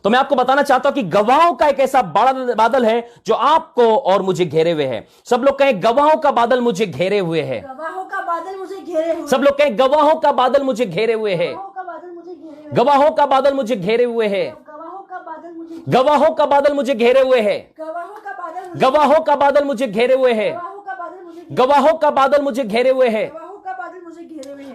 तो मैं आपको बताना चाहता हूं कि गवाहों का एक ऐसा बड़ा बादल है जो आपको और मुझे घेरे हुए है। सब लोग कहें गवाहों का बादल मुझे घेरे हुए है। गवाहों का बादल मुझे घेरे हुए। सब लोग कहें गवाहों का बादल मुझे घेरे हुए है। गवाहों का बादल मुझे घेरे हुए। गवाहों का बादल मुझे घेरे हुए है। गवाहों का बादल मुझे घेरे हुए है। गवाहों का बादल मुझे घेरे हुए है। गवाहों का बादल मुझे घेरे हुए है।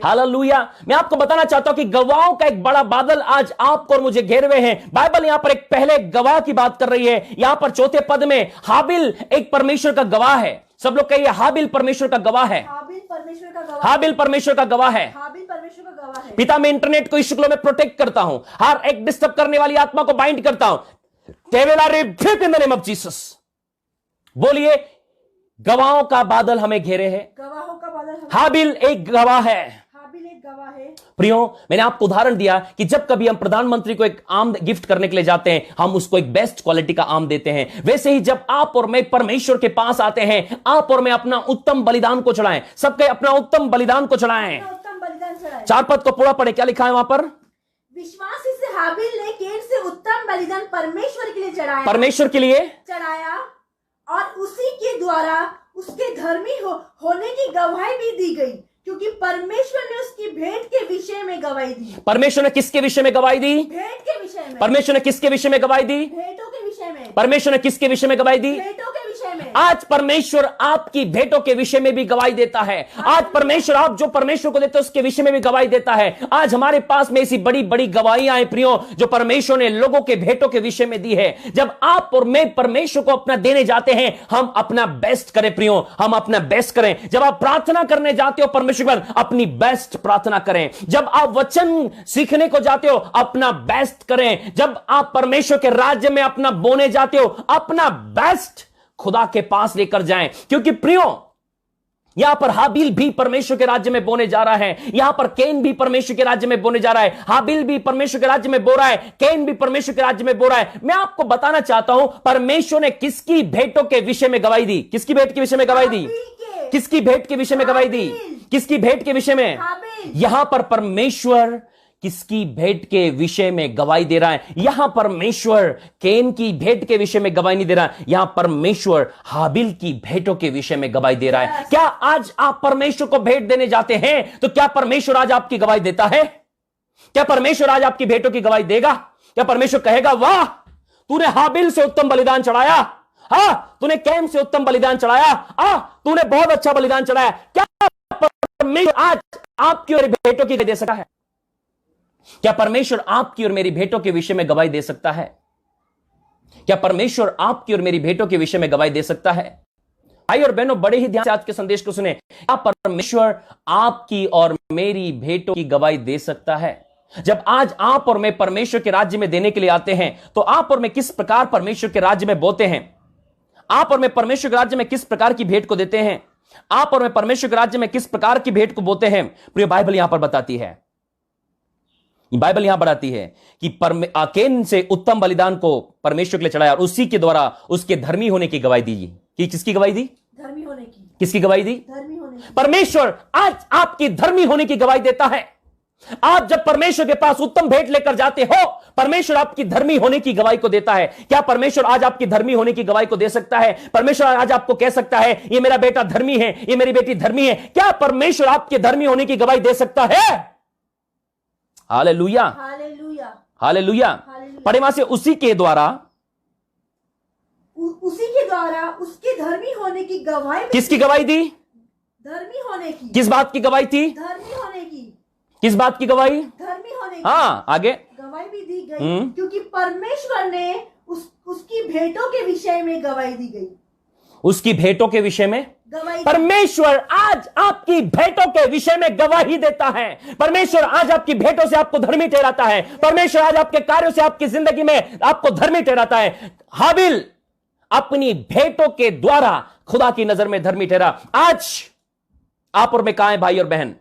हालेलुया। मैं आपको बताना चाहता हूं कि गवाहों का एक बड़ा बादल आज आपको और मुझे घेरे हुए हैं। बाइबल यहां पर एक पहले गवाह की बात कर रही है। यहां पर चौथे पद में हाबिल एक परमेश्वर का गवाह है। सब लोग कहिए हाबिल परमेश्वर का गवाह है। हाबिल परमेश्वर का गवाह। हाबिल परमेश्वर का गवाह है। हाबिल परमेश्वर का गवाह है। पिता, मैं इंटरनेट को इस शुक्लों में प्रोटेक्ट करता हूं। हर एक डिस्टर्ब करने वाली आत्मा को बाइंड करता हूं। They will rebuke in the name of Jesus। बोलिए, गवाहों का बादल हमें घेरे है। गवाहों का बादल। हाबिल एक गवाह है। हाबिल एक गवाह है। प्रियो, मैंने आपको उदाहरण दिया कि जब कभी हम प्रधानमंत्री को एक आम गिफ्ट करने के लिए जाते हैं, हम उसको एक बेस्ट क्वालिटी का आम देते हैं। वैसे ही जब आप और मैं परमेश्वर के पास आते हैं, आप और मैं अपना उत्तम बलिदान को चढ़ाएं। सबके अपना उत्तम बलिदान को चढ़ाएं। उत्तम बलिदान चढ़ाएं। 4 पद को पूरा पढ़े, क्या लिखा है वहां पर? विश्वासी से हाबिल ने केन से उत्तम बलिदान परमेश्वर के लिए चढ़ाया। परमेश्वर के लिए चढ़ाया और उसी के द्वारा उसके धर्मी होने की गवाही भी दी गई, क्योंकि परमेश्वर ने उसकी भेंट के विषय में गवाही दी। परमेश्वर ने किसके विषय में गवाही दी? भेंट के विषय में। परमेश्वर ने किसके विषय में गवाही दी? भेंटों के विषय में। परमेश्वर ने किसके विषय में गवाही दी? भेंटों के विषय में। आज परमेश्वर आपकी भेंटों के विषय में भी गवाही देता है। आज परमेश्वर, आप जो परमेश्वर को देते हैं उसके विषय में भी गवाही देता है। आज हमारे पास में ऐसी बड़ी बड़ी गवाहियां हैं प्रियो, जो परमेश्वर ने लोगों के भेंटों के विषय में दी है। जब आप और मैं परमेश्वर को अपना देने जाते हैं, हम अपना बेस्ट करें प्रियो, हम अपना बेस्ट करें। जब आप प्रार्थना करने जाते हो परमेश्वर पर, अपनी बेस्ट प्रार्थना करें। जब आप वचन सीखने को जाते हो, अपना बेस्ट करें। जब आप परमेश्वर के राज्य में अपना बोने जाते हो, अपना बेस्ट खुदा के पास लेकर जाएं। क्योंकि प्रियो, यहां पर हाबिल भी परमेश्वर के राज्य में बोने जा रहा है। यहां पर कैन भी परमेश्वर के राज्य में बोने जा रहा है। हाबिल भी परमेश्वर के राज्य में बो रहा है, कैन भी परमेश्वर के राज्य में बो रहा है। मैं आपको बताना चाहता हूं, परमेश्वर ने किसकी भेंटों के विषय में गवाही दी? किसकी भेंट के विषय में गवाही दी? किसकी भेंट के विषय में गवाही दी? किसकी भेंट के विषय में? यहां पर परमेश्वर किसकी भेंट के विषय में गवाही दे रहा है? यहां परमेश्वर कैन की भेंट के विषय में गवाही नहीं दे रहा है, यहां परमेश्वर हाबिल की भेंटों के विषय में गवाही दे रहा है। क्या आज आप परमेश्वर को भेंट देने जाते हैं, तो क्या परमेश्वर आज आपकी गवाही देता है? क्या परमेश्वर आज आपकी भेंटों की गवाही देगा? क्या परमेश्वर कहेगा, वाह तूने हाबिल से उत्तम बलिदान चढ़ाया, हाँ तूने कैन से उत्तम बलिदान चढ़ाया, तूने बहुत अच्छा बलिदान चढ़ाया? क्या परमेश्वर आज आपकी और भेंटों की गवाही दे सकता है? क्या परमेश्वर आपकी और मेरी भेंटों के विषय में गवाही दे सकता है? क्या परमेश्वर आपकी और मेरी भेंटों के विषय में गवाही दे सकता है? भाई और बहनों, बड़े ही ध्यान से आज के संदेश को सुने। क्या परमेश्वर आपकी और मेरी भेंटों की गवाही दे सकता है? जब आज आप और मैं परमेश्वर के राज्य में देने के लिए आते हैं, तो आप और मैं किस प्रकार परमेश्वर के राज्य में बोते हैं? आप और मैं परमेश्वर के राज्य में किस प्रकार की भेंट को देते हैं? आप और मैं परमेश्वर के राज्य में किस प्रकार की भेंट को बोते हैं? प्रिय, बाइबल यहां पर बताती है, बाइबल यहां बढ़ाती है कि कैन से उत्तम बलिदान को परमेश्वर के लिए चढ़ाया और उसी के द्वारा उसके धर्मी होने की गवाही दी। कि किसकी गवाही दी? धर्मी होने की। किसकी गवाही दी? धर्मी होने की। परमेश्वर आज आपकी धर्मी होने की गवाही देता है। आप जब परमेश्वर के पास उत्तम भेंट लेकर जाते हो, परमेश्वर आपकी धर्मी होने की गवाही को देता है। क्या परमेश्वर आज आपकी धर्मी होने की गवाही को दे सकता है? परमेश्वर आज आपको कह सकता है, ये मेरा बेटा धर्मी है, ये मेरी बेटी धर्मी है। क्या परमेश्वर आपके धर्मी होने की गवाही दे सकता है? Hallelujah, hallelujah, hallelujah. पढ़े वहां से, उसी के द्वारा उसके धर्मी होने की गवाही। किसकी गवाही दी? धर्मी होने की। किस बात की गवाही थी? धर्मी होने की। किस बात की गवाही? धर्मी होने की। हाँ, आगे गवाही भी दी गई, क्योंकि परमेश्वर ने उसकी भेंटों के विषय में गवाही दी गई। उसकी भेंटों के विषय में गवाही। परमेश्वर आज आपकी भेंटों के विषय में गवाही देता है। परमेश्वर आज आपकी भेंटों से आपको धर्मी ठहराता है। परमेश्वर आज आपके कार्यों से आपकी जिंदगी में आपको धर्मी ठहराता है। हाबिल अपनी भेंटों के द्वारा खुदा की नजर में धर्मी ठहरा। आज आप और मैं कहां हैं भाई और बहन?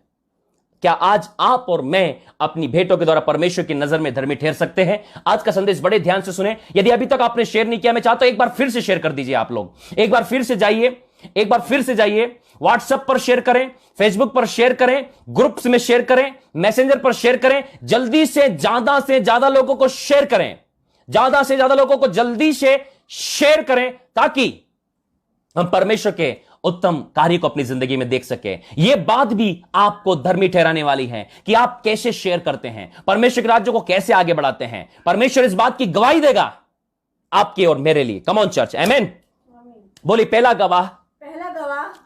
क्या आज आप और मैं अपनी भेंटों के द्वारा परमेश्वर की नजर में धर्मी ठहर सकते हैं? आज का संदेश बड़े ध्यान से सुने। यदि अभी तक आपने शेयर नहीं किया, मैं चाहता हूं एक बार फिर से शेयर कर दीजिए। आप लोग एक बार फिर से जाइए, व्हाट्सएप पर शेयर करें, फेसबुक पर शेयर करें, ग्रुप्स में शेयर करें, मैसेंजर पर शेयर करें। जल्दी से ज्यादा लोगों को शेयर करें, ज्यादा से ज्यादा लोगों को जल्दी से शेयर करें ताकि हम परमेश्वर के उत्तम कार्य को अपनी जिंदगी में देख सके। यह बात भी आपको धर्मी ठहराने वाली है कि आप कैसे शेयर करते हैं, परमेश्वर के राज्य को कैसे आगे बढ़ाते हैं। परमेश्वर इस बात की गवाही देगा आपके और मेरे लिए। कम ऑन चर्च, आमेन। बोली पहला गवाह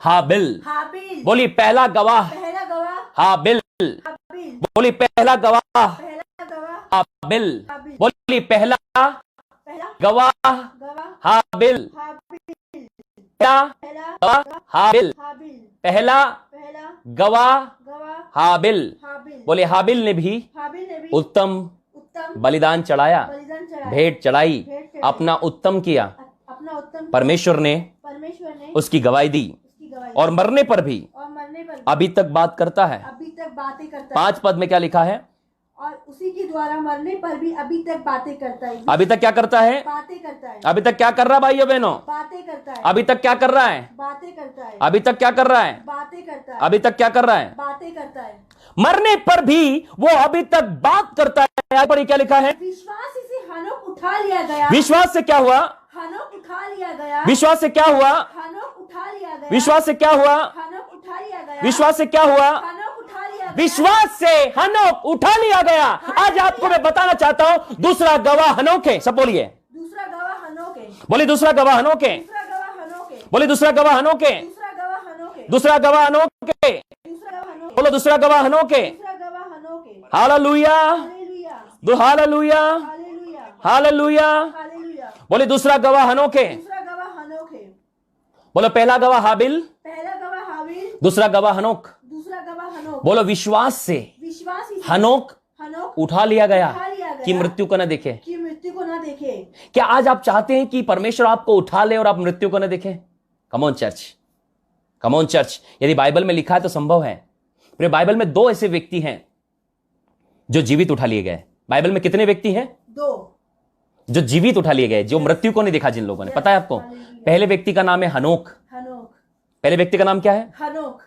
हाबिल। बोली पहला गवाह हाबिल। बोली पहला गवाह हाबिल। बोली पहला गवाह हाबिल। हाबिल। पहला गवाह हाबिल। बोले हाबिल ने भी उत्तम बलिदान चढ़ाया, भेंट चढ़ाई, अपना उत्तम किया। परमेश्वर ने उसकी गवाही दी और मरने पर भी अभी तक बात करता है। 5 पद में क्या लिखा है? और उसी के द्वारा मरने पर भी अभी तक बातें करता है। अभी तक क्या करता है? बातें करता है। अभी तक क्या कर रहा है भाइयों बहनों? बातें करता है। अभी तक क्या कर रहा है? बातें करता है। अभी तक क्या कर रहा है? बातें करता है। अभी तक क्या कर रहा है? बातें करता है। मरने पर भी वो अभी तक बात करता है। यहाँ पर क्या लिखा है? विश्वास से हनोक उठा लिया गया। विश्वास से क्या हुआ? हनोक उठा लिया गया। विश्वास से क्या हुआ? हनोक उठा लिया गया। विश्वास से क्या हुआ? हनोक उठा लिया गया। विश्वास से क्या हुआ? हनोक उठा लिया गया। विश्वास से हनोक उठा लिया गया। आज आपको मैं बताना चाहता हूं दूसरा गवाह हनोक है। सब बोलिए, दूसरा गवाह हनोक है। बोले दूसरा गवाह हनोक है। दूसरा गवाह हनोक है। बोले दूसरा गवाह हनोक है। दूसरा गवाह हनोक है। दूसरा गवाह हनोक है। दूसरा गवाह हनोक है। बोलो दूसरा गवाह हनोक है। दूसरा गवाह हनोक है। हालेलुया, हालेलुया, दो हालेलुया, हालेलुया, हालेलुया। हालेलुया। बोले दूसरा गवाह हनोक है। दूसरा गवाह हनोक है। बोलो पहला गवाह हाबिल, पहला गवाह हाबिल, दूसरा गवाह हनोक। दूसरा गवाह हनोक। बोलो विश्वास से विश्वास से हनोक हनोक उठा लिया गया उठा लिया गया कि मृत्यु को न देखे। कि मृत्यु को ना देखे। क्या आज आप चाहते हैं कि परमेश्वर आपको उठा ले और आप मृत्यु को न देखें? कम on church, come on church. यदि बाइबल में लिखा है तो संभव है। फिर बाइबल में 2 ऐसे व्यक्ति हैं जो जीवित उठा लिए गए। बाइबल में कितने व्यक्ति हैं? 2 जो जीवित उठा लिए गए, जो मृत्यु को नहीं देखा जिन लोगों ने। पता है आपको? पहले व्यक्ति का नाम है हनोक। हनोक। पहले व्यक्ति का नाम क्या है? हनोक।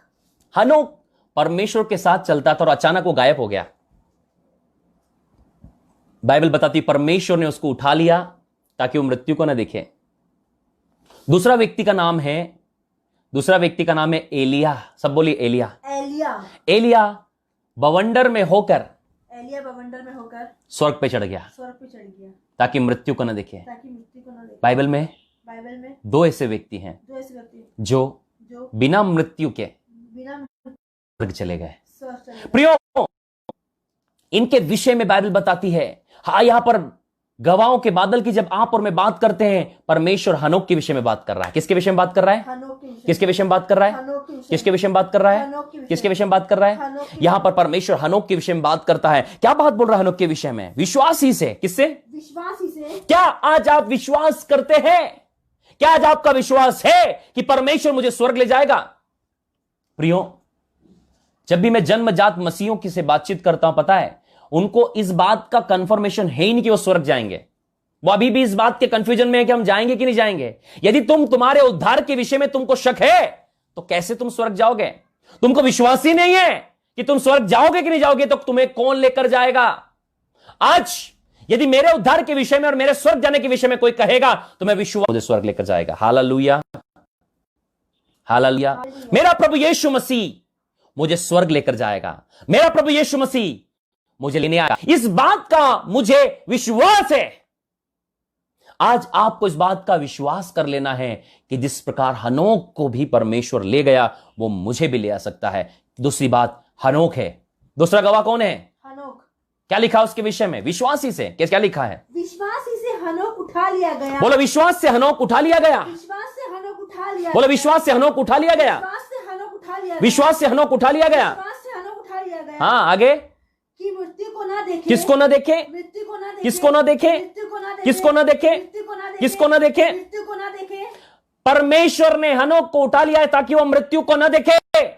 हनोक परमेश्वर के साथ चलता था और अचानक वो गायब हो गया। बाइबल बताती परमेश्वर ने उसको उठा लिया ताकि वो मृत्यु को न देखे। दूसरा व्यक्ति का नाम है एलिया। सब बोलिए एलिया। एलिया बवंडर में होकर स्वर्ग पे चढ़ गया ताकि मृत्यु को न देखे। बाइबल में 2 ऐसे व्यक्ति हैं जो बिना मृत्यु के स्वर्ग चले गए। प्रियो, इनके विषय में बाइबल बताती है। हाँ, यहां पर गवाहों के बादल की जब आप और मैं बात करते हैं, परमेश्वर हनोक के विषय में बात कर रहा है। किसके विषय में बात कर रहा है? किसके विषय में बात कर रहा है? किसके विषय में बात कर रहा है? किसके विषय में बात कर रहा है? यहां पर परमेश्वर हनोक के विषय में बात करता है। क्या बात बोल रहा है हनोक के विषय में? विश्वासी से। किससे? विश्वासी से। क्या आज आप विश्वास करते हैं? क्या आज आपका विश्वास है कि परमेश्वर मुझे स्वर्ग ले जाएगा? प्रियो, जब भी मैं जन्मजात मसीहों की से बातचीत करता हूं, पता है उनको इस बात का कंफर्मेशन है ही नहीं कि वो स्वर्ग जाएंगे। वो अभी भी इस बात के कंफ्यूजन में है कि हम जाएंगे कि नहीं जाएंगे। यदि तुम्हारे उद्धार के विषय में तुमको शक है तो कैसे तुम स्वर्ग जाओगे? तुमको विश्वास ही नहीं है कि तुम स्वर्ग जाओगे कि नहीं जाओगे, तो तुम्हें कौन लेकर जाएगा? आज यदि मेरे उद्धार के विषय में और मेरे स्वर्ग जाने के विषय में कोई कहेगा तो मैं विश्वास मुझे स्वर्ग लेकर जाएगा। Hallelujah, hallelujah. मेरा प्रभु यीशु मसीह मुझे स्वर्ग लेकर जाएगा। मेरा प्रभु यीशु मसीह मुझे लेने आया। इस बात का मुझे विश्वास है। आज आपको इस बात का विश्वास कर लेना है कि जिस प्रकार हनोक को भी परमेश्वर ले गया, वो मुझे भी ले आ सकता है। दूसरी बात हनोक है। दूसरा गवाह कौन है? हनोक। क्या लिखा उसके विषय में? विश्वासी से। क्या लिखा है? विश्वासी से हनोक उठा लिया गया। बोलो विश्वास से हनोक उठा लिया गया। विश्वास से हनोक उठा लिया। बोलो विश्वास से हनोक उठा लिया गया। विश्वास से हनोक उठा लिया। विश्वास से हनोक उठा लिया गया। विश्वास से हनोक उठा लिया गया। हाँ, आगे। कि मृत्यु को ना देखे। किसको ना देखे? मृत्यु को ना देखे। किसको ना देखे? मृत्यु को ना देखे। किसको ना देखे? मृत्यु को ना देखे। किसको ना देखे? मृत्यु को ना देखे। परमेश्वर ने हनोक को उठा लिया है ताकि वो मृत्यु को न देखे।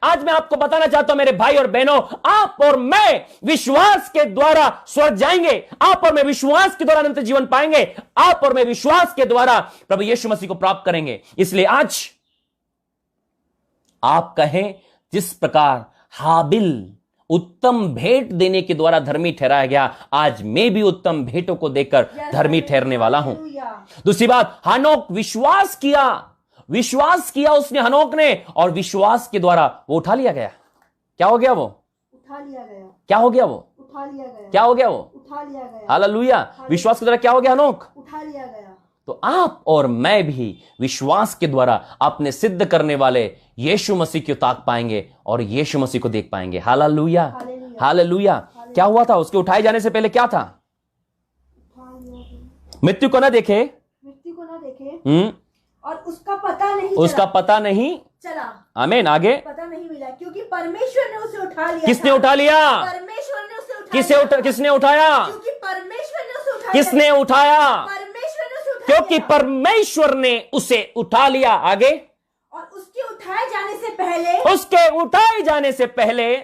आज मैं आपको बताना चाहता हूं मेरे भाई और बहनों, आप और मैं विश्वास के द्वारा स्वर्ग जाएंगे। आप और मैं विश्वास के द्वारा अनंत जीवन पाएंगे। आप और मैं विश्वास के द्वारा प्रभु यीशु मसीह को प्राप्त करेंगे। इसलिए आज आप कहें जिस प्रकार हाबिल उत्तम भेंट देने के द्वारा धर्मी ठहराया गया, आज मैं भी उत्तम भेंटों को देकर धर्मी ठहरने वाला हूं। दूसरी बात, हनोक विश्वास किया उसने, हनोक ने, और विश्वास के द्वारा वो उठा लिया गया। क्या हो गया वो? उठा लिया गया। क्या हो गया वो? उठा लिया गया। क्या हो गया वो? उठा लिया गया। हालेलुया। विश्वास के द्वारा क्या हो गया हनोक? उठा लिया गया। तो आप और मैं भी विश्वास के द्वारा अपने सिद्ध करने वाले यीशु मसीह को ताक पाएंगे और यीशु मसीह को देख पाएंगे। Hallelujah, hallelujah. क्या हुआ था? उसके उठाए जाने से पहले क्या था? मृत्यु को ना देखे, और उसका पता नहीं चला। आमीन। आगे पता नहीं मिला क्योंकि परमेश्वर ने उसे उठा लिया। किसने उठा लिया? परमेश्वर ने उसे उठा किसने उठाया? क्योंकि परमेश्वर ने उसे उठा किसने उठाया? परमेश्वर ने उसे उठा क्योंकि परमेश्वर ने उसे उठा लिया। आगे, और उसके उठाए जाने से पहले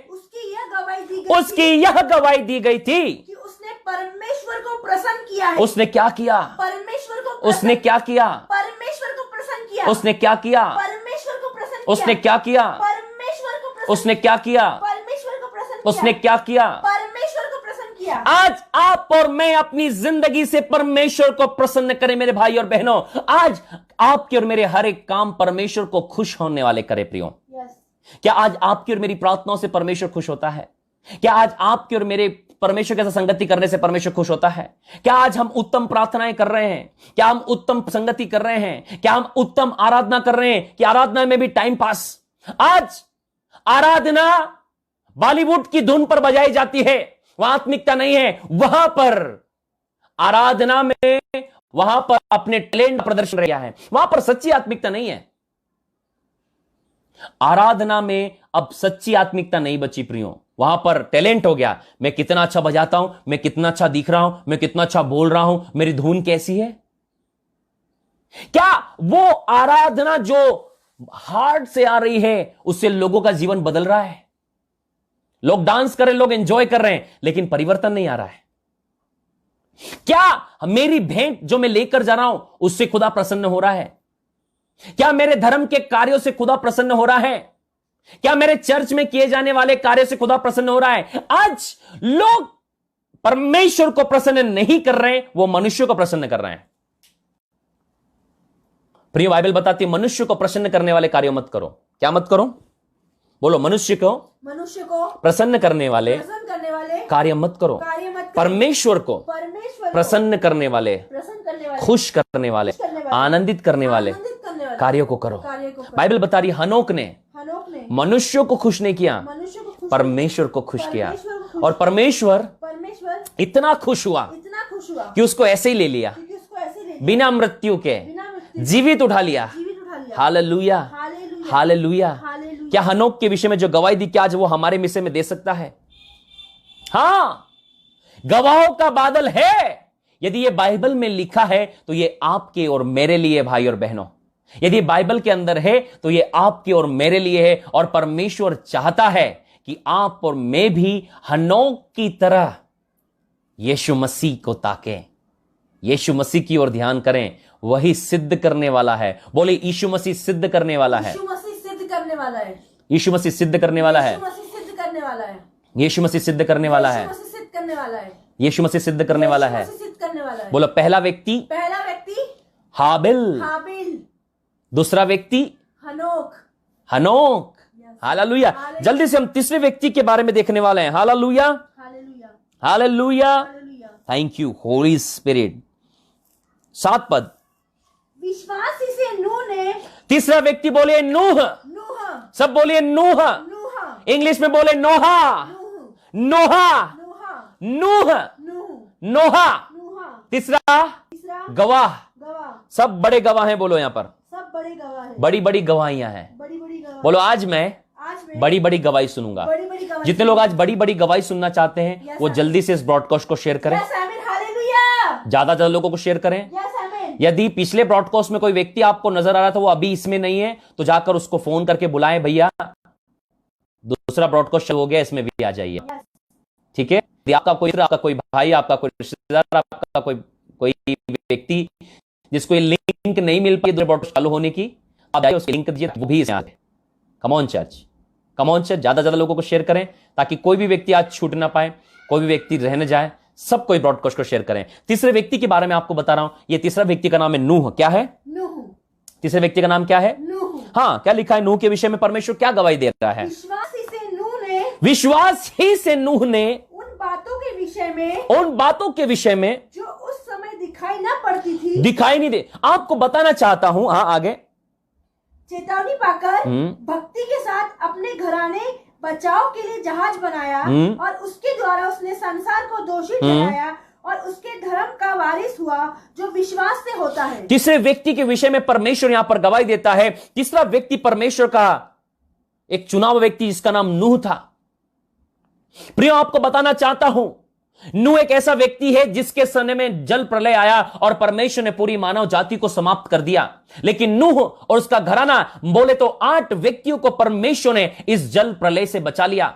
उसकी यह गवाही दी गई थी कि उसने परमेश्वर को प्रसन्न किया है। उसने क्या किया? परमेश्वर को उसने क्या किया? परमेश्वर को प्रसन्न किया। उसने क्या किया? परमेश्वर को प्रसन्न किया। उसने क्या किया? परमेश्वर को प्रसन्न उसने क्या किया? परमेश्वर को प्रसन्न किया। उसने क्या किया? परमेश्वर को प्रसन्न किया। आज आप और मैं अपनी जिंदगी से परमेश्वर को प्रसन्न करें मेरे भाई और बहनों। आज आपके और मेरे हर एक काम परमेश्वर को खुश होने वाले करें प्रियो। क्या आज आपकी और मेरी प्रार्थनाओं से परमेश्वर खुश होता है? क्या आज आपके और मेरे परमेश्वर के साथ संगति करने से परमेश्वर खुश होता है? क्या आज हम उत्तम प्रार्थनाएं कर रहे हैं? क्या हम उत्तम संगति कर रहे हैं? क्या हम उत्तम आराधना कर रहे हैं कि आराधना में भी टाइम पास? आज आराधना बॉलीवुड की धुन पर बजाई जाती है, वहां आत्मिकता नहीं है। वहां पर आराधना में, वहां पर अपने टैलेंट का प्रदर्शन किया है, वहां पर सच्ची आत्मिकता नहीं है। आराधना में अब सच्ची आत्मिकता नहीं बची प्रियो। वहां पर टैलेंट हो गया, मैं कितना अच्छा बजाता हूं, मैं कितना अच्छा दिख रहा हूं, मैं कितना अच्छा बोल रहा हूं, मेरी धुन कैसी है। क्या वो आराधना जो हार्ट से आ रही है उससे लोगों का जीवन बदल रहा है? लोग डांस कर रहे हैं, लोग एंजॉय कर रहे हैं, लेकिन परिवर्तन नहीं आ रहा है। क्या मेरी भेंट जो मैं लेकर जा रहा हूं उससे खुदा प्रसन्न हो रहा है? क्या मेरे धर्म के कार्यों से खुदा प्रसन्न हो रहा है? क्या मेरे चर्च में किए जाने वाले कार्य से खुदा प्रसन्न हो रहा है? आज लोग परमेश्वर को प्रसन्न नहीं कर रहे हैं, वो मनुष्य को प्रसन्न कर रहे हैं। प्रिय, बाइबल बताती है मनुष्य को प्रसन्न करने वाले कार्य मत करो। क्या मत करो? बोलो, मनुष्य को प्रसन्न करने वाले कार्य मत करो। परमेश्वर को प्रसन्न करने वाले, खुश करने वाले, आनंदित करने वाले कार्यों को करो। बाइबल बता रही हनोक ने मनुष्यों को खुश नहीं किया, परमेश्वर को खुश किया। और परमेश्वर इतना खुश हुआ कि उसको ऐसे ही ले लिया, बिना मृत्यु के जीवित उठा लिया। Hallelujah, hallelujah. क्या हनोक के विषय में जो गवाही दी, क्या आज वो हमारे विषय में दे सकता है? हां, गवाहों का बादल है। यदि ये बाइबल में लिखा है तो ये आपके और मेरे लिए भाई और बहनों। यदि बाइबल के अंदर है तो ये आपके और मेरे लिए है। और परमेश्वर चाहता है कि आप और मैं भी हनोक की तरह यीशु मसीह को ताकें, यीशु मसीह की ओर ध्यान करें। वही सिद्ध करने वाला है। बोले, यीशु मसीह सिद्ध करने वाला है। यीशु मसीह सिद्ध करने वाला है। यीशु मसीह सिद्ध करने वाला है। यीशु मसीह सिद्ध करने वाला है। यीशु मसीह सिद्ध करने वाला है। यीशु मसीह सिद्ध करने वाला है। यीशु मसीह सिद्ध करने वाला है। यीशु मसीह सिद्ध करने वाला है। बोलो, पहला व्यक्ति हाबिल, दूसरा व्यक्ति हनोक। हालेलुया। जल्दी से हम तीसरे व्यक्ति के बारे में देखने वाले हैं। Hallelujah, hallelujah. Thank you holy spirit. 7 पद, विश्वासी से नूह ने। तीसरा व्यक्ति बोले नूह। सब बोलिए नूह। इंग्लिश में बोले नोहा, नोहा, नूह, नोहा। तीसरा गवाह। सब बड़े गवाह हैं। बोलो, यहां पर सब बड़े गवाह हैं। बड़ी बड़ी गवाहियां हैं। बोलो, आज मैं बड़ी बड़ी गवाही सुनूंगा। जितने लोग आज बड़ी बड़ी गवाही सुनना चाहते हैं वो जल्दी से इस ब्रॉडकास्ट को शेयर करें, ज्यादा ज्यादा लोगों को शेयर करें। यदि पिछले ब्रॉडकास्ट में कोई व्यक्ति आपको नजर आ रहा था वो अभी इसमें नहीं है तो जाकर उसको फोन करके बुलाएं, भैया दूसरा ब्रॉडकास्ट हो गया, इसमें भी आ जाइए। ठीक है? यदि आपका कोई भाई, आपका कोई रिश्तेदार, आपका कोई व्यक्ति जिसको लिंक नहीं मिल पाई ब्रॉडकास्ट चालू होने की, आप जाइए उसको लिंक दीजिए, वो भी इसमें आ जाए। कम ऑन चर्च, कम ऑन से ज्यादा ज्यादा लोगों को शेयर करें ताकि कोई भी व्यक्ति आज छूट ना पाए, कोई भी व्यक्ति रह न जाए। सबको ब्रॉडकास्ट को शेयर करें। तीसरे व्यक्ति के बारे में आपको बता रहा हूं। यह तीसरा व्यक्ति का नाम है नूह। क्या है? नूह। तीसरे व्यक्ति का नाम क्या है? नूह। हाँ, क्या लिखा है नूह के विषय में? परमेश्वर क्या गवाही दे रहा है? विश्वास ही से नूह ने उन बातों के विषय में जो उस समय दिखाई ना पड़ती थी, दिखाई नहीं दे। आपको बताना चाहता हूं, हाँ आगे, चेतावनी पाकर भक्ति के साथ अपने घराने बचाव के लिए जहाज बनाया और उसके द्वारा उसने संसार को दोषी ठहराया और उसके धर्म का वारिस हुआ जो विश्वास से होता है। तीसरे व्यक्ति के विषय में परमेश्वर यहां पर गवाही देता है। तीसरा व्यक्ति परमेश्वर का एक चुनाव व्यक्ति जिसका नाम नूह था। प्रियो, आपको बताना चाहता हूं, नूह एक ऐसा व्यक्ति है जिसके समय में जल प्रलय आया और परमेश्वर ने पूरी मानव जाति को समाप्त कर दिया। लेकिन नूह और उसका घराना बोले तो 8 व्यक्तियों को परमेश्वर ने इस जल प्रलय से बचा लिया।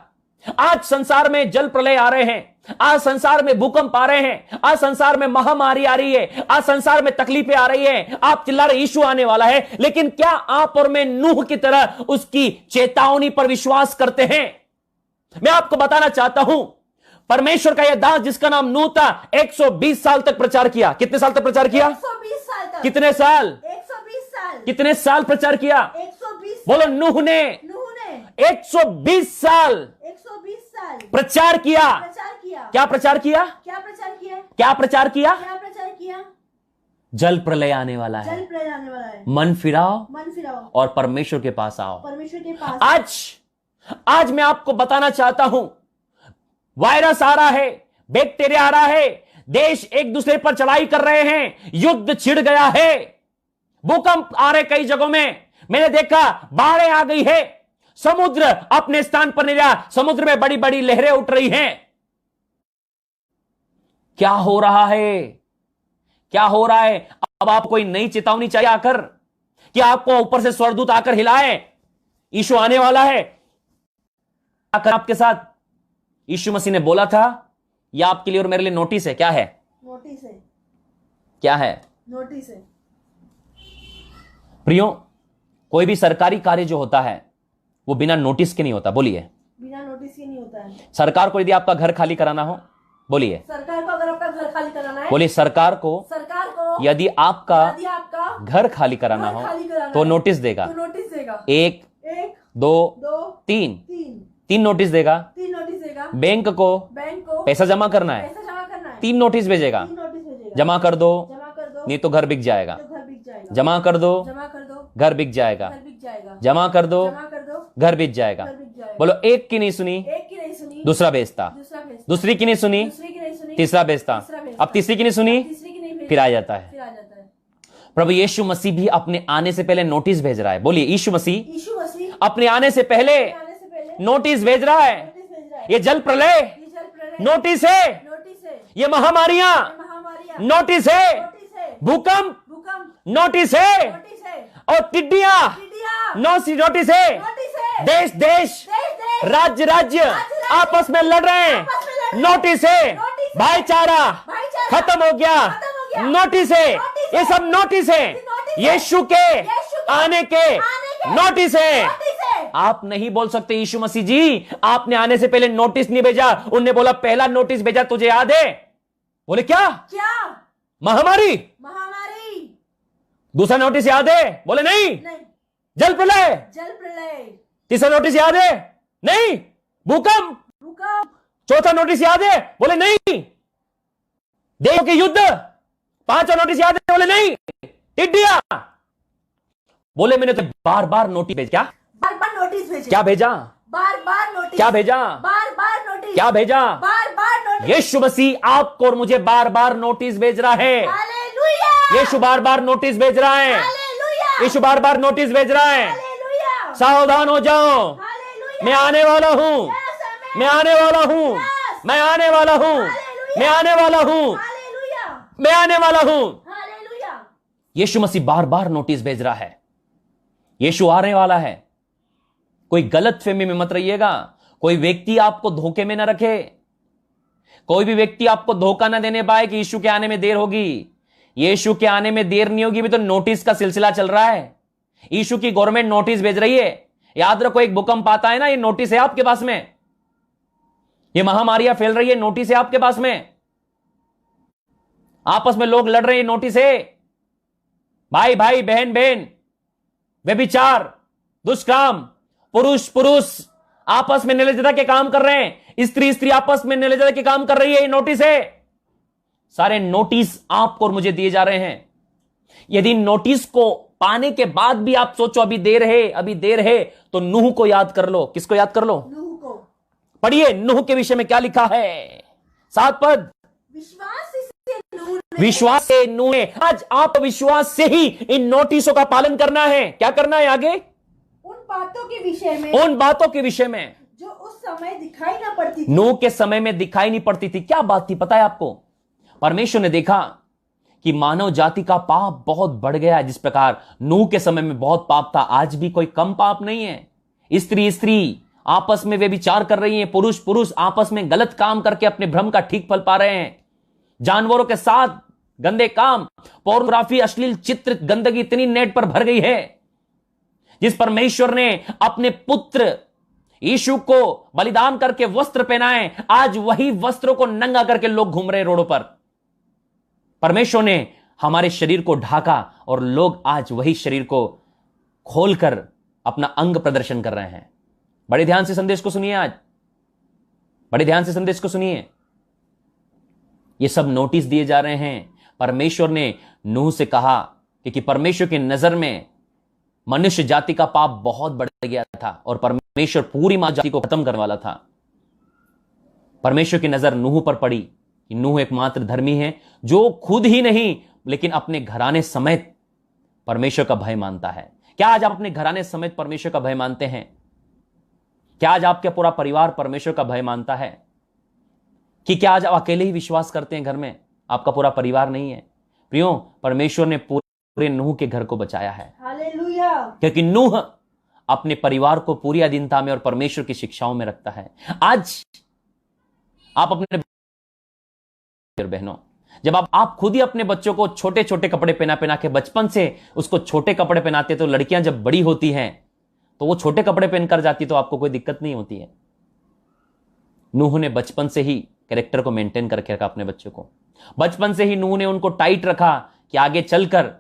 आज संसार में जल प्रलय आ रहे हैं, आज संसार में भूकंप आ रहे हैं, आज संसार में महामारी आ रही है, आज संसार में तकलीफें आ रही है। आप चिल्ला रहे यीशु आने वाला है, लेकिन क्या आप और मैं नूह की तरह उसकी चेतावनी पर विश्वास करते हैं? मैं आपको बताना चाहता हूं, परमेश्वर का यह दास जिसका नाम नूह था 120 साल तक प्रचार किया। कितने साल तक प्रचार किया? 120 साल तक। कितने साल? 120 साल। कितने साल प्रचार किया? 120। बोलो, नूह ने 120 साल प्रचार किया। क्या प्रचार किया? क्या प्रचार किया? क्या प्रचार किया? क्या प्रचार किया? जल प्रलय आने वाला है, जल प्रलय आने वाला है। मन फिराओ और परमेश्वर के पास आओ। परमेश्वर के पास। आज मैं आपको बताना चाहता हूं, वायरस आ रहा है, बैक्टीरिया आ रहा है, देश एक दूसरे पर चढ़ाई कर रहे हैं, युद्ध छिड़ गया है, भूकंप आ रहे कई जगहों में। मैंने देखा बाढ़ें आ गई है, समुद्र अपने स्थान पर नहीं रहा, समुद्र में बड़ी बड़ी लहरें उठ रही हैं। क्या हो रहा है? क्या हो रहा है? अब आपको कोई नई चेतावनी चाहिए आकर कि आपको ऊपर से स्वर्गदूत आकर हिलाए, यीशु आने वाला है। आकर आपके साथ यीशु मसीह ने बोला था, यह आपके लिए और मेरे लिए नोटिस है। क्या है? नोटिस है। क्या है? नोटिस है। प्रियो, कोई भी सरकारी कार्य जो होता है वो बिना नोटिस के नहीं होता। बोलिए, बिना नोटिस के नहीं होता है। सरकार को यदि आपका घर खाली कराना हो, बोलिए, सरकार को अगर आपका घर खाली कराना है, बोलिए, सरकार को यदि आपका घर खाली कराना हो तो नोटिस देगा। तो नोटिस देगा। 1 2 3 3 नोटिस देगा। बैंक को पैसा जमा करना है, 3 नोटिस भेजेगा। जमा कर दो, नहीं तो घर बिक जाएगा। जमा कर दो, घर बिक जाएगा। जमा कर दो, घर बिक जाएगा। बोलो, एक की नहीं सुनी, दूसरा बेचता। दूसरी की नहीं सुनी, तीसरा बेचता। अब तीसरी की नहीं सुनी, फिर आ जाता है। प्रभु यीशु मसीह भी अपने आने से पहले नोटिस भेज रहा है। बोलिए, यीशु मसीह अपने आने से पहले नोटिस भेज रहा है। ये जल प्रलय नोटिस है, ये महामारियां नोटिस है, भूकंप नोटिस है, और टिड्डियां नोटिस है। देश देश, राज्य राज्य आपस में लड़ रहे हैं, नोटिस है। भाईचारा खत्म हो गया, नोटिस है। ये सब नोटिस है, यीशु के आने के नोटिस है। आप नहीं बोल सकते यीशु मसीह जी आपने आने से पहले नोटिस नहीं भेजा। उनने बोला पहला नोटिस भेजा तुझे याद है? बोले क्या? महामारी। दूसरा नोटिस याद है? बोले नहीं। जल प्रलय। तीसरा नोटिस याद है? नहीं। भूकंप। चौथा नोटिस याद है? बोले नहीं। देशों के युद्ध। पांचवा नोटिस याद है? बोले नहीं। टिड्डियां। बोले मैंने तो बार बार नोटिस भेजा। क्या? बार नोटिस भेजा। क्या भेजा? बार नोटिस। क्या भेजा? बार नोटिस। क्या भेजा? बार नोटिस। यीशु मसीह आपको और मुझे बार बार नोटिस भेज रहा है। हालेलुया। यीशु बार बार नोटिस भेज रहा है। हालेलुया। यीशु बार बार नोटिस भेज रहा है। हालेलुया। सावधान हो जाओ, मैं आने वाला हूं, मैं आने वाला हूं, मैं आने वाला हूं, मैं आने वाला हूं, मैं आने वाला हूं। यीशु मसीह बार बार नोटिस भेज रहा है। यीशु आने वाला है। कोई गलत फहमी में मत रहिएगा। कोई व्यक्ति आपको धोखे में न रखे, कोई भी व्यक्ति आपको धोखा न देने पाए कि यीशु के आने में देर होगी। यीशु के आने में देर नहीं होगी, भी तो नोटिस का सिलसिला चल रहा है। यीशु की गवर्नमेंट नोटिस भेज रही है। याद रखो, एक भूकंप आता है ना, ये नोटिस है आपके पास में। ये महामारियां फैल रही है, नोटिस है आपके पास में। आपस में लोग लड़ रहे हैं, नोटिस है। भाई भाई, बहन बहन, व्यभिचार, दुष्काम, पुरुष पुरुष आपस में निर्लज्जता के काम कर रहे हैं, स्त्री स्त्री आपस में निर्लज्जता के काम कर रही है, ये नोटिस है। सारे नोटिस आपको और मुझे दिए जा रहे हैं। यदि नोटिस को पाने के बाद भी आप सोचो अभी देर है, तो नूह को याद कर लो। किसको याद कर लो? नूह को। पढ़िए नूह के विषय में क्या लिखा है। 7 पद। विश्वास से नूह ने, आज आप विश्वास से ही इन नोटिसों का पालन करना है। क्या करना है आगे? उन बातों के विषय में जो उस समय दिखाई ना पड़ती थी। नूह के समय में दिखाई नहीं पड़ती थी। क्या बात थी पता है आपको? परमेश्वर ने देखा कि मानव जाति का पाप बहुत बढ़ गया। जिस प्रकार नूह के समय में बहुत पाप था, आज भी कोई कम पाप नहीं है। स्त्री स्त्री आपस में वे विचार कर रही हैं, पुरुष पुरुष आपस में गलत काम करके अपने भ्रम का ठीक फल पा रहे हैं। जानवरों के साथ गंदे काम, पोर्नोग्राफी, अश्लील चित्र, गंदगी इतनी नेट पर भर गई है। जिस परमेश्वर ने अपने पुत्र यीशु को बलिदान करके वस्त्र पहनाए, आज वही वस्त्रों को नंगा करके लोग घूम रहे रोडों पर। परमेश्वर ने हमारे शरीर को ढाका और लोग आज वही शरीर को खोलकर अपना अंग प्रदर्शन कर रहे हैं। बड़े ध्यान से संदेश को सुनिए, आज बड़े ध्यान से संदेश को सुनिए। ये सब नोटिस दिए जा रहे हैं। परमेश्वर ने नूह से कहा कि परमेश्वर की नजर में मनुष्य जाति का पाप बहुत बढ़ गया था और परमेश्वर पूरी मानव जाति को खत्म करने वाला था। परमेश्वर की नजर नूह पर पड़ी कि नूह एकमात्र धर्मी है जो खुद ही नहीं लेकिन अपने घराने समेत परमेश्वर का भय मानता है। क्या आज आप अपने घराने समेत परमेश्वर का भय मानते हैं? क्या आज आपका पूरा परिवार परमेश्वर का भय मानता है? कि क्या आज आप अकेले ही विश्वास करते हैं घर में, आपका पूरा परिवार नहीं है? प्रियो, परमेश्वर ने पूरे नूह के घर को बचाया है। हालेलुया। क्योंकि नूह अपने परिवार को पूरी अधीनता में और परमेश्वर की शिक्षाओं में रखता है। आज आप अपने बहनों, जब आप खुद ही अपने बच्चों को छोटे छोटे कपड़े पहना के बचपन से उसको छोटे कपड़े पहनाते, तो लड़कियां जब बड़ी होती हैं तो वो छोटे कपड़े पहनकर जाती, तो आपको कोई दिक्कत नहीं होती है। नूह ने बचपन से ही कैरेक्टर को मेंटेन करके रखा अपने बच्चों को। बचपन से ही नूह ने उनको टाइट रखा कि आगे चलकर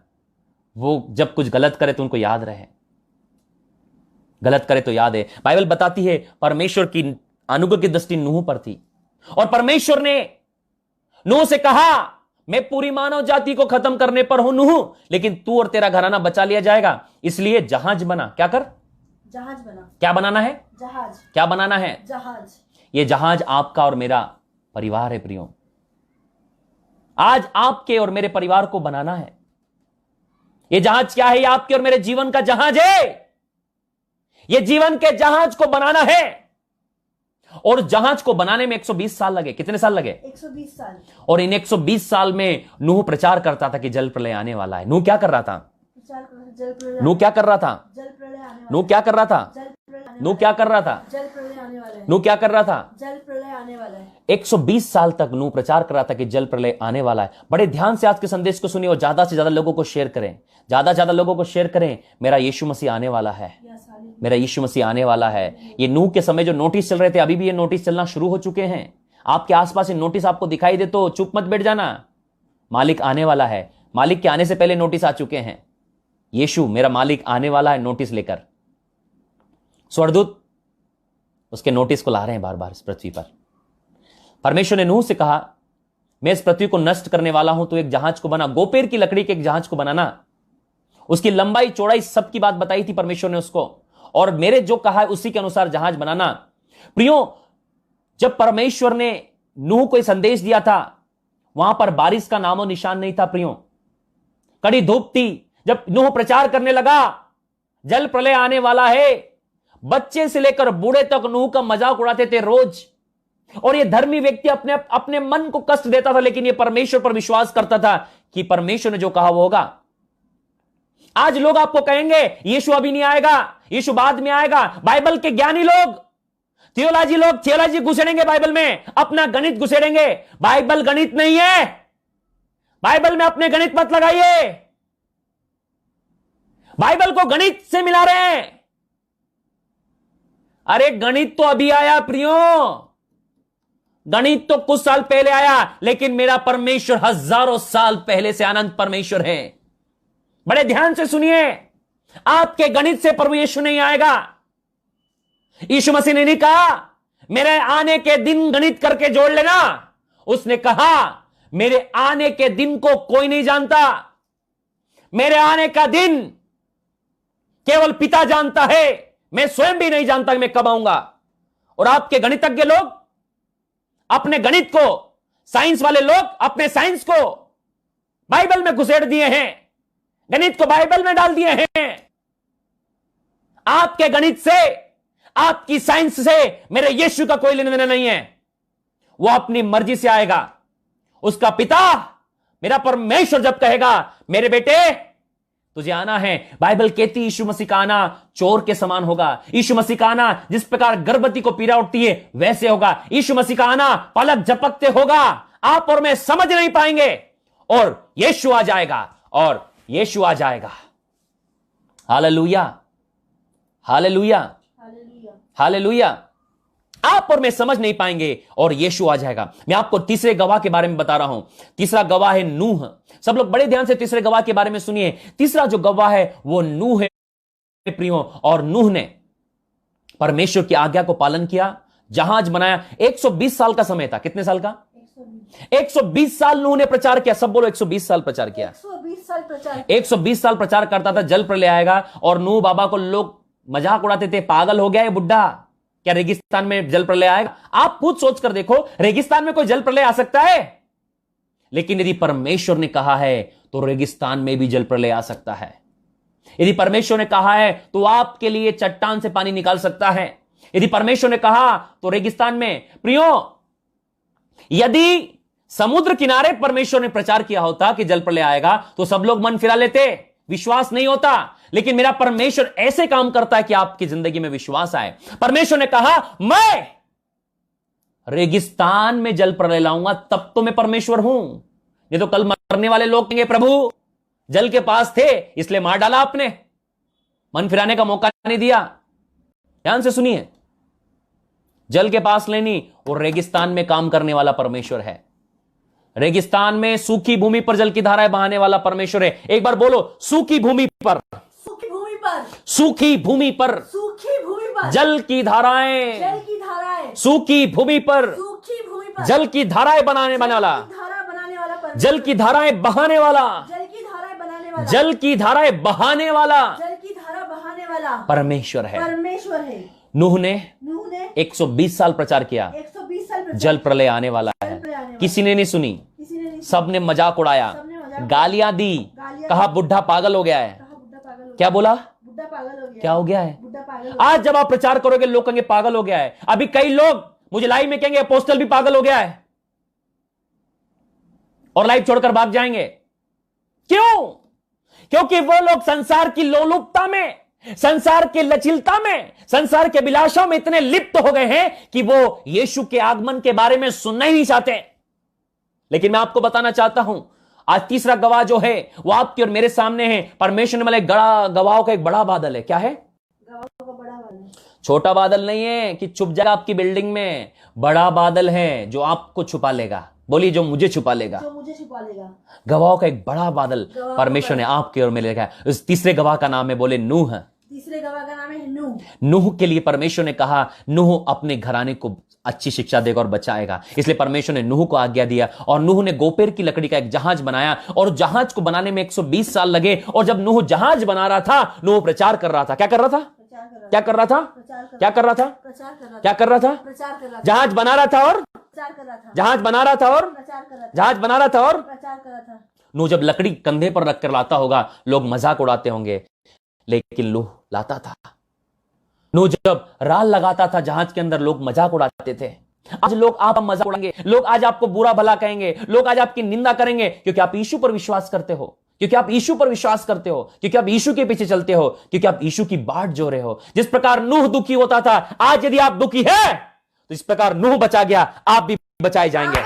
वो जब कुछ गलत करे तो उनको याद रहे, गलत करे तो याद है। बाइबल बताती है परमेश्वर की अनुग्रह की दृष्टि नूह पर थी और परमेश्वर ने नूह से कहा, मैं पूरी मानव जाति को खत्म करने पर हूं नूह, लेकिन तू और तेरा घराना बचा लिया जाएगा। इसलिए जहाज बना। क्या कर? जहाज बना। क्या बनाना है? जहाज। क्या बनाना है? जहाज। ये जहाज आपका और मेरा परिवार है प्रियो। आज आपके और मेरे परिवार को बनाना है। ये जहाज क्या है? ये आपके और मेरे जीवन का जहाज है। ये जीवन के जहाज को बनाना है और जहाज को बनाने में 120 साल लगे। कितने साल लगे? 120 साल। और इन 120 साल में नूह प्रचार करता था कि जल प्रलय आने वाला है। नूह क्या कर रहा था? नूह क्या कर रहा था? जल प्रलय आने वाला। नूह क्या कर रहा था? नूह क्या कर रहा था? जल प्रलय आने वाला है। नूह क्या कर रहा था? जल प्रलय आने वाला है। 120 साल तक नूह प्रचार कर रहा था कि जल प्रलय आने वाला है। बड़े ध्यान से आज के संदेश को सुनिए और ज्यादा से ज्यादा लोगों को शेयर करें, ज्यादा से ज्यादा लोगों को शेयर करें। मेरा यीशु मसीह आने वाला है, मेरा यीशु मसीह आने वाला है। ये नूह के समय जो नोटिस चल रहे थे, अभी भी ये नोटिस चलना शुरू हो चुके हैं। आपके आसपास ये नोटिस आपको दिखाई दे तो चुप मत बैठ जाना। मालिक आने वाला है। मालिक के आने से पहले नोटिस आ चुके हैं। यीशु मेरा मालिक आने वाला है नोटिस लेकर। स्वर्गदूत उसके नोटिस को ला रहे हैं बार बार इस पृथ्वी पर। परमेश्वर ने नूह से कहा, मैं इस पृथ्वी को नष्ट करने वाला हूं, तो एक जहाज को बना। गोपेर की लकड़ी के एक जहाज को बनाना। उसकी लंबाई चौड़ाई सबकी बात बताई थी परमेश्वर ने उसको, और मेरे जो कहा है उसी के अनुसार जहाज बनाना। प्रियो, जब परमेश्वर ने नूह को संदेश दिया था, वहां पर बारिश का नामो निशान नहीं था प्रियो। कड़ी धूप थी। जब नूह प्रचार करने लगा जल प्रलय आने वाला है, बच्चे से लेकर बूढ़े तक नूह का मजाक उड़ाते थे रोज। और ये धर्मी व्यक्ति अपने मन को कष्ट देता था, लेकिन ये परमेश्वर पर विश्वास करता था कि परमेश्वर ने जो कहा वो होगा। आज लोग आपको कहेंगे यीशु अभी नहीं आएगा, यीशु बाद में आएगा। बाइबल के ज्ञानी लोग, थियोलॉजी घुसेड़ेंगे बाइबल में, अपना गणित घुसेड़ेंगे। बाइबल गणित नहीं है। बाइबल में अपने गणित मत लगाइए। बाइबल को गणित से मिला रहे हैं। अरे गणित तो अभी आया प्रियो, गणित तो कुछ साल पहले आया, लेकिन मेरा परमेश्वर हजारों साल पहले से अनंत परमेश्वर है। बड़े ध्यान से सुनिए, आपके गणित से प्रभु यीशु नहीं आएगा। यीशु मसीह ने नहीं कहा मेरे आने के दिन गणित करके जोड़ लेना, उसने कहा मेरे आने के दिन को कोई नहीं जानता, मेरे आने का दिन केवल पिता जानता है, मैं स्वयं भी नहीं जानता कि मैं कब आऊंगा। और आपके गणितज्ञ लोग अपने गणित को, साइंस वाले लोग अपने साइंस को बाइबल में घुसेड़ दिए हैं, गणित को बाइबल में डाल दिए हैं। आपके गणित से, आपकी साइंस से मेरे यीशु का कोई लेना देना नहीं है। वो अपनी मर्जी से आएगा। उसका पिता मेरा परमेश्वर जब कहेगा मेरे बेटे तुझे आना है, बाइबल कहती यीशु मसीह का आना चोर के समान होगा। यीशु मसीह का आना जिस प्रकार गर्भवती को पीड़ा उठती है वैसे होगा। यीशु मसीह का आना पलक झपकते होगा, आप और मैं समझ नहीं पाएंगे, और यीशु आ जाएगा, और यीशु आ जाएगा। Hallelujah, hallelujah, hallelujah. आप और मैं समझ नहीं पाएंगे और यीशु आ जाएगा। मैं आपको तीसरे गवाह के बारे में बता रहा हूं। तीसरा गवाह है नूह। सब लोग बड़े ध्यान से तीसरे गवाह के बारे में सुनिए। तीसरा जो गवाह है वो नूह है प्रियो। और नूह ने परमेश्वर की आज्ञा को पालन किया, जहाज बनाया। 120 साल का समय था। कितने साल का? 120 साल नूह ने प्रचार किया। सब बोलो 120 साल प्रचार किया। 120 साल प्रचार करता था जल प्रलय आएगा, और नूह बाबा को लोग मजाक उड़ाते थे, पागल हो गया है बुड्ढा, क्या रेगिस्तान में जल प्रलय आएगा? आप खुद सोच कर देखो, रेगिस्तान में कोई जल प्रलय आ सकता है? लेकिन यदि परमेश्वर ने कहा है तो रेगिस्तान में भी जल प्रलय आ सकता है। यदि परमेश्वर ने कहा है तो आपके लिए चट्टान से पानी निकाल सकता है। यदि परमेश्वर ने कहा तो रेगिस्तान में, प्रियो, यदि समुद्र किनारे परमेश्वर ने प्रचार किया होता कि जल प्रलय आएगा तो सब लोग मन फिरा लेते, विश्वास नहीं होता। लेकिन मेरा परमेश्वर ऐसे काम करता है कि आपकी जिंदगी में विश्वास आए। परमेश्वर ने कहा मैं रेगिस्तान में जल प्रलय लाऊंगा, तब तो मैं परमेश्वर हूं। ये तो कल मरने वाले लोग कहेंगे प्रभु जल के पास थे इसलिए मार डाला आपने, मन फिराने का मौका नहीं दिया। ध्यान से सुनिए, जल के पास लेनी और रेगिस्तान में काम करने वाला परमेश्वर है। रेगिस्तान में सूखी भूमि पर जल की धाराएं बहाने वाला परमेश्वर है। एक बार बोलो, सूखी भूमि पर, सूखी भूमि पर, सूखी भूमि पर, सूखी भूमि पर जल की धाराएं, जल की धाराएं, सूखी भूमि पर, सूखी भूमि पर जल की धाराएं बनाने वाला, धारा बनाने वाला परमेश्वर, जल की धाराएं बहाने वाला, जल की धाराएं बनाने वाला, जल की धाराएं बहाने वाला जल की धारा बहाने वाला परमेश्वर है। परमेश्वर है। नूह ने 120 साल प्रचार किया, 120 साल जल प्रलय आने वाला है। किसी ने नहीं सुनी, किसी ने नहीं, सबने मजाक उड़ाया, गालियां दी, कहा बुढ़ा पागल हो गया है। बुड्ढा पागल हो क्या बोला? बुड्ढा पागल हो गया। क्या हो गया है? बुड्ढा पागल हो आज जब आप प्रचार करोगे लोग कहेंगे पागल हो गया है। अभी कई लोग मुझे लाइव में कहेंगे अपोस्टल भी पागल हो गया है, और लाइव छोड़कर भाग जाएंगे। क्यों? क्योंकि वो लोग संसार की लोलुपता में, संसार के लचिलता में, संसार के अभिलाषाओं में इतने लिप्त हो गए हैं कि वो यीशु के आगमन के बारे में सुनना ही नहीं चाहते। लेकिन मैं आपको बताना चाहता हूं, आज तीसरा गवाह जो है वो आपके और मेरे सामने है। परमेश्वर ने वाले गवाहों का एक बड़ा बादल है। क्या है? गवाहों का बड़ा बादल। छोटा बादल नहीं है कि छुप जाएगा आपकी बिल्डिंग में, बड़ा बादल है जो आपको छुपा लेगा। बोलिए, जो मुझे छुपा लेगा, जो मुझे छुपा लेगा। गवाहों का एक बड़ा बादल परमेश्वर ने आपके और मेरे रखा। उस तीसरे गवाह का नाम है, बोले नूह। तीसरे गवाह का नाम है नूह। नूह के लिए परमेश्वर ने कहा नूह अपने घराने को अच्छी शिक्षा देगा और बचाएगा, इसलिए परमेश्वर ने नूह को आज्ञा दिया। और नूह ने गोपेर की लकड़ी का एक जहाज बनाया, और जहाज को बनाने में 120 साल लगे। और जब नूह जहाज बना रहा था, नूह प्रचार कर रहा था। क्या कर रहा था? क्या कर रहा था? क्या कर रहा था? क्या कर रहा था? प्रचार कर रहा था। जहाज बना रहा था, और प्रचार कर रहा था। जहाज बना रहा था, और प्रचार कर रहा था। जहाज बना रहा था, और प्रचार कर रहा था। नूह जब लकड़ी कंधे पर रखकर लाता होगा, लोग मजाक उड़ाते होंगे, लेकिन नूह लाता था। नूह जब राल लगाता था जहाज के अंदर, लोग मजाक उड़ाते थे। आज लोग आप मजाक उड़ाएंगे, लोग आज आपको बुरा भला कहेंगे, लोग आज आपकी निंदा करेंगे, क्योंकि आप यीशु पर विश्वास करते हो, क्योंकि आप यीशु पर विश्वास करते हो, क्योंकि आप यीशु के पीछे चलते हो, क्योंकि आप यीशु की बाट जो रहे हो। जिस प्रकार नूह दुखी होता था, आज यदि आप दुखी है तो इस प्रकार नूह बचा गया, आप भी बचाए जाएंगे।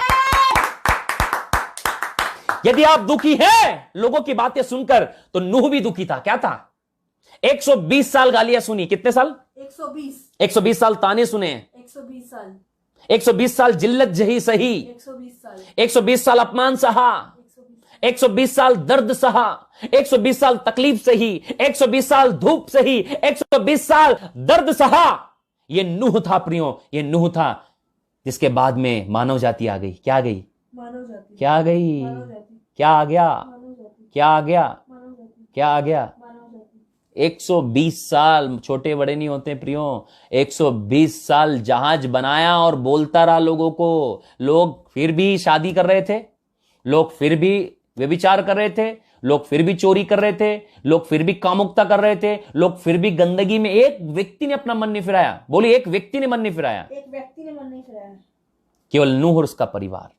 यदि आप दुखी हैं लोगों की बातें सुनकर, तो नूह भी दुखी था। क्या था? 120 साल गालियां सुनी। कितने साल? 120 120 साल ताने सुने, 120 साल 120 साल जिल्लत जही सही, 120 साल 120 साल अपमान सहा, 120 साल दर्द सहा, 120 साल तकलीफ सही, 120 साल धूप सही, 120 साल दर्द सहा। ये नूह था प्रियो, ये नूह था जिसके बाद में मानव जाति आ गई। क्या आ गई? मानव जाति, क्या आ गई? मानव जाति, क्या आ गया? मानव जाति, क्या आ गया? मानव जाति, क्या आ गया? मानव जाति। 120 साल, छोटे बड़े नहीं होते प्रियो, 120 साल जहाज बनाया और बोलता रहा लोगों को। लोग फिर भी शादी कर रहे थे, लोग फिर भी व्यभिचार कर रहे थे, लोग फिर भी चोरी कर रहे थे, लोग फिर भी कामुकता कर रहे थे, लोग फिर भी गंदगी में। एक व्यक्ति ने अपना मन नहीं फिराया। बोलिए, एक व्यक्ति ने मन नहीं फिराया। एक व्यक्ति ने मन नहीं फिराया। केवल नूह और उसका परिवार।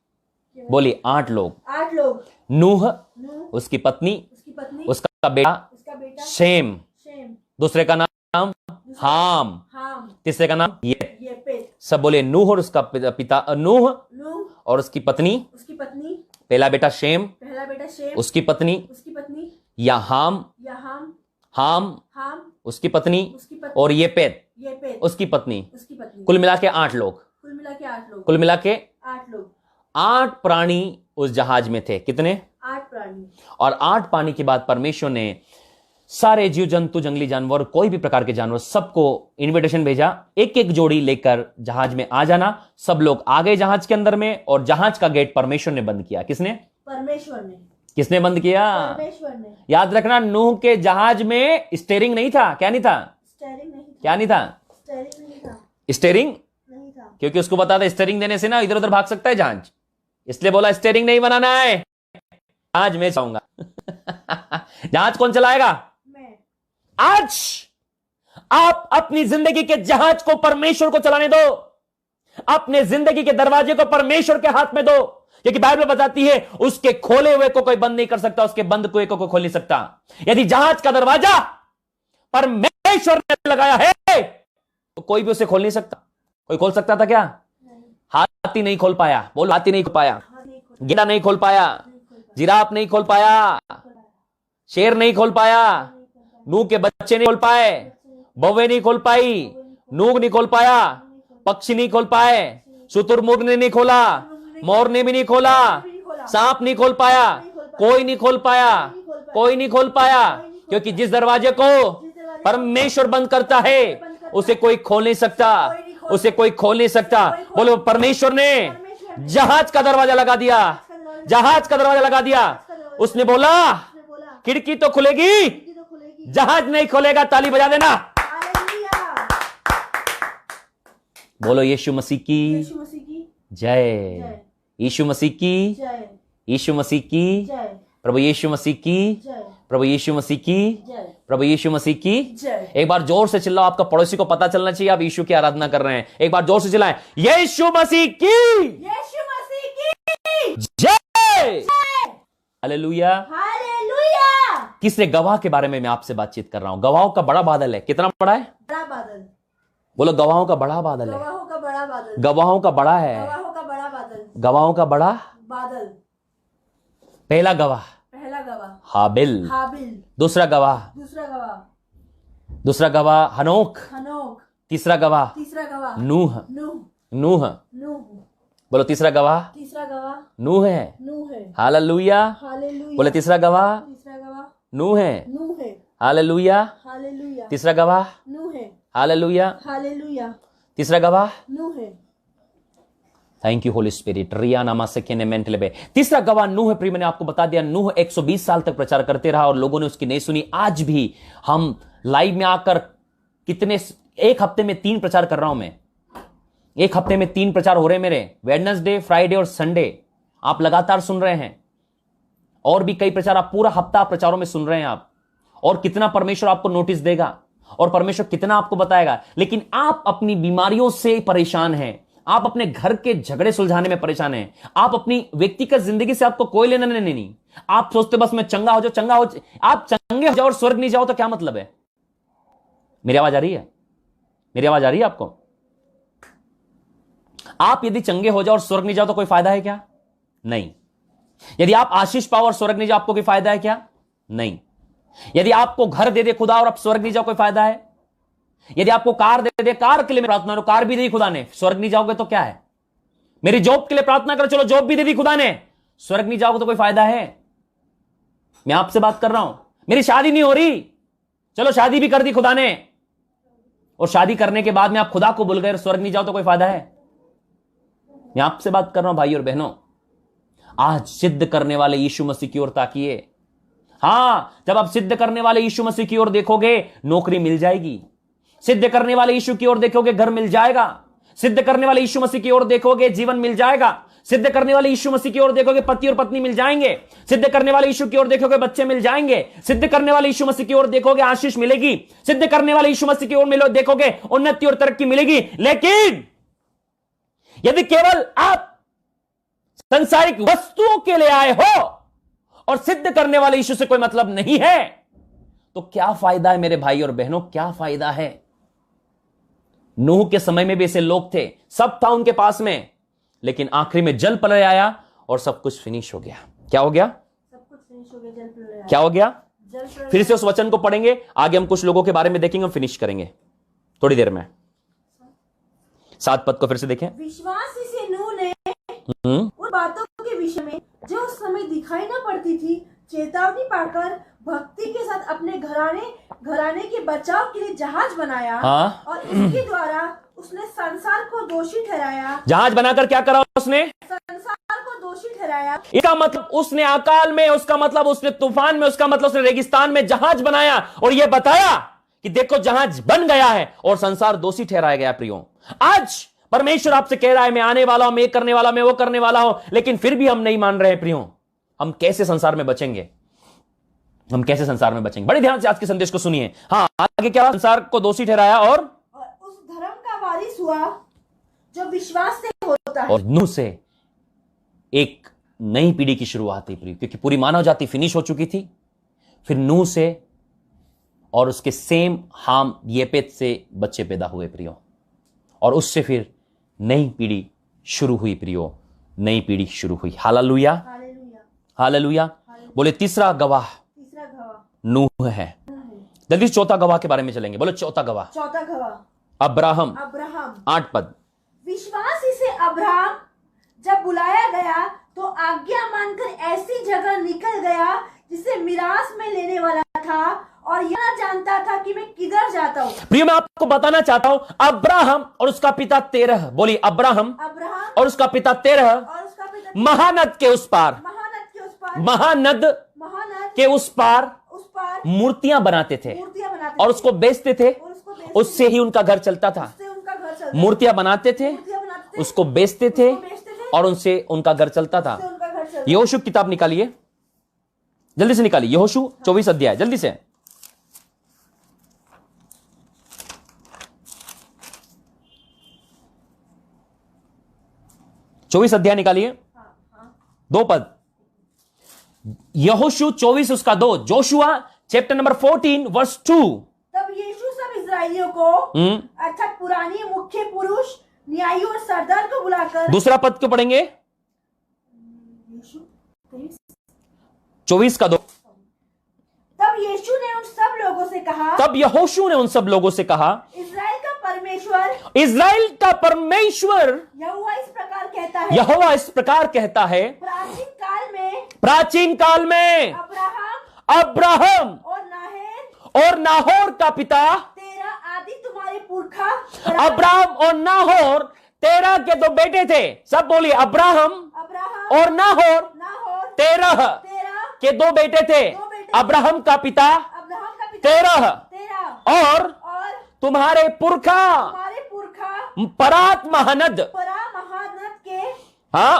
बोलिए 8 लोग। 8 लोग। नूह, नूह, उसकी पत्नी, उसकी पत्नी, उसका बेटा उसका बेटा शेम, शेम, दूसरे का नाम हाम, हाम, तीसरे का नाम येपेत। सब बोले नूह और उसका पिता नूह नूह और उसकी पत्नी, उसकी पत्नी, पहला बेटा शेम, पहला बेटा शेम, उसकी पत्नी, उसकी पत्नी, या हाम, याहाम, हाम हाम, उसकी पत्नी, उसकी पत्नी, और येपेत येपेत, उसकी पत्नी। उसकी पत्नी। कुल मिला के 8 लोग। कुल मिला के 8 लोग। कुल मिला के 8 लोग। 8 प्राणी उस जहाज में थे। कितने? 8 प्राणी। और 8 पानी के बाद परमेश्वर ने सारे जीव जंतु, जंगली जानवर, कोई भी प्रकार के जानवर, सबको इनविटेशन भेजा, एक एक जोड़ी लेकर जहाज में आ जाना। सब लोग आ गए जहाज के अंदर में, और जहाज का गेट परमेश्वर ने बंद किया। किसने? परमेश्वर ने। किसने बंद किया? परमेश्वर ने। याद रखना, नूह के जहाज में स्टीयरिंग नहीं था। क्या नहीं था? स्टीयरिंग नहीं था। क्या नहीं था? स्टीयरिंग नहीं था। स्टीयरिंग नहीं था। क्योंकि उसको पता था स्टीयरिंग देने से ना इधर उधर भाग सकता है जहाज, इसलिए बोला स्टीयरिंग नहीं बनाना है, जहाज मैं चाहूंगा। जहाज कौन चलाएगा? मैं। आज आप अपनी जिंदगी के जहाज को परमेश्वर को चलाने दो। अपने जिंदगी के दरवाजे को परमेश्वर के हाथ में दो, क्योंकि बाइबल बताती है उसके खोले हुए को कोई बंद नहीं कर सकता, उसके बंद हुए को कोई खोल नहीं सकता। यदि जहाज का दरवाजा परमेश्वर ने लगाया है तो कोई भी उसे खोल नहीं सकता। कोई खोल सकता था क्या? हाथी नहीं खोल पाया। बोल, हाथी नहीं खोल पाया, गेंडा नहीं खोल पाया, जिराफ नहीं खोल पाया, शेर नहीं खोल पाया, नूह के बच्चे नहीं खोल पाए, बौवे नहीं खोल पाई, नूह नहीं खोल पाया, पक्षी नहीं खोल पाए, शुतुरमुर्ग ने नहीं खोला, मोर ने भी नहीं खोला, सांप नहीं खोल पाया, कोई नहीं खोल पाया, कोई नहीं खोल पाया। क्योंकि जिस दरवाजे को परमेश्वर बंद करता है उसे कोई खोल नहीं सकता, उसे कोई खोल नहीं सकता। बोलो, परमेश्वर ने जहाज का दरवाजा लगा दिया, जहाज का दरवाजा लगा दिया। उसने बोला खिड़की तो खुलेगी, जहाज नहीं खोलेगा। ताली बजा देना। बोलो, यीशु मसीह की जय, यीशु मसीह की, यीशु मसीह की, प्रभु यीशु मसीह की, प्रभु यीशु मसीह की, प्रभु यीशु मसीह की। एक बार जोर से चिल्लाओ, आपका पड़ोसी को पता चलना चाहिए आप यीशु की आराधना कर रहे हैं। एक बार जोर से चिल्लाएं, यीशु मसीह की, यीशु मसीह की जय, हालेलुया। हालेलुया। तीसरे गवाह के बारे में मैं आपसे बातचीत कर रहा हूं। गवाहों का बड़ा बादल है। कितना बड़ा है? बड़ा बादल। बोलो, गवाहों का बड़ा बादल है। गवाहों का बड़ा बादल। गवाहों का बड़ा है। गवाहों का बड़ा बादल। गवाहों का बड़ा बादल। पहला गवाह पहला गवाह हाबिल, हाबिल। दूसरा गवाह, दूसरा गवाह दूसरा गवाह हनोक, हनोक। तीसरा गवाह तीसरा गवाह नूह, नूह। नूह। नूह। बोलो, तीसरा गवाह तीसरा गवाह नूह है। नूह है। हालेलुया। हालेलुया। बोले, तीसरा गवाह तीसरा गवाह नूह है। नूह है। हालेलुया। हालेलुया। तीसरा गवाह नूह है। हालेलुया। हालेलुया। तीसरा गवाह, नूह है। थैंक यू होली स्पिरिट, रिया नामा से केने मेंटल बे। तीसरा गवाह नूह है। प्रिय, मैंने आपको बता दिया, नूह 120 साल तक प्रचार करते रहा और लोगों ने उसकी नहीं सुनी। आज भी हम लाइव में आकर कितने, एक हफ्ते में 3 प्रचार कर रहा हूं मैं। एक हफ्ते में 3 प्रचार हो रहे हैं मेरे, वेडनेसडे, फ्राइडे और संडे। आप लगातार सुन रहे हैं, और भी कई प्रचार, आप पूरा हफ्ता प्रचारों में सुन रहे हैं आप। और कितना परमेश्वर आपको नोटिस देगा, और परमेश्वर कितना आपको बताएगा। लेकिन आप अपनी बीमारियों से परेशान हैं, आप अपने घर के झगड़े सुलझाने में परेशान हैं, आप अपनी व्यक्तिगत जिंदगी से आपको कोई लेना नहीं। आप सोचते बस मैं चंगा हो जाओ, चंगा हो, आप चंगे हो जाओ और स्वर्ग नहीं जाओ तो क्या मतलब है? मेरी आवाज आ रही है? मेरी आवाज आ रही है आपको? आप यदि चंगे हो जाओ और स्वर्ग नहीं जाओ तो कोई फायदा है क्या? नहीं। यदि आप आशीष पाओ और स्वर्ग नहीं जाओ, आपको कोई फायदा है क्या? नहीं। यदि आपको घर दे दे खुदा और आप स्वर्ग नहीं जाओ, कोई फायदा है? यदि आपको कार दे दे, कार के लिए प्रार्थना करो, कार भी दी खुदा ने, स्वर्ग नहीं जाओगे तो क्या है? मेरी जॉब के लिए प्रार्थना करो, चलो जॉब भी दे दी खुदा ने, स्वर्ग नहीं जाओगे तो कोई फायदा है? मैं आपसे बात कर रहा हूं, मेरी शादी नहीं हो रही, चलो शादी भी कर दी खुदा ने, और शादी करने के बाद में आप खुदा को भूल गए, स्वर्ग नहीं जाओ तो कोई फायदा है? मैं आपसे बात कर रहा हूं भाई और बहनों, आज सिद्ध करने वाले यीशु मसीह की ओर ताकिए। हां, जब आप सिद्ध करने वाले यीशु मसीह की ओर देखोगे, नौकरी मिल जाएगी। सिद्ध करने वाले यीशु की ओर देखोगे, घर मिल जाएगा। सिद्ध करने वाले यीशु मसीह की ओर देखोगे, जीवन मिल जाएगा। सिद्ध करने वाले यीशु मसीह की ओर देखोगे, पति और पत्नी मिल जाएंगे। सिद्ध करने वाले यीशु की ओर देखोगे, बच्चे मिल जाएंगे। सिद्ध करने वाले यीशु मसीह की ओर देखोगे, आशीष मिलेगी। सिद्ध करने वाले यीशु मसीह की ओर देखोगे, उन्नति और तरक्की मिलेगी। लेकिन यदि केवल आप सांसारिक वस्तुओं के लिए आए हो और सिद्ध करने वाले यीशु से कोई मतलब नहीं है, तो क्या फायदा है मेरे भाई और बहनों? क्या फायदा है? नूह के समय में भी ऐसे लोग थे, सब था उनके पास में, लेकिन आखिरी में जल प्रलय आया और सब कुछ फिनिश हो गया। क्या हो गया? सब कुछ फिनिश हो गया, जल प्रलय आया। क्या हो गया? जल प्रलय। फिर से उस वचन को पढ़ेंगे, आगे हम कुछ लोगों के बारे में देखेंगे, हम फिनिश करेंगे थोड़ी देर में। 7 पद को फिर से देखें। विश्वासी से नूह ने उन बातों के विषय में जो उस समय दिखाई न पड़ती थी, चेतावनी पाकर भक्ति के साथ अपने घराने के बचाव के लिए जहाज बनाया। हाँ? और इसके द्वारा उसने संसार को दोषी ठहराया। जहाज बनाकर क्या करा उसने? संसार को दोषी ठहराया। इसका मतलब उसने अकाल में, उसका मतलब उसने तूफान में, उसका मतलब उसने रेगिस्तान में जहाज बनाया और यह बताया कि देखो जहाज बन गया है और संसार दोषी ठहराया गया। प्रियो, आज परमेश्वर आपसे कह रहा है, मैं आने वाला हूं, मैं करने वाला, मैं वो करने वाला हूं, लेकिन फिर भी हम नहीं मान रहे हैं। प्रियो, हम कैसे संसार में बचेंगे? हम कैसे संसार में बचेंगे? बड़े ध्यान से आज के संदेश को सुनिए। हाँ, आगे क्या? संसार को दोषी ठहराया और उस धर्म का वारिस हुआ जो विश्वास से होता है। और नूह से एक नई पीढ़ी की शुरुआत हुई प्रियो, क्योंकि पूरी मानव जाति फिनिश हो चुकी थी। फिर नूह से और उसके सेम हाम येपेत से बच्चे पैदा हुए प्रियो, और उससे फिर नई पीढ़ी शुरू हुई प्रियो, नई पीढ़ी शुरू हुई। Hallelujah, hallelujah. बोले तीसरा गवाह नूह है। जल्दी चौथा गवाह के बारे में चलेंगे। बोलो चौथा गवाह अब्राहम। 8 पद। विश्वासी से अब्राहम जब बुलाया गया तो आज्ञा मानकर ऐसी जगह निकल गया जिसे मिरास में लेने वाला था, और यह जानता था कि मैं किधर जाता हूं। प्रिय, मैं आपको बताना चाहता हूं, अब्राहम और उसका पिता तेरह, बोली अब्राहम और उसका पिता तेरह महानद के उस पार, महानद के उस पार मूर्तियां बनाते थे और उसको बेचते थे। उससे ही उनका घर चलता था। मूर्तियां बनाते थे, उसको बेचते थे और उनसे उनका घर चलता था। यहोशू किताब निकालिए, जल्दी से निकालिए। यहोशू 24 अध्याय, जल्दी से। चौबीस अध्याय निकालिए, 2 पद। यहोशू 24 उसका 2, जोशुआ चैप्टर नंबर 14 वर्स 2। तब यीशु सब इस्राएलियों को अर्थात पुरानी मुख्य पुरुष, न्यायी और सरदार को बुलाकर, दूसरा पद क्यों पढ़ेंगे? 24 का 2। तब यीशु ने उन सब लोगों से कहा, तब यहोशू ने उन सब लोगों से कहा, इस्राएल का परमेश्वर, इस्राएल का परमेश्वर यहोवा इस प्रकार कहता है, यहोवा इस प्रकार कहता है, प्राचीन काल में अब्राहम और नाहोर का पिता, तेरा आदि तुम्हारे पुरखा, अब्राहम और नाहोर तेरह के 2 बेटे थे। सब बोलिए, अब्राहम और नाहोर तेरह के 2 बेटे थे। अब्राहम का पिता तेरह और तुम्हारे पुरखा परात महानद के हाँ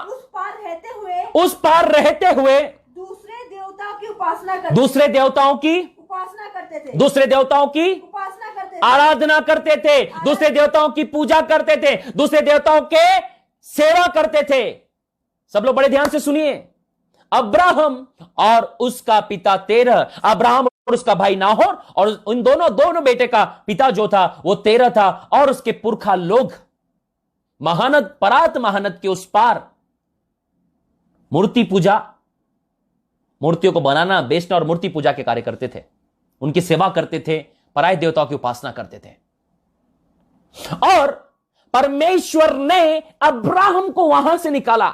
उस पार रहते हुए दूसरे देवताओं की उपासना करते, दूसरे देवताओं की उपासना करते थे, दूसरे देवताओं की उपासना करते थे, आराधना करते थे, दूसरे देवताओं की पूजा करते थे, दूसरे देवताओं के सेवा करते थे। सब लोग बड़े ध्यान से सुनिए। अब्राहम और उसका पिता तेरह, अब्राहम और उसका भाई नाहोर और उन दोनों बेटे का पिता जो था वो 13 था, और उसके पुरखा लोग महानद, परात महानद के उस पार मूर्ति पूजा, मूर्तियों को बनाना, बेचना और मूर्ति पूजा के कार्य करते थे। उनकी सेवा करते थे, पराय देवताओं की उपासना करते थे। और परमेश्वर ने अब्राहम को वहां से निकाला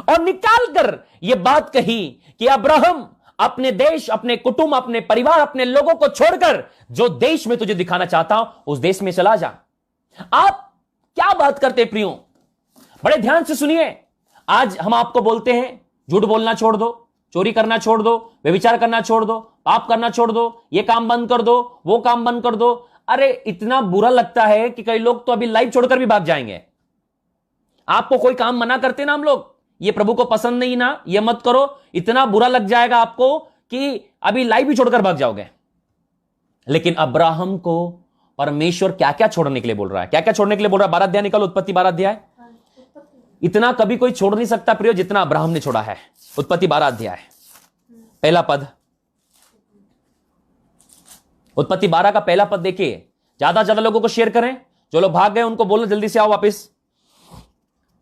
और निकालकर यह बात कही कि अब्राहम अपने देश, अपने कुटुंब, अपने परिवार, अपने लोगों को छोड़कर जो देश में तुझे दिखाना चाहता हूं उस देश में चला जा। आप क्या बात करते प्रियो, बड़े ध्यान से सुनिए। आज हम आपको बोलते हैं झूठ बोलना छोड़ दो, चोरी करना छोड़ दो, व्यभिचार करना छोड़ दो, पाप करना छोड़ दो, ये काम बंद कर दो, वो काम बंद कर दो। अरे इतना बुरा लगता है कि कई लोग तो अभी लाइफ छोड़कर भी भाग जाएंगे। आपको कोई काम मना करते ना हम लोग, ये प्रभु को पसंद नहीं ना, ये मत करो, इतना बुरा लग जाएगा आपको कि अभी लाइफ भी छोड़कर भाग जाओगे। लेकिन अब्राहम को परमेश्वर क्या क्या छोड़ने के लिए बोल रहा है, क्या क्या छोड़ने के लिए बोल रहा है? 12 अध्याय निकल, उत्पत्ति 12 अध्याय। इतना कभी कोई छोड़ नहीं सकता प्रियो जितना अब्राहम ने छोड़ा है। उत्पत्ति 12 अध्याय पहला पद, उत्पत्ति 12 का पहला पद देखिए। ज्यादा ज्यादा लोगों को शेयर करें, जो लोग भाग गए उनको बोलो जल्दी से आओ वापस।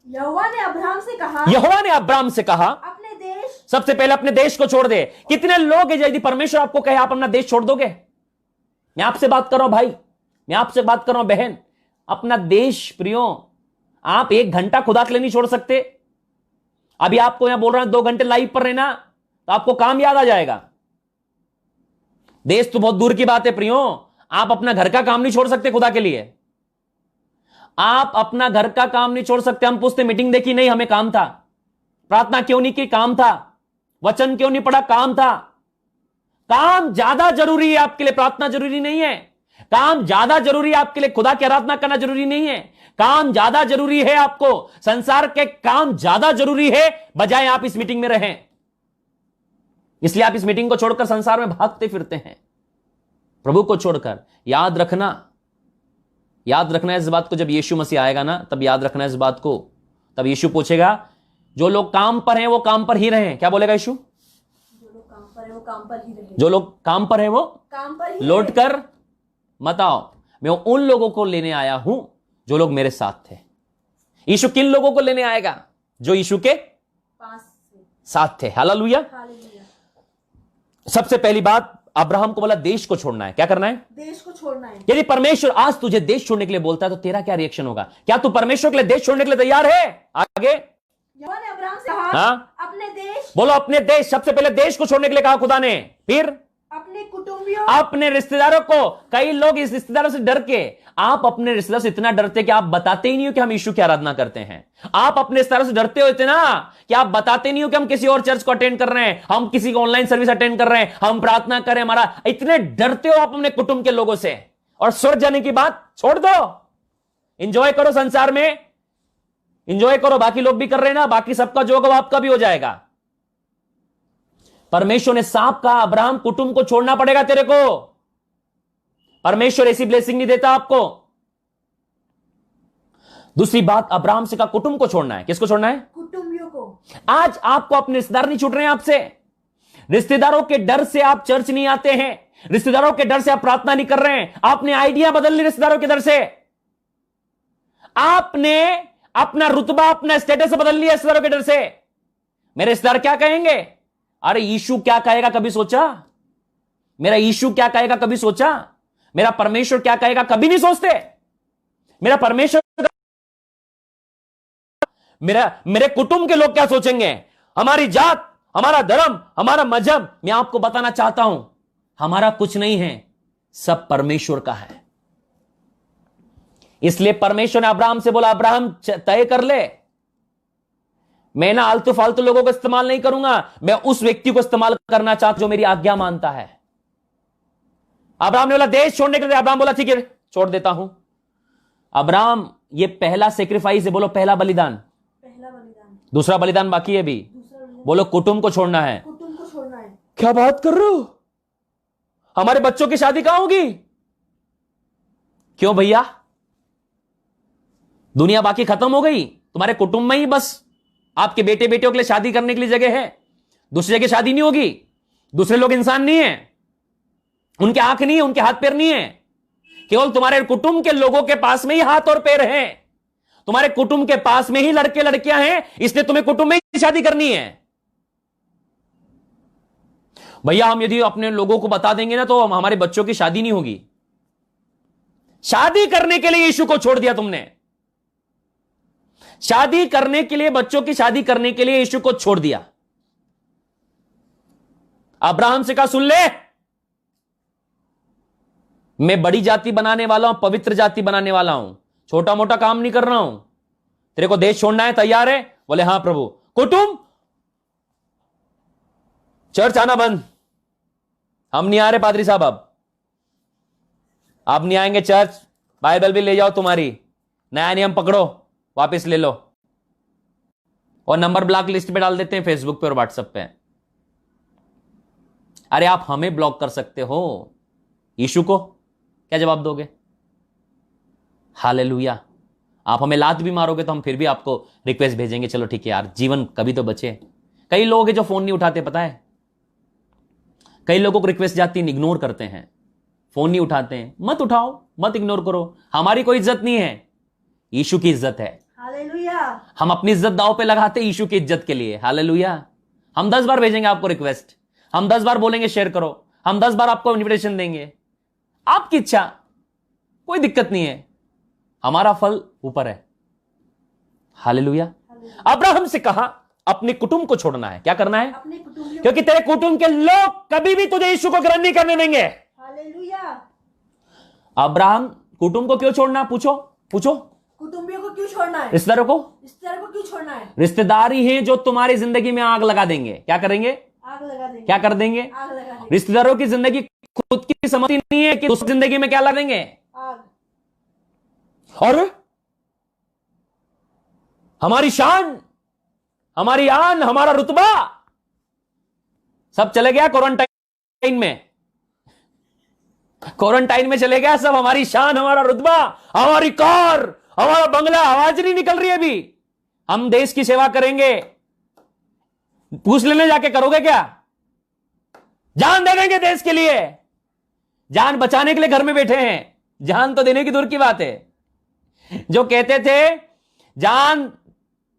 यहोवा ने अब्राहम से कहा, यहोवा ने अब्राहम से कहा अपने देश, सबसे पहले अपने देश को छोड़ दे। कितने लोग हैं यदि परमेश्वर आपको कहे आप अपना देश छोड़ दोगे? मैं आपसे बात कर रहा हूं भाई, मैं आपसे बात कर रहा हूं बहन, अपना देश प्रियो आप 1 घंटा खुदा के लिए नहीं छोड़ सकते। अभी आपको यहां बोल रहा हूं 2 घंटे लाइव पर रहना तो आपको काम याद आ जाएगा। देश तो बहुत दूर की बात है प्रियो, आप अपना घर का काम नहीं छोड़ सकते खुदा के लिए। आप अपना घर का काम नहीं छोड़ सकते। हम पूछते मीटिंग देखी, नहीं हमें काम था। प्रार्थना क्यों नहीं की? काम था। वचन क्यों नहीं पढ़ा? काम था। काम ज्यादा जरूरी है आपके लिए, प्रार्थना जरूरी नहीं है। काम ज्यादा जरूरी है आपके लिए, खुदा की आराधना करना जरूरी नहीं है। काम ज्यादा जरूरी है आपको, संसार के काम ज्यादा जरूरी है बजाय आप इस मीटिंग में रहें। इसलिए आप इस मीटिंग को छोड़कर संसार में भागते फिरते हैं, प्रभु को छोड़कर। याद रखना इस बात को, जब यीशु मसीह आएगा ना तब याद रखना इस बात को। तब यीशु पूछेगा जो लोग काम पर हैं वो काम पर ही रहें। क्या बोलेगा यीशु? जो लोग काम पर है वो काम पर ही रहे। जो लोग काम पर हैं वो काम पर ही लौट कर मत आओ, मैं उन लोगों को लेने आया हूं जो लोग मेरे साथ थे। यीशु किन लोगों को लेने आएगा? जो यीशु के पास साथ थे। हालेलुया। हालेलुया। सबसे पहली बात अब्राहम को बोला देश को छोड़ना है। क्या करना है? देश को छोड़ना है। यदि परमेश्वर आज तुझे देश छोड़ने के लिए बोलता है तो तेरा क्या रिएक्शन होगा? क्या तू परमेश्वर के लिए देश छोड़ने के लिए तैयार है? आगे यहोवा ने अब्राहम से कहा, हाँ? अपने देश, बोलो अपने देश। सबसे पहले देश को छोड़ने के लिए कहा खुदा ने, फिर अपने कुटुंबियों, अपने रिश्तेदारों को। कई लोग इस रिश्तेदारों से डर के, आप अपने रिश्तेदारों से इतना डरते कि आप बताते ही नहीं हो कि हम यीशु की आराधना करते हैं। आप अपने रिश्तेदारों से डरते हो इतना कि आप बताते नहीं हो कि हम किसी और चर्च को अटेंड कर रहे हैं, हम किसी को ऑनलाइन सर्विस अटेंड कर रहे हैं, हम प्रार्थना करें हमारा। इतने डरते हो आप अपने कुटुंब के लोगों से, और स्वर्ग जाने की बात छोड़ दो। इंजॉय करो संसार में, इंजॉय करो, बाकी लोग भी कर रहे हैं ना, बाकी सबका जो होगा आपका भी हो जाएगा। परमेश्वर ने साफ कहा अब्राहम कुटुंब को छोड़ना पड़ेगा तेरे को। परमेश्वर ऐसी ब्लेसिंग नहीं देता आपको। दूसरी बात अब्राहम से कहा कुटुंब को छोड़ना है। किसको छोड़ना है? कुटुंबियों को। आज आपको अपने रिश्तेदार नहीं छूट रहे हैं आपसे। रिश्तेदारों के डर से आप चर्च नहीं आते हैं, रिश्तेदारों के डर से आप प्रार्थना नहीं कर रहे हैं। आपने आइडिया बदल ली रिश्तेदारों के डर से, आपने अपना रुतबा, अपना स्टेटस बदल लिया रिश्तेदारों के डर से। मेरे रिश्तेदार क्या कहेंगे? अरे यीशु क्या कहेगा कभी सोचा? मेरा यीशु क्या कहेगा कभी सोचा? मेरा परमेश्वर क्या कहेगा कभी नहीं सोचते? मेरा परमेश्वर, मेरे कुटुंब के लोग क्या सोचेंगे? हमारी जात, हमारा धर्म, हमारा मजहब। मैं आपको बताना चाहता हूं हमारा कुछ नहीं है, सब परमेश्वर का है। इसलिए परमेश्वर ने अब्राहम से बोला अब्राहम तय कर ले, मैं ना आलतू फालतू लोगों को इस्तेमाल नहीं करूंगा, मैं उस व्यक्ति को इस्तेमाल करना चाहता जो मेरी आज्ञा मानता है। अब्राहम ने बोला देश छोड़ने के लिए, अब्राहम बोला ठीक है छोड़ देता हूं। अब्राहम ये पहला सेक्रीफाइस है, बोलो पहला बलिदान। पहला बलिदान। दूसरा बलिदान बाकी है अभी, बोलो कुटुंब को छोड़ना है। कुटुंब को छोड़ना है। क्या बात कर रहे हो? हमारे बच्चों की शादी कहां होगी? क्यों भैया? दुनिया बाकी खत्म हो गई, तुम्हारे कुटुंब में ही बस आपके बेटे बेटियों के लिए शादी करने के लिए जगह है, दूसरी जगह शादी नहीं होगी। दूसरे लोग इंसान नहीं है, उनके आंख नहीं है, उनके हाथ पैर नहीं है, केवल तुम्हारे कुटुंब के लोगों के पास में ही हाथ और पैर हैं। तुम्हारे कुटुंब के पास में ही लड़के लड़कियां हैं, इसलिए तुम्हें कुटुंब में ही शादी करनी है। भैया हम यदि अपने लोगों को बता देंगे ना तो हमारे बच्चों की शादी नहीं होगी। शादी करने के लिए यीशु को छोड़ दिया तुमने। शादी करने के लिए, बच्चों की शादी करने के लिए यीशु को छोड़ दिया। अब्राहम से कहा सुन ले, मैं बड़ी जाति बनाने वाला हूं, पवित्र जाति बनाने वाला हूं, छोटा मोटा काम नहीं कर रहा हूं। तेरे को देश छोड़ना है, तैयार है? बोले हां प्रभु। कुटुंब, चर्च आना बंद, हम नहीं आ रहे पादरी साहब, अब आप नहीं आएंगे चर्च, बाइबल भी ले जाओ तुम्हारी, नया नियम पकड़ो, वापस ले लो, और नंबर ब्लॉक लिस्ट पे डाल देते हैं फेसबुक पे और व्हाट्सएप पे। अरे आप हमें ब्लॉक कर सकते हो, यीशु को क्या जवाब दोगे? हालेलुया। आप हमें लात भी मारोगे तो हम फिर भी आपको रिक्वेस्ट भेजेंगे, चलो ठीक है यार, जीवन कभी तो बचे। कई लोग हैं जो फोन नहीं उठाते, पता है? कई लोगों को रिक्वेस्ट जाती है, इग्नोर करते हैं, फोन नहीं उठाते हैं। मत उठाओ, मत इग्नोर करो, हमारी कोई इज्जत नहीं है, यीशु की इज्जत है। हालेलुया। हम अपनी इज्जत दांव पे लगाते यीशु की इज्जत के लिए। हालेलुया। हम 10 बार भेजेंगे आपको रिक्वेस्ट, हम 10 बार बोलेंगे शेयर करो, हम 10 बार आपको इन्विटेशन देंगे, आपकी इच्छा, कोई दिक्कत नहीं है, हमारा फल ऊपर है। हालेलुया। अब्राहम से कहा अपने कुटुंब को छोड़ना है। क्या करना है? अपने कुटुंबियों, क्योंकि तेरे कुटुंब के लोग कभी भी तुझे यीशु को ग्रहण नहीं करने देंगे। हालेलुया। अब्राहम, कुटुंब को क्यों छोड़ना? पूछो पूछो। कुटुंबियों को क्यों छोड़ना है? रिश्तेदारों को, रिश्तेदारों को क्यों छोड़ना है? रिश्तेदारी हैं जो तुम्हारी जिंदगी में आग लगा देंगे। क्या करेंगे? आग लगा देंगे। क्या कर देंगे? आग लगा देंगे। रिश्तेदारों की जिंदगी खुद की समझती नहीं है कि दूसरी जिंदगी में क्या ला देंगे? आग। और हमारी शान, हमारी आन, हमारा रुतबा सब चले गया क्वारंटाइन में। क्वारंटाइन में चले गया सब, हमारी शान, हमारा रुतबा, हमारी कार, हमारा बंगला, आवाज नहीं निकल रही अभी। हम देश की सेवा करेंगे, पूछ लेने जाके करोगे क्या? जान दे देंगे देश के लिए, जान बचाने के लिए घर में बैठे हैं, जान तो देने की दूर की बात है। जो कहते थे जान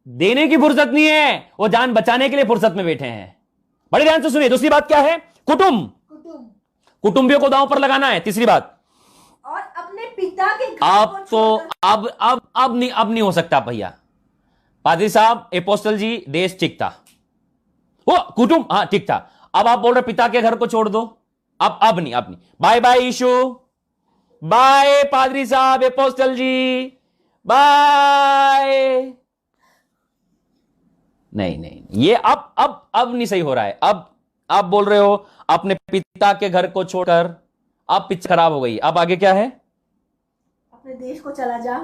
देने की फुर्सत नहीं है, वो जान बचाने के लिए फुर्सत में बैठे हैं। बड़े ध्यान से सुनिए। दूसरी बात क्या है? कुटुंब, कुटुंबियों को दांव पर लगाना है। तीसरी बात, और अपने पिता के घर अब को तो छोड़कर- अब नहीं हो सकता भैया। पादरी साहब, एपोस्टल जी, देश ठीक था, वो कुटुंब हाँ ठीक था, अब आप बोल रहे पिता के घर को छोड़ दो, अब नहीं। बाय बाय यीशु, बाय पादरी साहब, एपोस्टल जी, बाय। नहीं, ये अब नहीं सही हो रहा है। अब आप बोल रहे हो अपने पिता के घर को छोड़कर, अब पिच खराब हो गई। अब आगे क्या है? अपने देश को चला जा,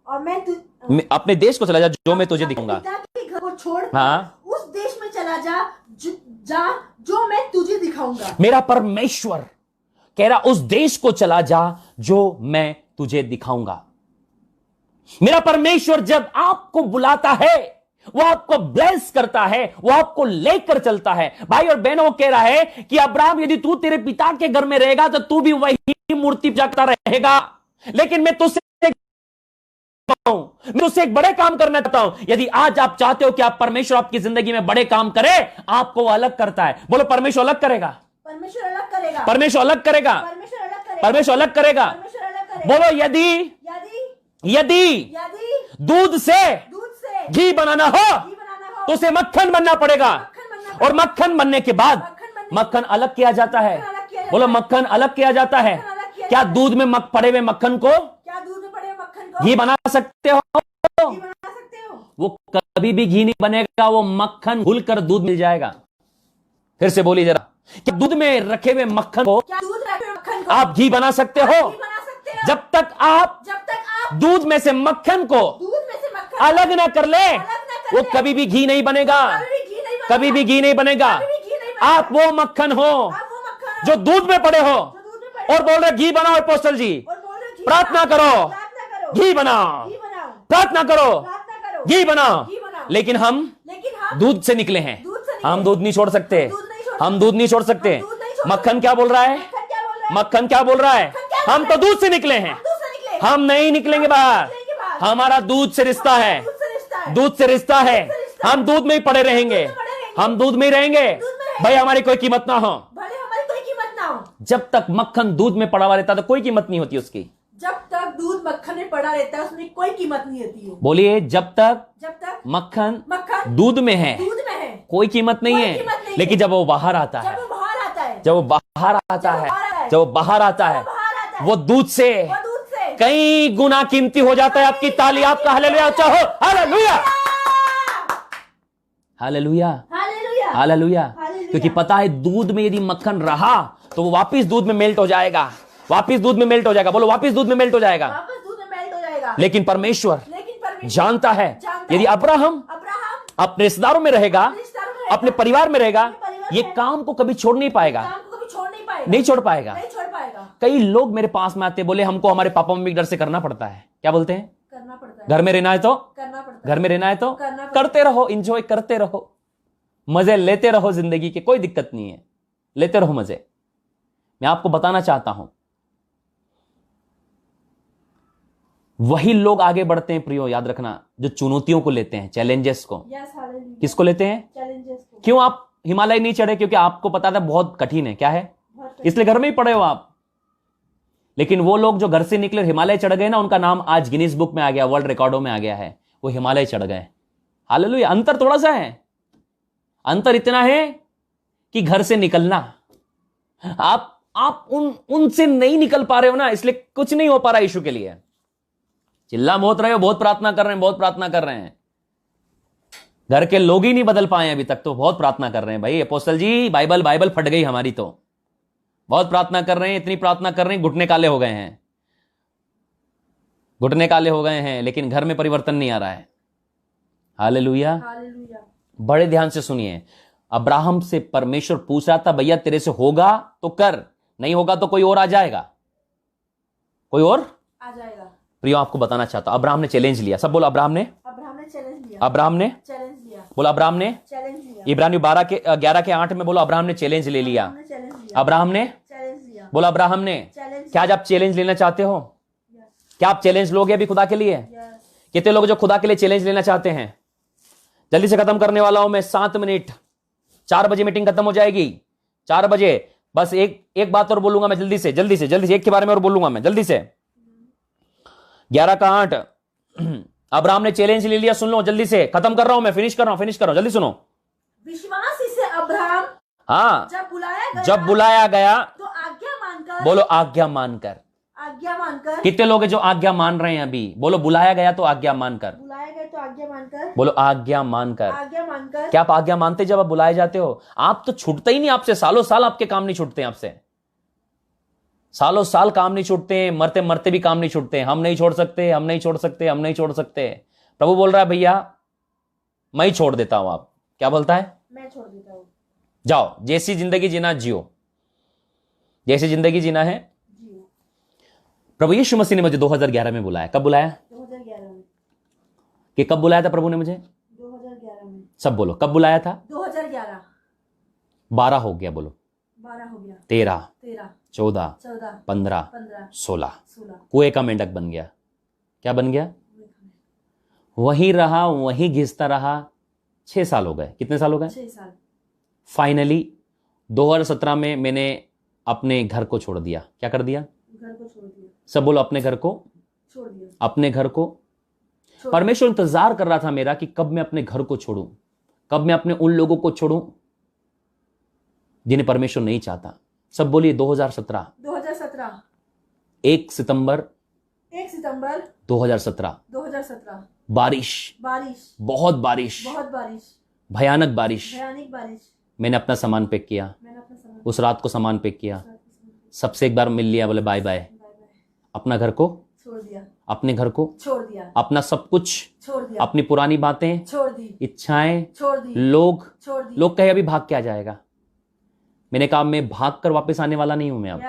और अपने देश को चला जा जो मैं तुझे दिखाऊंगा। पिता के घर को छोड़, हाँ, उस देश में चला जा जो मैं तुझे दिखाऊंगा। मेरा परमेश्वर कह रहा उस देश को चला जा जो मैं तुझे दिखाऊंगा। मेरा परमेश्वर जब आपको बुलाता है, वो आपको ब्लेस करता है, वो आपको लेकर चलता है। भाई और बहनों, वो कह रहा है कि अब्राहम, यदि तू तेरे पिता के घर में रहेगा तो तू भी वही मूर्ति पूजा रहेगा, लेकिन मैं तुझसे एक बड़े काम करना चाहता हूं। यदि आज आप चाहते हो कि आप परमेश्वर आपकी जिंदगी में बड़े काम करे, आपको वो अलग करता है। बोलो, परमेश्वर अलग करेगा, परमेश्वर अलग करेगा, परमेश्वर अलग करेगा, परमेश्वर अलग करेगा, परमेश्वर अलग करेगा। परमेश्वर अलग करेगा। बोलो, यदि दूध से घी बनाना हो तो उसे मक्खन बनना पड़ेगा, और मक्खन बनने के बाद मक्खन अलग किया जाता है। बोलो, मक्खन अलग किया जाता है। क्या दूध में पड़े हुए मक्खन को घी बना सकते हो? वो कभी भी घी नहीं बनेगा, वो मक्खन घुलकर दूध मिल जाएगा। फिर से बोलिए जरा, क्या दूध में रखे हुए मक्खन को आप घी बना सकते हो? जब तक आप दूध में से मक्खन को अलग ना कर ले, वो कभी भी घी नहीं बनेगा, कभी भी घी नहीं बनेगा। आप वो मक्खन हो जो दूध में पड़े हो और बोल रहे घी बनाओ। अपोस्टल जी, प्रार्थना करो, घी बनाओ, प्रार्थना करो, घी बनाओ। लेकिन हम दूध से निकले हैं, हम दूध नहीं छोड़ सकते, हम दूध नहीं छोड़ सकते। मक्खन क्या बोल रहा है? मक्खन क्या बोल रहा है? हम तो दूध से निकले हैं, हम नहीं निकलेंगे बाहर। हमारा दूध से रिश्ता है, दूध से रिश्ता है। हम दूध में ही पड़े रहेंगे, हम दूध में ही रहेंगे, भाई हमारी कोई कीमत ना हो। जब तक मक्खन दूध में पड़ा हुआ रहता तो कोई कीमत नहीं होती उसकी। जब तक दूध मक्खन में पड़ा रहता है, उसमें कोई कीमत नहीं रहती है। बोलिए, जब तक मक्खन दूध में है कोई कीमत नहीं है, लेकिन जब वो बाहर आता है, जब वो बाहर आता है वो दूध से कई गुना कीमती हो जाता है। आपकी ताली आपका हालेलुया चाहो, हालेलुया हालेलुया हालेलुया। क्योंकि पता है दूध में यदि मक्खन रहा तो वो वापिस दूध में मेल्ट हो जाएगा, वापिस दूध में मेल्ट हो जाएगा। बोलो, वापिस दूध में मेल्ट हो जाएगा। लेकिन परमेश्वर जानता है यदि अब्राहम अपने रिश्तेदारों में रहेगा, अपने परिवार में रहेगा, ये काम को कभी छोड़ नहीं पाएगा, नहीं छोड़ पाएगा। कई लोग मेरे पास में आते, बोले हमको हमारे पापा मम्मी के डर से करना पड़ता है। क्या बोलते हैं? करना पड़ता है। घर में रहना है तो घर में रहना है तो करते रहो, इंजॉय करते रहो, मजे लेते रहो, जिंदगी के कोई दिक्कत नहीं है, लेते रहो मजे। मैं आपको बताना चाहता हूं, वही लोग आगे बढ़ते हैं प्रियो, याद रखना, जो चुनौतियों को लेते हैं, चैलेंजेस को। किसको लेते हैं? चैलेंजेस को। क्यों आप हिमालय नहीं चढ़े? क्योंकि आपको पता था बहुत कठिन है। क्या है? इसलिए घर में ही पड़े हो आप। लेकिन वो लोग जो घर से निकले हिमालय चढ़ गए ना, उनका नाम आज गिनीज बुक में आ गया, वर्ल्ड रिकॉर्डों में आ गया है। वो हिमालय चढ़ गए। हालेलुया। अंतर थोड़ा सा है, अंतर इतना है कि घर से निकलना, आप उनसे नहीं निकल पा रहे हो ना, इसलिए कुछ नहीं हो पा रहा यीशु के लिए। चिल्ला बहुत रहे हो, बहुत प्रार्थना कर रहे हैं, बहुत प्रार्थना कर रहे हैं। घर के लोग ही नहीं बदल पाए अभी तक, तो बहुत प्रार्थना कर रहे हैं भाई। अपोस्टल जी, बाइबल फट गई हमारी, तो बहुत प्रार्थना कर रहे हैं, इतनी प्रार्थना कर रहे हैं, घुटने काले हो गए हैं, घुटने काले हो गए हैं, लेकिन घर में परिवर्तन नहीं आ रहा है। हालेलुया। बड़े ध्यान से सुनिए। अब्राहम से परमेश्वर पूछ रहा था, भैया तेरे से होगा तो कर, नहीं होगा तो कोई और आ जाएगा, कोई और आ जाएगा। प्रियो, आपको बताना चाहता हूं, अब्राहम ने चैलेंज लिया। सब बोलो, अब्राहम ने चैलेंज लिया। अब्राहम ने चैलेंज लिया। बोलो, अब्राहम ने चैलेंज लिया। इब्रानियों 11:8 में बोलो, अब्राहम ने चैलेंज ले लिया। अब्राहम ने चैलेंज लिया। बोलो, अब्राहम ने। क्या आज आप चैलेंज लेना चाहते हो? क्या आप चैलेंज लोगे अभी खुदा के लिए? कितने लोग जो खुदा के लिए चैलेंज लेना चाहते हैं? जल्दी से खत्म करने वाला हूं मैं, 7 मिनट, 4 बजे मीटिंग खत्म हो जाएगी। 4 बजे बस एक बात और बोलूंगा मैं, जल्दी से एक के बारे में और बोलूंगा मैं जल्दी से। 11:8 अब्राहम ने चैलेंज ले लिया। सुन लो, जल्दी से खत्म कर रहा हूं मैं, फिनिश कर रहा हूं, जल्दी सुनो। विश्वासी से अब्राहम जब बुलाया गया तो आज्ञा मानकर। बोलो, आज्ञा मानकर। कितने लोग हैं जो आज्ञा मान रहे हैं अभी? बोलो, बुलाया गया तो आज्ञा मानकर। बोलो, आज्ञा मानकर। क्या आप आज्ञा मानते जब आप बुलाए जाते हो? आप तो छूटते ही नहीं आपसे, सालों साल आपके काम नहीं छूटते आपसे, सालों साल काम नहीं छूटते हैं, मरते मरते भी काम नहीं छूटते। हम नहीं छोड़ सकते, हम नहीं छोड़ सकते, हम नहीं छोड़ सकते। प्रभु बोल रहा है, भैया मैं ही छोड़ देता हूं। आप क्या बोलता है? मैं छोड़ देता हूं। जाओ, जैसी जिंदगी जीना जियो, जैसी जिंदगी जीना है जियो। प्रभु यीशु मसीह ने मुझे 2011 में बुलाया। कब बुलाया? 2011 में। कि कब बुलाया था प्रभु ने मुझे? 2011 में। सब बोलो, कब बुलाया था? 2011। 12 हो गया, बोलो 12 हो गया, 13 14 15 16 कुएं का मेंढक बन गया। क्या बन गया? वही रहा, वही घिसता रहा। 6 साल हो गए। कितने साल हो गए? 6 साल। फाइनली 2017 में मैंने अपने घर को छोड़ दिया। क्या कर दिया? घर को छोड़ दिया। सब बोलो, अपने घर को छोड़ दिया। अपने घर को परमेश्वर इंतजार कर रहा था मेरा कि कब मैं अपने घर को छोड़ूं, कब मैं अपने उन लोगों को छोड़ूं जिन्हें परमेश्वर नहीं चाहता। सब बोलिए, 2017 1 सितंबर 2017 बारिश, बहुत बारिश, भयानक बारिश। मैंने अपना सामान पैक किया, उस रात को सामान पैक किया, सबसे एक बार मिल लिया, बोले बाय बाय। अपना घर को छोड़ दिया, अपने घर को छोड़ दिया, अपना सब कुछ छोड़ दिया, अपनी पुरानी बातें छोड़ दी, इच्छाएं छोड़ दी, लोग कहे अभी भाग के आ जाएगा। मैंने कहा मैं भाग कर वापस आने वाला नहीं हूं मैं अब।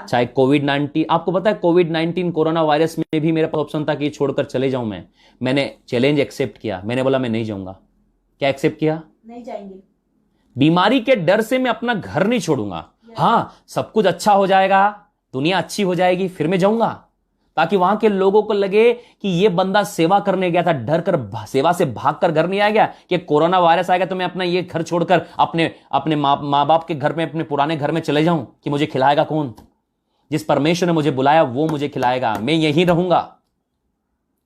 चाहे कोविड-19, आपको पता है कोविड-19 कोरोना वायरस में भी मेरे पास ऑप्शन था कि छोड़कर चले जाऊं मैं। मैंने चैलेंज एक्सेप्ट किया, मैंने बोला मैं नहीं जाऊंगा। क्या एक्सेप्ट किया? नहीं जाएंगे। बीमारी के डर से मैं अपना घर नहीं छोड़ूंगा। हाँ, सब कुछ अच्छा हो जाएगा, दुनिया अच्छी हो जाएगी, फिर मैं जाऊंगा, ताकि वहां के लोगों को लगे कि ये बंदा सेवा करने गया था, डर कर सेवा से भागकर घर नहीं आ गया कि कोरोना वायरस आएगा तो मैं अपना ये घर छोड़कर अपने माँ बाप के घर में, अपने पुराने घर में चले जाऊं कि मुझे खिलाएगा कौन। जिस परमेश्वर ने मुझे बुलाया वो मुझे खिलाएगा, मैं यहीं रहूंगा।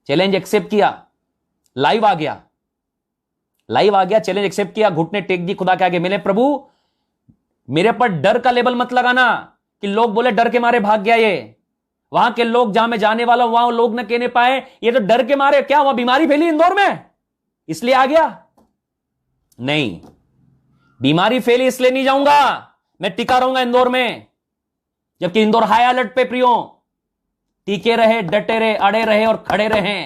चैलेंज एक्सेप्ट किया, लाइव आ गया, चैलेंज एक्सेप्ट किया, घुटने टेक दी खुदा के आगे। मैंने प्रभु मेरे पर डर का लेबल मत लगाना कि लोग बोले डर के मारे भाग गया ये। वहां के लोग जहां मैं जाने वाला हूं वहां लोग न कहने पाए ये तो डर के मारे, क्या वहां बीमारी फैली इंदौर में इसलिए आ गया? नहीं, बीमारी फैली इसलिए नहीं जाऊंगा, मैं टिका रहूंगा इंदौर में। जबकि इंदौर हाई अलर्ट पे प्रियो, टीके रहे, डटे रहे, अड़े रहे और खड़े रहे।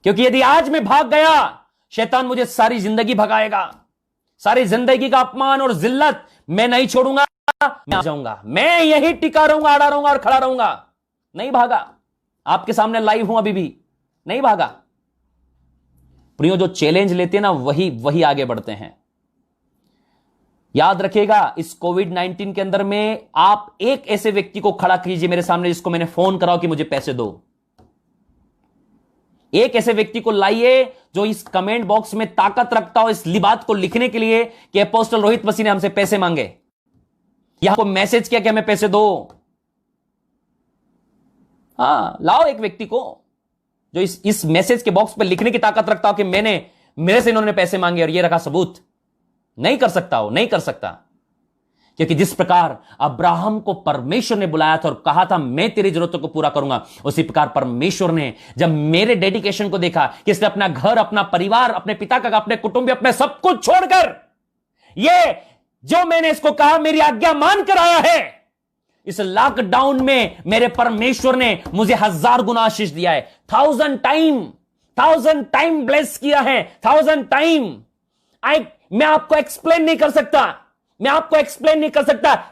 क्योंकि यदि आज मैं भाग गया, शैतान मुझे सारी जिंदगी भगाएगा। सारी जिंदगी का अपमान और जिल्लत मैं नहीं छोड़ूंगा, मैं आ जाऊंगा, मैं यही टिका रहूंगा, अड़ा रहूंगा और खड़ा रहूंगा। नहीं भागा, आपके सामने लाइव हूं, अभी भी नहीं भागा। प्रियो, जो चैलेंज लेते हैं ना वही आगे बढ़ते हैं। याद रखिएगा, इस कोविड-19 के अंदर में आप एक ऐसे व्यक्ति को खड़ा कीजिए मेरे सामने जिसको मैंने फोन कराओ कि मुझे पैसे दो। एक ऐसे व्यक्ति को लाइए जो इस कमेंट बॉक्स में ताकत रखता हो इस बात को लिखने के लिए कि अपोस्टल रोहित मसीह ने हमसे पैसे मांगे या आपको मैसेज किया कि हमें पैसे दो। हाँ, लाओ एक व्यक्ति को जो इस मैसेज के बॉक्स पर लिखने की ताकत रखता हो कि मेरे से इन्होंने पैसे मांगे और ये रखा सबूत। नहीं कर सकता हो, नहीं कर सकता। क्योंकि जिस प्रकार अब्राहम को परमेश्वर ने बुलाया था और कहा था मैं तेरी जरूरतों को पूरा करूंगा, उसी प्रकार परमेश्वर ने जब मेरे डेडिकेशन को देखा कि इसने अपना घर, अपना परिवार, अपने पिता का, अपने कुटुंब, अपने सब कुछ छोड़कर ये जो मैंने इसको कहा मेरी आज्ञा मानकर आया है, इस लॉकडाउन में मेरे परमेश्वर ने मुझे 1000 गुना आशीष दिया है। 1000 टाइम ब्लेस किया है, 1000 टाइम। मैं आपको एक्सप्लेन नहीं कर सकता,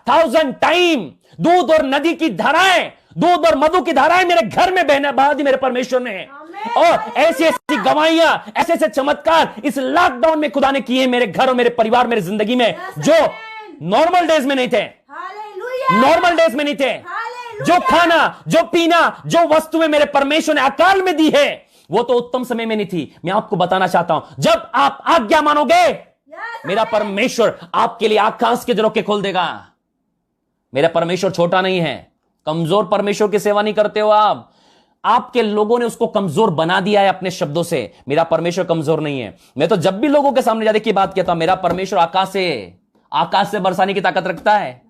1000 टाइम दूध और नदी की धाराएं, दूध और मधु की धाराएं मेरे घर में बहना बहा दी मेरे परमेश्वर ने। और ऐसी ऐसी गवाहियां, ऐसे ऐसे चमत्कार इस लॉकडाउन में खुदा ने किए मेरे घर और मेरे परिवार, मेरी जिंदगी में, जो नॉर्मल डेज में नहीं थे। नॉर्मल डेज में नहीं थे। जो खाना, जो पीना, जो वस्तुएं मेरे परमेश्वर ने अकाल में दी है, वो तो उत्तम समय में नहीं थी। मैं आपको बताना चाहता हूं, जब आप आज्ञा मानोगे, मेरा परमेश्वर आपके लिए आकाश के दरवाजे खोल देगा। मेरा परमेश्वर छोटा नहीं है। कमजोर परमेश्वर की सेवा नहीं करते हो आप। आपके लोगों ने उसको कमजोर बना दिया है अपने शब्दों से। मेरा परमेश्वर कमजोर नहीं है। मैं तो जब भी लोगों के सामने जाने की बात कहता हूं, मेरा परमेश्वर आकाश से बरसाने की ताकत रखता है।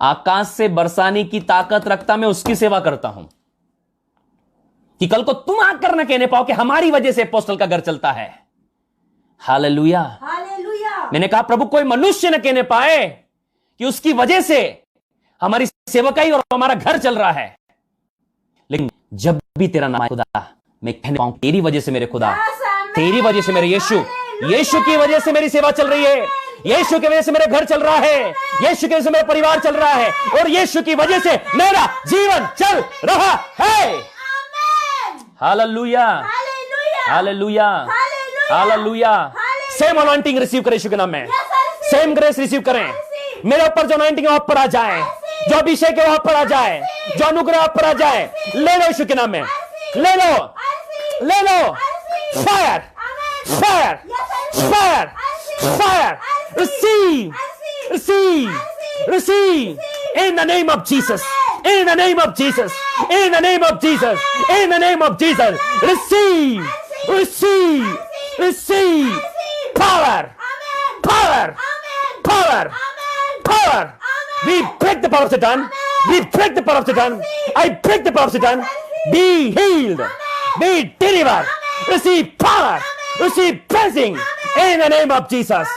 आकाश से बरसाने की ताकत रखता, मैं उसकी सेवा करता हूं कि कल को तुम आकर न कहने पाओ कि हमारी वजह से अपोस्टल का घर चलता है। Hallelujah, hallelujah. मैंने कहा प्रभु कोई मनुष्य न कहने पाए कि उसकी वजह से हमारी सेवकाई और हमारा घर चल रहा है। लेकिन जब भी तेरा नाम आए खुदा, मैं कहने पाऊं तेरी वजह से मेरे खुदा, तेरी वजह से मेरे यीशु की वजह से मेरी सेवा चल रही है, यीशु की वजह से मेरा घर चल रहा है, यीशु की वजह से मेरा परिवार चल रहा है और यीशु की वजह से मेरा जीवन चल रहा है। Hallelujah, hallelujah, hallelujah. Same anointing receive करें यीशु के नाम में, सेम ग्रेस रिसीव करें। मेरे ऊपर जो अनॉइंटिंग है वहां पर आ जाए, जो अभिषेक है वहां पर आ जाए, जो अनुग्रह वहां पर आ जाए। ले लो यीशु के नाम में, ले लो, ले लो। Fire, fire, fire, fire. Receive, receive, receive in the name of Jesus, in the name of Jesus, in the name of Jesus, in the name of Jesus. Receive, receive, receive power, power, power, power. We break the power of Satan. We break the power of Satan. I break the power of Satan. Be healed, be delivered. Receive power, receive blessing in the name of Jesus.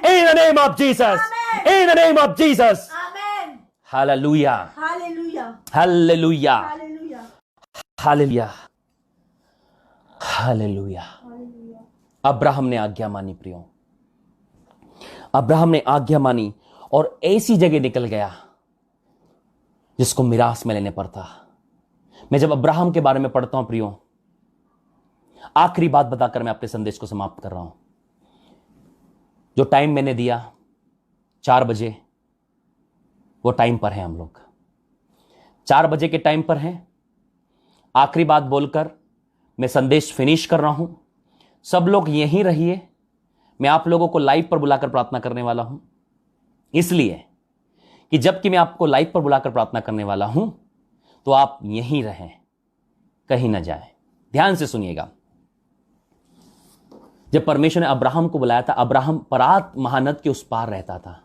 In the name of Jesus. Amen. In the name of Jesus. Amen. Hallelujah. Hallelujah. Hallelujah. Hallelujah. Hallelujah. Hallelujah. Abraham ने आज्ञा मानी प्रियो, Abraham ने आज्ञा मानी और ऐसी जगह निकल गया जिसको मिरास में लेने पर था। मैं जब अब्राहम के बारे में पढ़ता हूं प्रियो, आखिरी बात बताकर मैं अपने संदेश को समाप्त कर रहा हूं। जो टाइम मैंने दिया 4 बजे, वो टाइम पर है। हम लोग 4 बजे के टाइम पर हैं। आखिरी बात बोलकर मैं संदेश फिनिश कर रहा हूं। सब लोग यहीं रहिए। मैं आप लोगों को लाइव पर बुलाकर प्रार्थना करने वाला हूं। इसलिए कि जबकि मैं आपको लाइव पर बुलाकर प्रार्थना करने वाला हूं तो आप यहीं रहें, कहीं ना जाएं। ध्यान से सुनिएगा। जब परमेश्वर ने अब्राहम को बुलाया था, अब्राहम परात महानद के उस पार रहता था।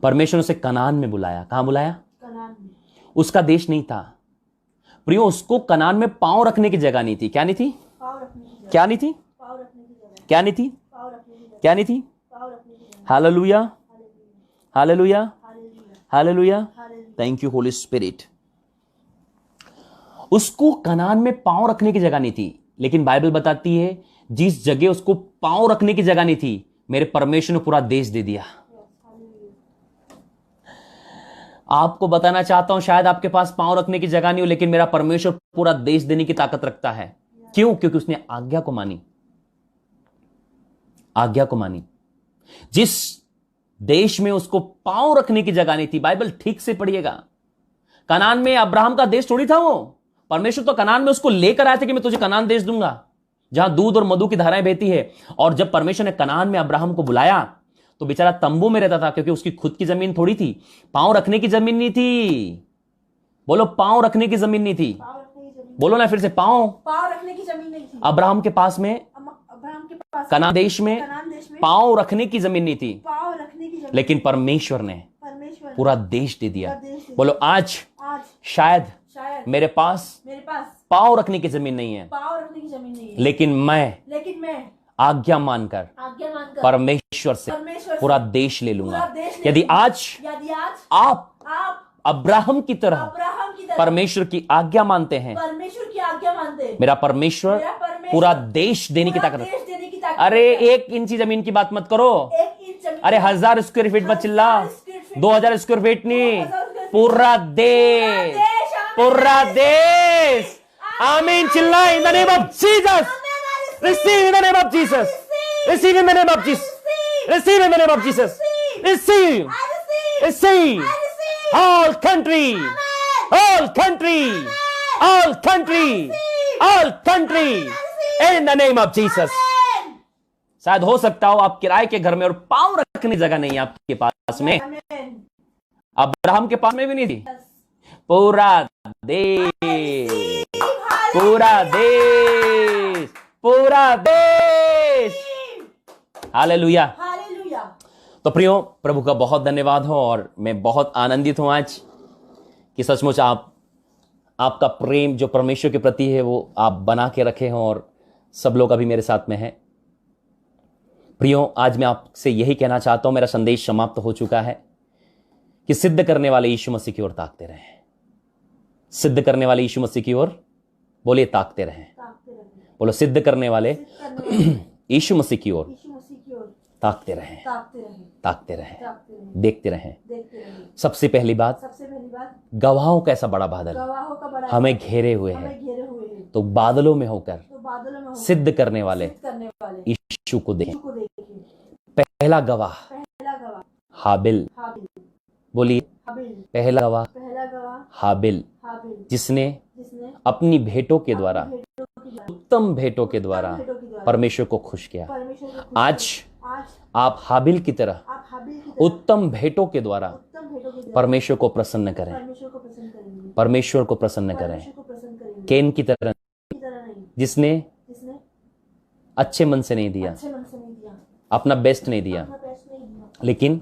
परमेश्वर ने उसे कनान में बुलाया। कहां बुलाया? कनान में। उसका देश नहीं था प्रियो, उसको कनान में पांव रखने की जगह नहीं थी। क्या नहीं थी? पाँव रखने की जगह। क्या नहीं थी? पाँव रखने की जगह। क्या नहीं थी? पाँव रखने की जगह। क्या नहीं थी? पाँव रखने की जगह। Hallelujah, hallelujah, hallelujah, hallelujah. Hallelujah. Thank you holy spirit. उसको कनान में पांव रखने की जगह नहीं थी, लेकिन बाइबल बताती है जिस जगह उसको पांव रखने की जगह नहीं थी, मेरे परमेश्वर ने पूरा देश दे दिया। आपको बताना चाहता हूं, शायद आपके पास पांव रखने की जगह नहीं हो, लेकिन मेरा परमेश्वर पूरा देश देने की ताकत रखता है। क्यों? क्योंकि उसने आज्ञा को मानी। आज्ञा को मानी। जिस देश में उसको पांव रखने की जगह नहीं थी, बाइबल ठीक से पढ़िएगा। कनान में अब्राहम का देश थोड़ी था वो। परमेश्वर तो कनान में उसको लेकर आए थे कि मैं तुझे कनान देश दूंगा, जहां दूध और मधु की धाराएं बहती है। और जब परमेश्वर ने कनान में अब्राहम को बुलाया तो बेचारा तंबू में रहता था, क्योंकि उसकी खुद की जमीन थोड़ी थी। पांव रखने की जमीन नहीं थी। बोलो, पांव रखने की जमीन नहीं थी। पाँव रखने की जमीन। बोलो ना फिर से, पांव रखने की जमीन नहीं थी। अब्राहम के पास में, अब्राहम के पास कनान देश में पांव रखने की जमीन नहीं थी, पाँव रखने की जमीन। लेकिन परमेश्वर ने पूरा देश दे दिया। बोलो, आज शायद मेरे पास पांव रखने की जमीन नहीं है, पाँव रखने की जमीन नहीं है, लेकिन मैं आज्ञा मानकर परमेश्वर से पूरा देश ले लूंगा। यदि आज आप अब्राहम की तरह परमेश्वर की आज्ञा मानते हैं, मेरा परमेश्वर पूरा देश देने की ताकत रखता है। अरे 1 इंची जमीन की बात मत करो। अरे 1000 स्क्वायर फीट मत चिल्ला, 2000 स्क्वायर फीट नहीं, पूरा देश, पूरा देश। आमीन चिल्ला। इन the name of Jesus, receive in the name of Jesus, receive in the name of Jesus, receive in the name of Jesus, receive, receive. All country, all country, all country, all country, in the name of Jesus. शायद हो सकता हो आप किराए के घर में और पांव रखने की जगह नहीं है आपके पास में, अब्राहम के पास में भी नहीं थी। पूरा देश, पूरा देश, पूरा देश। हालेलुया। तो प्रियो, प्रभु का बहुत धन्यवाद हो, और मैं बहुत आनंदित हूं आज कि सचमुच आपका प्रेम जो परमेश्वर के प्रति है वो आप बना के रखे हो, और सब लोग अभी मेरे साथ में हैं। प्रियो, आज मैं आपसे यही कहना चाहता हूं, मेरा संदेश समाप्त हो चुका है कि सिद्ध करने वाले यीशु मसीह की ओर ताकते रहें। सिद्ध करने वाले यीशु मसीह की ओर बोलिए, ताकते रहें। बोलो, सिद्ध करने वाले यीशु मसीह की ओर ताकते रहें, ताकते रहें, देखते रहें। सबसे पहली बात, गवाहों का ऐसा बड़ा बादल हमें घेरे हुए हैं, तो बादलों में होकर सिद्ध करने वाले यीशु को देखें। पहला गवाह हाबिल, बोलिए, पहला गवाह हाबिल, जिसने अपनी भेंटों के द्वारा, उत्तम भेंटों के द्वारा परमेश्वर को खुश किया। आज आप हाबिल की तरह उत्तम भेंटों के द्वारा परमेश्वर को प्रसन्न करें, परमेश्वर को प्रसन्न करें। कैन की तरह, जिसने अच्छे मन से नहीं दिया, अपना बेस्ट नहीं दिया, लेकिन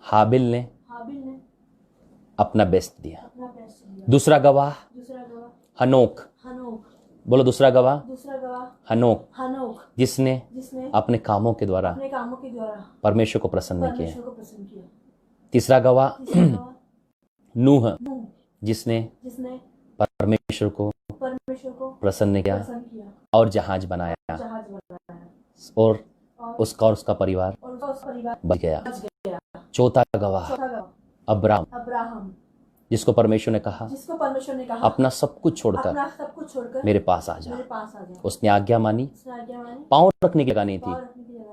हाबिल ने अपना बेस्ट दिया। दूसरा गवाह हनोक, बोलो, दूसरा गवाह हनोक, जिसने अपने कामों के द्वारा परमेश्वर को प्रसन्न किया। तीसरा गवाह नूह, जिसने परमेश्वर को प्रसन्न किया और जहाज बनाया, और उसका परिवार बच गया। चौथा गवाह अब्राहम, जिसको परमेश्वर ने कहा अपना सब कुछ छोड़कर मेरे पास आ जा। उसने आज्ञा मानी, पांव रखने की जगह नहीं थी।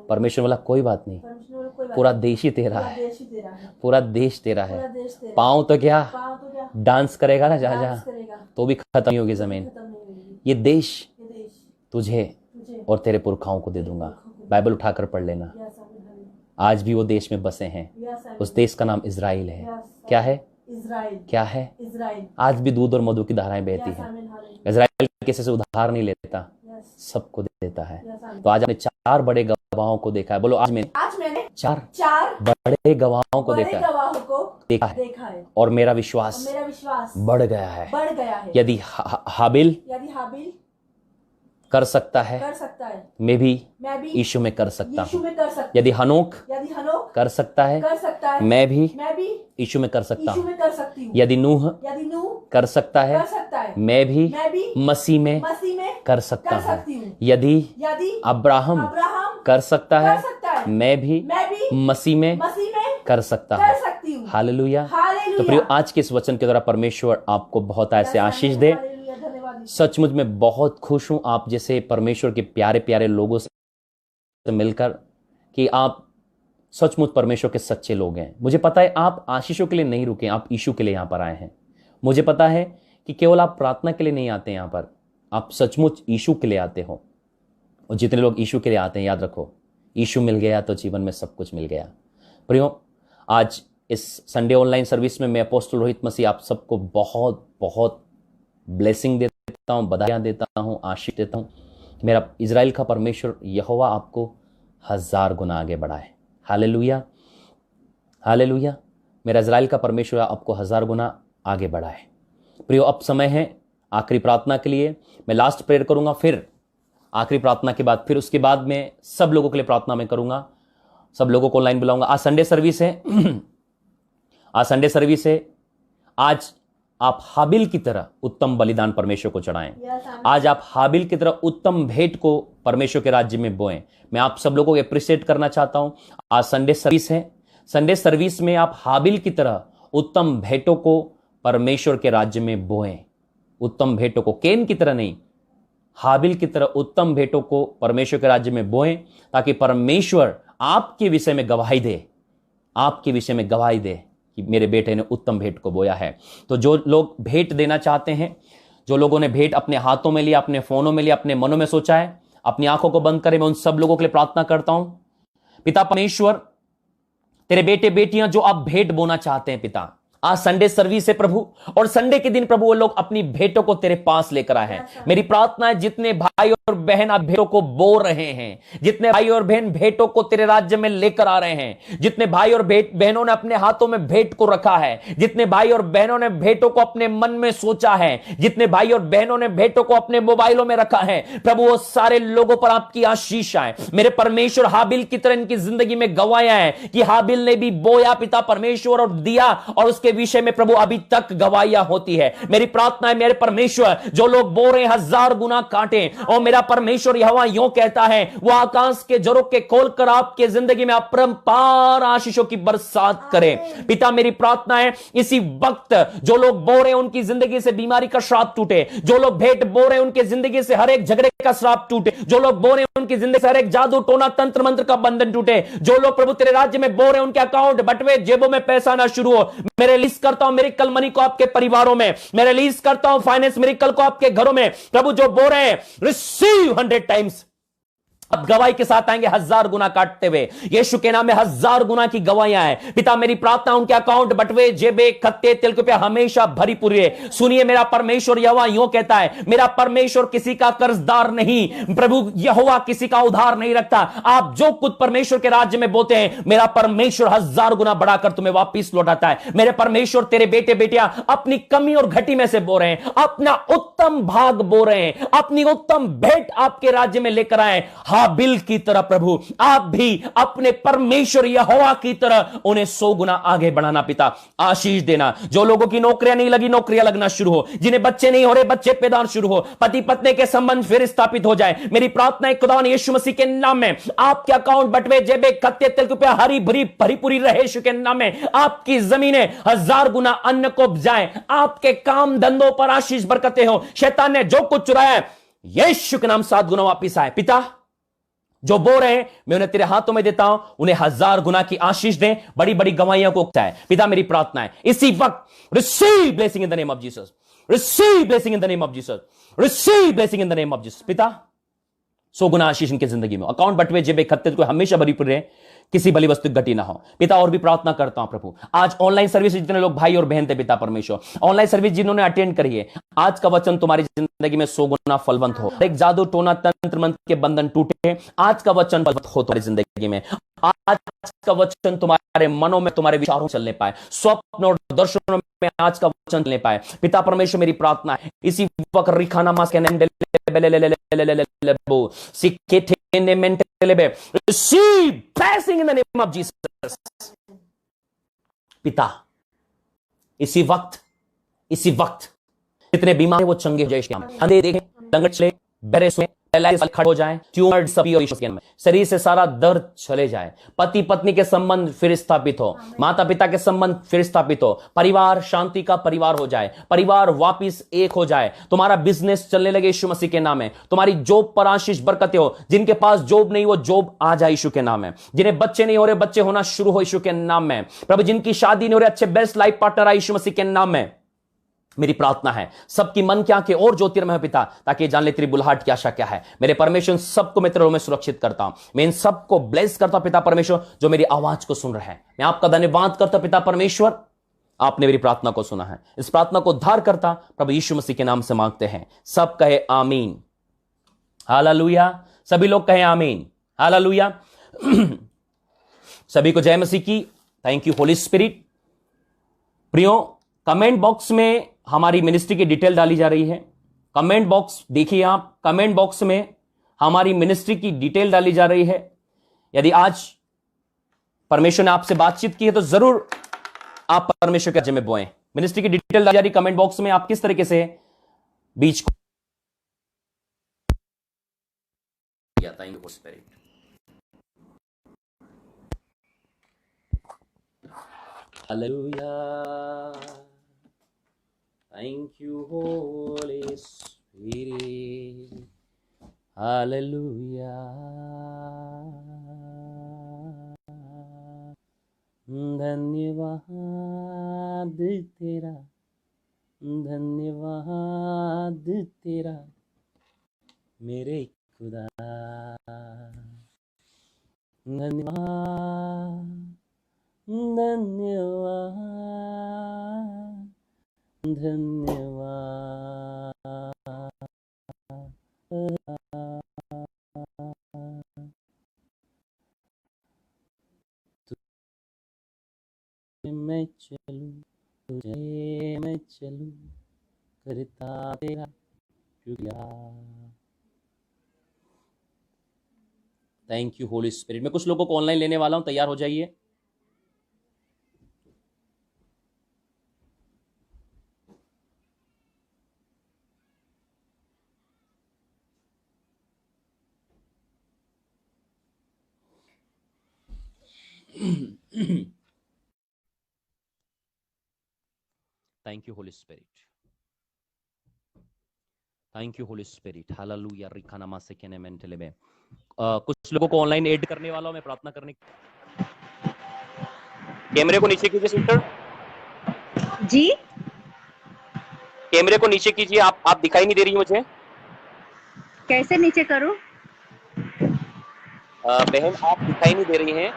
परमेश्वर बोला, कोई बात नहीं, पूरा देश ही तेरा है, पूरा देश तेरा है। पांव तो क्या, डांस करेगा ना जहां जहां, तो भी खत्म नहीं होगी जमीन। ये देश तुझे और तेरे पुरखाओं को दे दूंगा। बाइबल उठाकर पढ़ लेना। आज भी वो देश में बसे हैं। उस देश का नाम इजराइल है। क्या है? इजराइल। क्या है? इजराइल। आज भी दूध और मधु की धाराएं बहती हैं। इजराइल किसी से उधार नहीं लेता, सबको देता है। तो आज हमने 4 बड़े गवाहों को देखा है। बोलो, आज मैंने 4 बड़े गवाहों को देखा है और मेरा विश्वास बढ़ गया है। यदि हाबिल कर सकता है, मैं भी यीशु में कर सकता हूँ। यदि हनोक कर सकता है, मैं भी यीशु में कर सकता हूँ। यदि नूह कर सकता है, मैं भी मसीह में कर सकता हूँ। यदि अब्राहम कर सकता है, मैं भी मसीह में कर सकता हूँ। हालेलुया। तो प्रियो, आज के इस वचन के द्वारा परमेश्वर आपको बहुत ऐसे आशीष दे। सचमुच में बहुत खुश हूं आप जैसे परमेश्वर के प्यारे प्यारे लोगों से मिलकर, कि आप सचमुच परमेश्वर के सच्चे लोग हैं। मुझे पता है आप आशीषों के लिए नहीं रुके, आप यीशु के लिए यहां पर आए हैं। मुझे पता है कि केवल आप प्रार्थना के लिए नहीं आते यहां पर, आप सचमुच यीशु के लिए आते हो। और जितने लोग यीशु के लिए आते हैं, याद रखो, यीशु मिल गया तो जीवन में सब कुछ मिल गया। प्रियो, आज इस संडे ऑनलाइन सर्विस में मैं अपोस्टल रोहित मसीह आप सबको बहुत बहुत ब्लेसिंग देता हूं, बधाइयां देता हूं, आशीष देता हूं। मेरा इजराइल का परमेश्वर यहोवा आपको 1000 गुना आगे बढ़ाए। Hallelujah, hallelujah. मेरा इजराइल का परमेश्वर आपको 1000 गुना आगे बढ़ाए। प्रियो, अब समय है आखिरी प्रार्थना के लिए। मैं लास्ट प्रेयर करूंगा, फिर आखिरी प्रार्थना के बाद, फिर उसके बाद मैं सब लोगों के लिए प्रार्थना में करूंगा, सब लोगों को ऑनलाइन बुलाऊंगा। आज संडे सर्विस है आज संडे सर्विस है। आज आप हाबिल की तरह उत्तम बलिदान परमेश्वर को चढ़ाएं। आज आप हाबिल की तरह उत्तम भेंट को परमेश्वर के राज्य में बोएं। मैं आप सब लोगों को अप्रिशिएट करना चाहता हूं। आज संडे सर्विस है। संडे सर्विस में आप हाबिल की तरह उत्तम भेंटों को परमेश्वर के राज्य में बोएं। उत्तम भेंटों को, केन की तरह नहीं, हाबिल की तरह उत्तम भेंटों को परमेश्वर के राज्य में बोएं, ताकि परमेश्वर आपके विषय में गवाही दे, आपके विषय में गवाही दे कि मेरे बेटे ने उत्तम भेंट को बोया है। तो जो लोग भेंट देना चाहते हैं, जो लोगों ने भेंट अपने हाथों में लिया, अपने फोनों में लिया, अपने मनों में सोचा है, अपनी आंखों को बंद करें। मैं उन सब लोगों के लिए प्रार्थना करता हूं। पिता परमेश्वर, तेरे बेटे बेटियां जो आप भेंट बोना चाहते हैं पिता, आज संडे सर्विस है प्रभु, और संडे के दिन प्रभु वो लोग अपनी भेंटों को तेरे पास लेकर आए हैं। मेरी प्रार्थना है जितने भाई और बहन आप भेंटों को बो रहे हैं, जितने भाई और बहन भेंटों को तेरे राज्य में लेकर आ रहे हैं, जितने भाई और बहनों ने अपने हाथों में भेंट को रखा है, जितने भाई और बहनों ने भेंटों को अपने मन में सोचा है, जितने भाई और बहनों ने भेंटों को अपने मोबाइलों में रखा है, प्रभु वो सारे लोगों पर आपकी आशीष आए। मेरे परमेश्वर, हाबिल की तरह इनकी जिंदगी में गवाया है कि हाबिल ने भी बोया पिता परमेश्वर और दिया, और उसके विषय में प्रभु अभी तक गवाहियां होती है। मेरी प्रार्थना है मेरे परमेश्वर, जो लोग बो रहे 1000 गुना काटे, और मेरा परमेश्वर यहोवा यूं कहता है, वो आकाश के झरोखे खोलकर आपके जिंदगी में अपरंपार आशीषों की बरसात करे। पिता, मेरी प्रार्थना है इसी वक्त जो लोग बो रहे उनकी जिंदगी से बीमारी का श्राप टूटे, जो लोग भेंट बो रहे उनकी जिंदगी से हर एक झगड़े का श्राप टूटे, जो लोग बो रहे उनकी जिंदगी से हर एक जादू टोना तंत्र मंत्र का बंधन टूटे, जो लोग प्रभु तेरे राज्य में बो रहे उनके अकाउंट बटवे, जेबों में पैसा ना शुरू हो। मैं रिलीज करता हूं मिरेकल मनी को आपके परिवारों में, मैं रिलीज करता हूं फाइनेंस मिरेकल को आपके घरों में। प्रभु जो बो रहे हैं, रिसीव 100 टाइम्स। अब गवाही के साथ आएंगे 1000 गुना काटते हुए। यीशु के नाम में 1000 गुना की गवाहियां हैं। पिता, मेरी प्रार्थना उनके अकाउंट बटवे, जेबे, खत्ते, तिल के हमेशा भरी पूरी है। सुनिए, मेरा परमेश्वर यहोवा यूं कहता है, मेरा परमेश्वर किसी का कर्जदार नहीं, प्रभु यहोवा किसी का उधार नहीं रखता। आप जो कुछ परमेश्वर के राज्य में बोते हैं, मेरा परमेश्वर 1000 गुना बढ़ाकर तुम्हें वापिस लौटाता है। मेरे परमेश्वर, तेरे बेटे बेटियां अपनी कमी और घटी में से बो रहे हैं, अपना उत्तम भाग बो रहे हैं, अपनी उत्तम भेंट आपके राज्य में लेकर आए। हाबिल की तरह प्रभु आप भी अपने परमेश्वर यहोवा की तरह उन्हें 100 गुना आगे बढ़ाना। पिता, आशीष देना। जो लोगों की नौकरियां नहीं लगी, नौकरियां लगना शुरू हो, जिन्हें बच्चे नहीं हो रहे, बच्चे पैदा शुरू हो, पति पत्नी के संबंध फिर स्थापित हो जाए। मेरी प्रार्थना है खुदा यीशु मसीह के नाम में, आपके अकाउंट बटवे, जेबे, खत्ते, तिल के हरी भरी भरी पूरी रहे। यीशु के नाम में आपकी जमीनें 1000 गुना अन्न को उपजाएं, आपके काम धंधों पर आशीष बरकते हो। शैतान ने जो कुछ चुराया है, यीशु के नाम 7 गुना वापिस आए। पिता, जो बो रहे हैं मैं उन्हें तेरे हाथों में देता हूं, उन्हें 1000 गुना की आशीष दें, बड़ी बड़ी गवाहियों को उकसाए। पिता, मेरी प्रार्थना है इसी वक्त, receive blessing in the name of Jesus, receive blessing in the name of Jesus, receive blessing in the name of Jesus. पिता, 100 गुना आशीष इनकी जिंदगी में। अकाउंट बटवे जेब खत्ते को हमेशा भरी पड़ी रहे, किसी भली वस्तु की घटी ना हो। पिता और भी प्रार्थना करता हूं प्रभु, आज ऑनलाइन सर्विस जितने लोग भाई और बहन थे पिता परमेश्वर, ऑनलाइन सर्विस जिन्होंने अटेंड करी है, आज का वचन तुम्हारी जिंदगी में 100 गुना फलवंत हो। एक जादू टोना तंत्र मंत्र के बंधन टूटे, आज का वचन फलवंत हो तुम्हारी जिंदगी में। आज का वचन तुम्हारे मनों में, तुम्हारे विचारों में चलने पाए, स्वप्न और दर्शनों में आज का वचन चलने पाए। पिता परमेश्वर मेरी प्रार्थना है इसी वक्त रिखाना मास के receive blessing in the name of Jesus। पिता इसी वक्त जितने बीमार हैं वो चंगे हो जाए, अंधे देखें, लंगड़ चले, बहरे सुने, खड़े हो जाए, ट्यूमर सभी और शरीर से सारा दर्द चले जाए, पति पत्नी के संबंध फिर स्थापित हो, माता पिता के संबंध फिर स्थापित हो, परिवार शांति का परिवार हो जाए, परिवार वापिस एक हो जाए, तुम्हारा बिजनेस चलने लगे यीशु मसीह के नाम में, तुम्हारी जॉब पर आशीष बरकतें हो, जिनके पास जॉब नहीं वो जॉब आ जाए यीशु के नाम में, जिन्हें बच्चे नहीं हो रहे बच्चे होना शुरू हो यीशु के नाम में, प्रभु जिनकी शादी नहीं हो रही अच्छे बेस्ट लाइफ पार्टनर आए यीशु मसीह के नाम में। मेरी प्रार्थना है सबकी मन की आंखें और ज्योतिर्मय पिता, ताकि जान ले तेरी बुलाहट की आशा क्या है। मेरे परमेश्वर सबको मैं तेरे में सुरक्षित करता हूं, मैं इन सबको ब्लेस करता हूं पिता परमेश्वर जो मेरी आवाज को सुन रहे हैं। मैं आपका धन्यवाद करता हूं पिता परमेश्वर, आपने मेरी प्रार्थना को सुना है। इस प्रार्थना को उद्धार करता प्रभु यीशु मसीह के नाम से मांगते हैं, सब कहे आमीन, हालेलुया। सभी लोग कहे आमीन, हालेलुया। सभी को जय मसीह की। Thank you holy spirit. प्रियो, कमेंट बॉक्स में हमारी मिनिस्ट्री की डिटेल डाली जा रही है। कमेंट बॉक्स देखिए आप, कमेंट बॉक्स में हमारी मिनिस्ट्री की डिटेल डाली जा रही है। यदि आज परमेश्वर ने आपसे बातचीत की है तो जरूर आप परमेश्वर के राज्य में बोएं। मिनिस्ट्री की डिटेल डाली जा रही कमेंट बॉक्स में, आप किस तरीके से बीच को hallelujah. Thank you, Holy Spirit. Hallelujah. धन्यवाद तेरा, धन्यवाद तेरा मेरे खुदा, धन्यवाद धन्यवाद मैं चलूं, तुझे मैं चलूं, करता तेरा शुक्रिया। Thank you holy spirit. मैं कुछ लोगों को ऑनलाइन लेने वाला हूं, तैयार हो जाइए। Thank you holy spirit, thank you holy spirit. Hallelujah. रिखाना मासे केने मेंटले में कुछ लोगों को ऑनलाइन ऐड करने वाला हूं मैं प्रार्थना करने। कैमरे को नीचे कीजिए सिस्टर जी, कैमरे को नीचे कीजिए। आप दिखाई नहीं दे रही मुझे। कैसे नीचे करूं? बहन आप दिखाई नहीं दे रही हैं,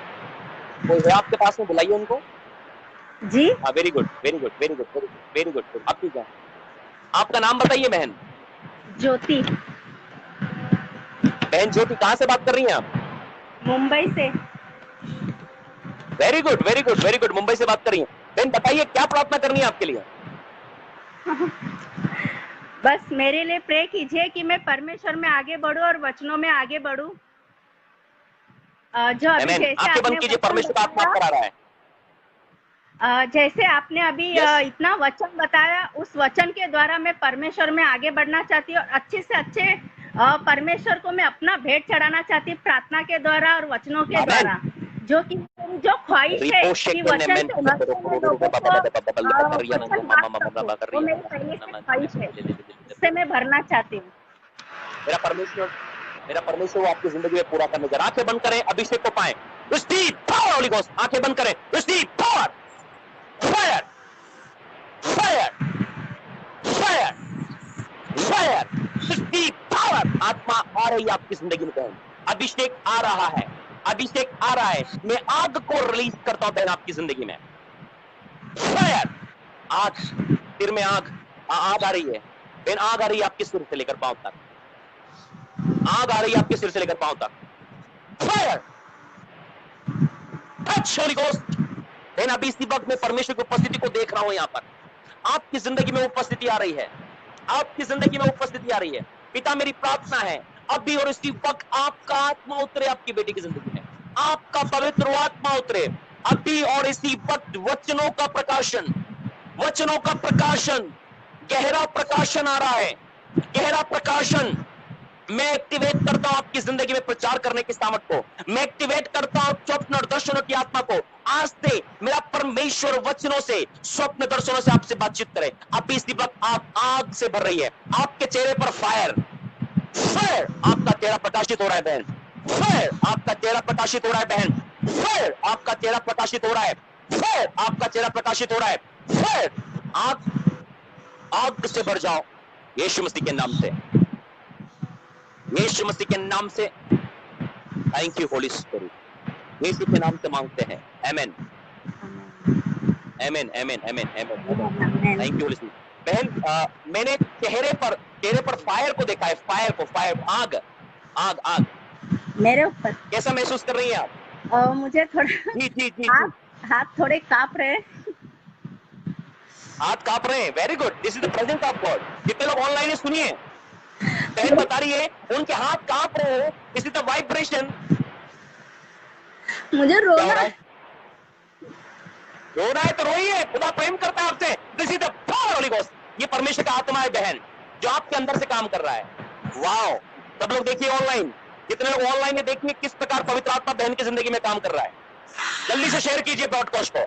कोई है आपके पास में, बुलाइए उनको। जी हाँ, very good very good very good very good. आप ठीक है? आपका नाम बताइए बहन। ज्योति। बहन ज्योति, कहाँ से बात कर रही हैं आप? मुंबई से। Very good very good very good, Mumbai से बात कर रही हैं। बहन बताइए क्या प्रार्थना करनी है आपके लिए? बस मेरे लिए प्रे कीजिए कि मैं परमेश्वर में आगे बढ़ूं और वचनों में आगे बढ़ूं। जो अभी जैसे आपके बंद कीजिए, परमेश्वर आत्मा करा रहा है। जैसे आपने अभी इतना वचन बताया, उस वचन के द्वारा मैं परमेश्वर में आगे बढ़ना चाहती हूँ और अच्छे से अच्छे परमेश्वर को मैं अपना भेंट चढ़ाना चाहती हूँ प्रार्थना के द्वारा और वचनों के द्वारा, जो कि जो ख्वाहिश है कि वचन से मेरी पहले से ख्वाहिश है, उससे मैं भरना चाहती हूँ। मेरा परमेश्वर वो आपकी जिंदगी में पूरा करने जा रहा है। आंखें बंद करें, अभिषेक को पाएं। Receive power Holi ghost. आंखें बंद करें, receive power, fire fire fire fire, receive power आत्मा आ रही है आपकी जिंदगी में बहन, अभिषेक आ रहा है, अभिषेक आ रहा है। मैं आग को रिलीज करता हूं बहन आपकी जिंदगी में। फायर, आग, सिर में आग, आग आ रही है बहन, आग आ रही है आपके सिर से लेकर पांव तक, आग आ रही है आपके सिर से लेकर पांव तक। Fire, touch Holi ghost. बहन अभी इसी वक्त मैं परमेश्वर की उपस्थिति को देख रहा हूं, यहां पर आपकी जिंदगी में उपस्थिति आ रही है, आपकी जिंदगी में उपस्थिति आ रही है। पिता मेरी प्रार्थना है अभी और इसी वक्त आपका आत्मा उतरे आपकी बेटी की जिंदगी में, आपका पवित्र आत्मा उतरे अभी और इसी वक्त। वचनों का प्रकाशन, वचनों का प्रकाशन, गहरा प्रकाशन आ रहा है, गहरा प्रकाशन। मैं एक्टिवेट करता हूं आपकी जिंदगी में प्रचार करने की सामर्थ को, मैं एक्टिवेट करता हूं स्वप्न और दर्शनों की आत्मा को। आज से मेरा परमेश्वर वचनों से, स्वप्न दर्शनों से आपसे बातचीत करे। अभी इसी वक्त आप आग से भर रही है, आपके चेहरे पर फायर, फायर, आपका चेहरा प्रकाशित हो रहा है बहन, फायर, आपका चेहरा प्रकाशित हो रहा है बहन, फायर, आपका चेहरा प्रकाशित हो रहा है, फायर, आपका चेहरा प्रकाशित हो रहा है, फायर। आग, आग से भर जाओ यीशु मसीह के नाम से, यीशु मसीह के नाम से। थैंक यू होली स्पिरिट, यीशु के नाम से मांगते हैं, amen, amen, amen, amen, amen. Thank you holy spirit. बहन मैंने चेहरे पर फायर को देखा है, फायर को, फायर, आग, आग, आग मेरे ऊपर कैसा महसूस कर रही हैं आप? मुझे थोड़ा जी जी जी, हाथ थोड़े कांप रहे हैं। हाथ कांप रहे हैं, very good, this is the presence of God. जितने लोग ऑनलाइन है सुनिए, बहन बता रही है उनके हाथ कांप रहे हैं, दिस इज द वाइब्रेशन। मुझे रोना है, रो रहा है तो रोइए, खुदा प्रेम करता है आपसे। This is the power Holi ghost, ये परमेश्वर का आत्मा है बहन जो आपके अंदर से काम कर रहा है। वाओ, सब लोग देखिए ऑनलाइन, जितने लोग ऑनलाइन है देखिए किस प्रकार पवित्र आत्मा बहन की जिंदगी में काम कर रहा है। जल्दी से शेयर कीजिए ब्रॉडकास्ट को।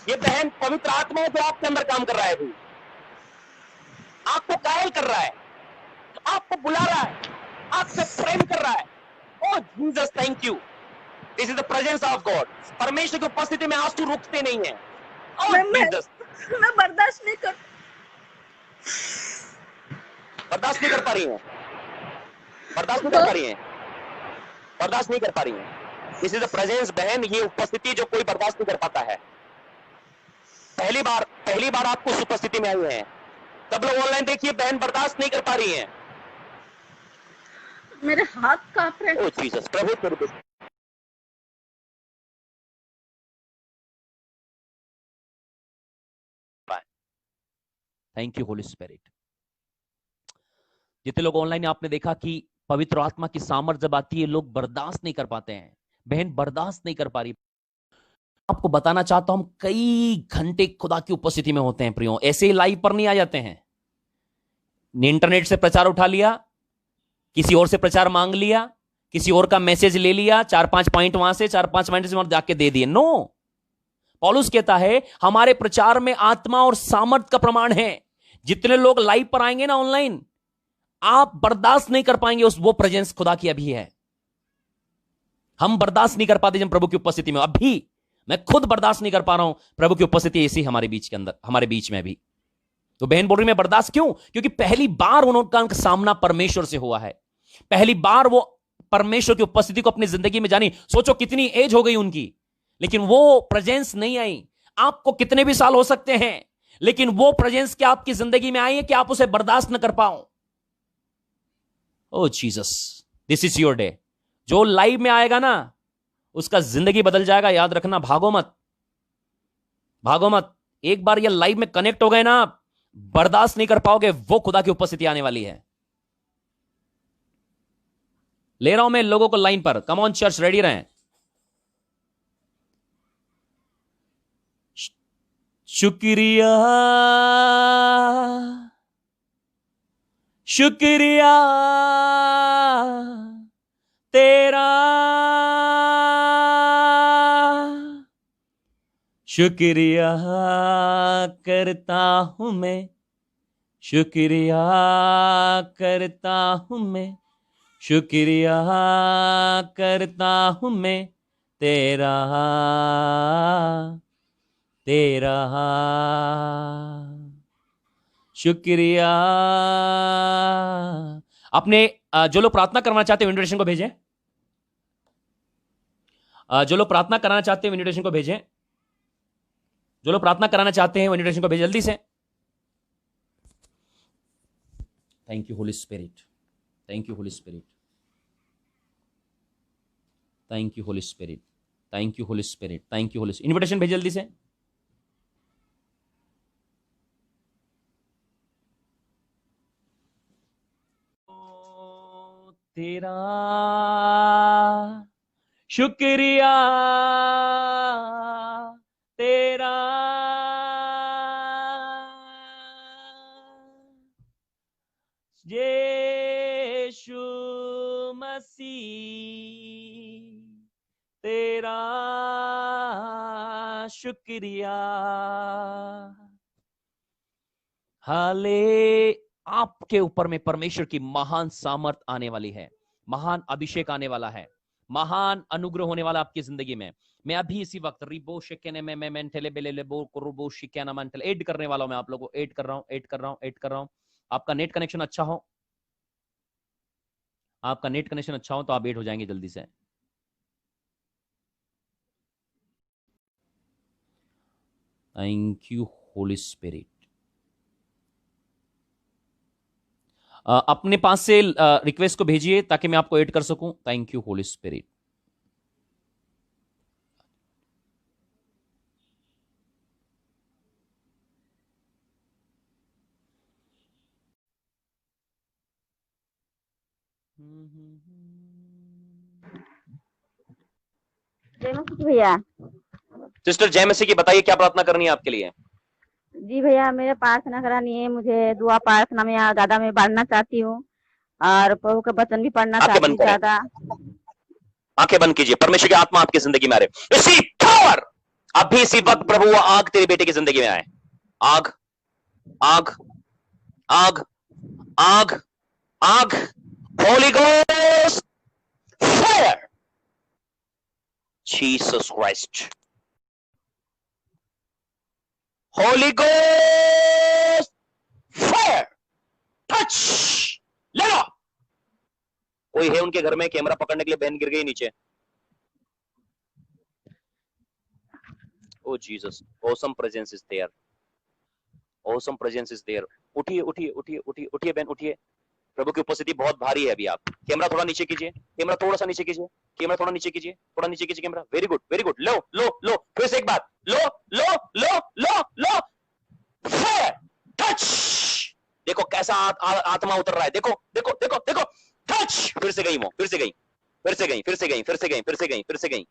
ये बहन पवित्र आत्मा है जो आपके अंदर काम कर रहा है, भी आपको कायल कर रहा है, आपको बुला रहा है, आपसे प्रेम कर रहा है। Oh Jesus, thank you, this is the presence of God. परमेश्वर की उपस्थिति में आंसू रुकते नहीं है। ओह जीसस, मैं बर्दाश्त नहीं कर बर्दाश्त नहीं कर पा रही हैं, बर्दाश्त नहीं कर पा रही हैं, बर्दाश्त नहीं कर पा रही हैं। दिस इज द प्रेजेंस बहन, ये उपस्थिति जो कोई बर्दाश्त नहीं कर पाता है। पहली बार आपको उस उपस्थिति में आई है। सब लोग ऑनलाइन देखिए, बहन बर्दाश्त नहीं कर पा रही हैं। मेरे हाथ कांप रहे हैं। ओह जीसस, प्रभु प्रभु, थैंक यू होली स्पिरिट। जितने लोग ऑनलाइन, आपने देखा कि पवित्र आत्मा की सामर्थ जब आती है लोग बर्दाश्त नहीं कर पाते हैं। बहन बर्दाश्त नहीं कर पा रही। आपको बताना चाहता हूं, हम कई घंटे खुदा की उपस्थिति में होते हैं प्रियो, ऐसे ही लाइव पर नहीं आ जाते हैं। इंटरनेट से प्रचार उठा लिया, किसी और से प्रचार मांग लिया, किसी और का मैसेज ले लिया, 4-5 पॉइंट वहां से 4-5 पॉइंट से वहां जाके दे दिए। नो, पौलुस कहता है हमारे प्रचार में आत्मा और सामर्थ का प्रमाण है। जितने लोग लाइव पर आएंगे ना ऑनलाइन, आप बर्दाश्त नहीं कर पाएंगे वो प्रेजेंस खुदा की अभी है। हम बर्दाश्त नहीं कर पाते जब प्रभु की उपस्थिति में, अभी मैं खुद बर्दाश्त नहीं कर पा रहा हूं प्रभु की उपस्थिति ऐसी हमारे बीच के अंदर, हमारे बीच में भी। तो बहन बोल रही मैं बर्दाश्त क्यों? क्योंकि पहली बार उनका सामना परमेश्वर से हुआ है, पहली बार वो परमेश्वर की उपस्थिति को अपनी जिंदगी में जानी। सोचो कितनी एज हो गई उनकी, लेकिन वो प्रेजेंस नहीं आई। आपको कितने भी साल हो सकते हैं, लेकिन वो प्रेजेंस क्या आपकी जिंदगी में आई है कि आप उसे बर्दाश्त न कर पाओ। Oh Jesus, this is your day. जो लाइव में आएगा ना उसका जिंदगी बदल जाएगा, याद रखना। भागो मत, भागो मत। एक बार ये लाइव में कनेक्ट हो गए ना, आप बर्दाश्त नहीं कर पाओगे। वो खुदा की उपस्थिति आने वाली है। ले रहा हूं मैं लोगों को लाइन पर। कम ऑन चर्च, रेडी रहें। शुक्रिया, शुक्रिया तेरा, शुक्रिया करता हूं मैं, शुक्रिया करता हूं मैं, शुक्रिया करता हूं मैं तेरा, तेरा शुक्रिया। अपने जो लोग प्रार्थना करना चाहते हैं इन्विटेशन को भेजें। जो लोग प्रार्थना कराना चाहते हैं इन्विटेशन को भेजें। जो लोग प्रार्थना कराना चाहते हैं इन्विटेशन को भेजें जल्दी से। Thank you holy spirit, thank you holy spirit, thank you holy spirit, thank you holy spirit, thank you holy spirit. Invitation भेजिए जल्दी से। तेरा शुक्रिया, तेरा यीशु मसीह, तेरा शुक्रिया। हाले आपके ऊपर में परमेश्वर की महान सामर्थ आने वाली है, महान अभिषेक आने वाला है, महान अनुग्रह होने वाला आपकी जिंदगी में। मैं अभी इसी वक्त रिबो शिकने में मैं मेंटले बेले बो रुबो शिकना मेंटल ऐड करने वाला हूं। मैं आप लोगों को ऐड कर रहा हूं, ऐड कर रहा हूं, ऐड कर रहा हूं। आपका नेट कनेक्शन अच्छा हो, आपका नेट कनेक्शन अच्छा हो तो आप ऐड हो जाएंगे जल्दी से। Thank you holy spirit. अपने पास से रिक्वेस्ट को भेजिए ताकि मैं आपको ऐड कर सकूं। Thank you holy spirit. जय मसीह भैया। सिस्टर जय मसीह की, बताइए क्या प्रार्थना करनी है आपके लिए। जी भैया, मेरे प्रार्थना करानी है, मुझे दुआ प्रार्थना में ज्यादा मैं बढ़ना चाहती हूँ और प्रभु का वचन भी पढ़ना चाहती हूँ ज्यादा। आंखें बंद कीजिए। परमेश्वर की आत्मा आपकी जिंदगी में आ रहे। इसी पावर अभी इसी वक्त प्रभु वो आग तेरे बेटे की जिंदगी में आए। आग आग आग आग आग, Holi ghost fire, Jesus Christ, Holi ghost fire, touch. ले लो। कोई है उनके घर में कैमरा पकड़ने के लिए, बहन गिर गई नीचे। Oh Jesus, awesome presence is there, awesome presence is there. उठिए उठिए उठिए उठिए उठिए बहन उठिए। प्रभु की उपस्थिति बहुत भारी है अभी। आप कैमरा थोड़ा नीचे कीजिए, कैमरा थोड़ा सा नीचे कीजिए, कैमरा थोड़ा नीचे कीजिए, थोड़ा नीचे कीजिए camera. Very good very good. लो लो लो, फिर से एक बार। लो लो लो लो लो, फायर, टच। देखो कैसा आत्मा उतर रहा है। देखो देखो देखो देखो, टच। फिर से गई वो, फिर से गई, फिर से गई, फिर से गई, फिर से गई, फिर से गई, फिर से गई।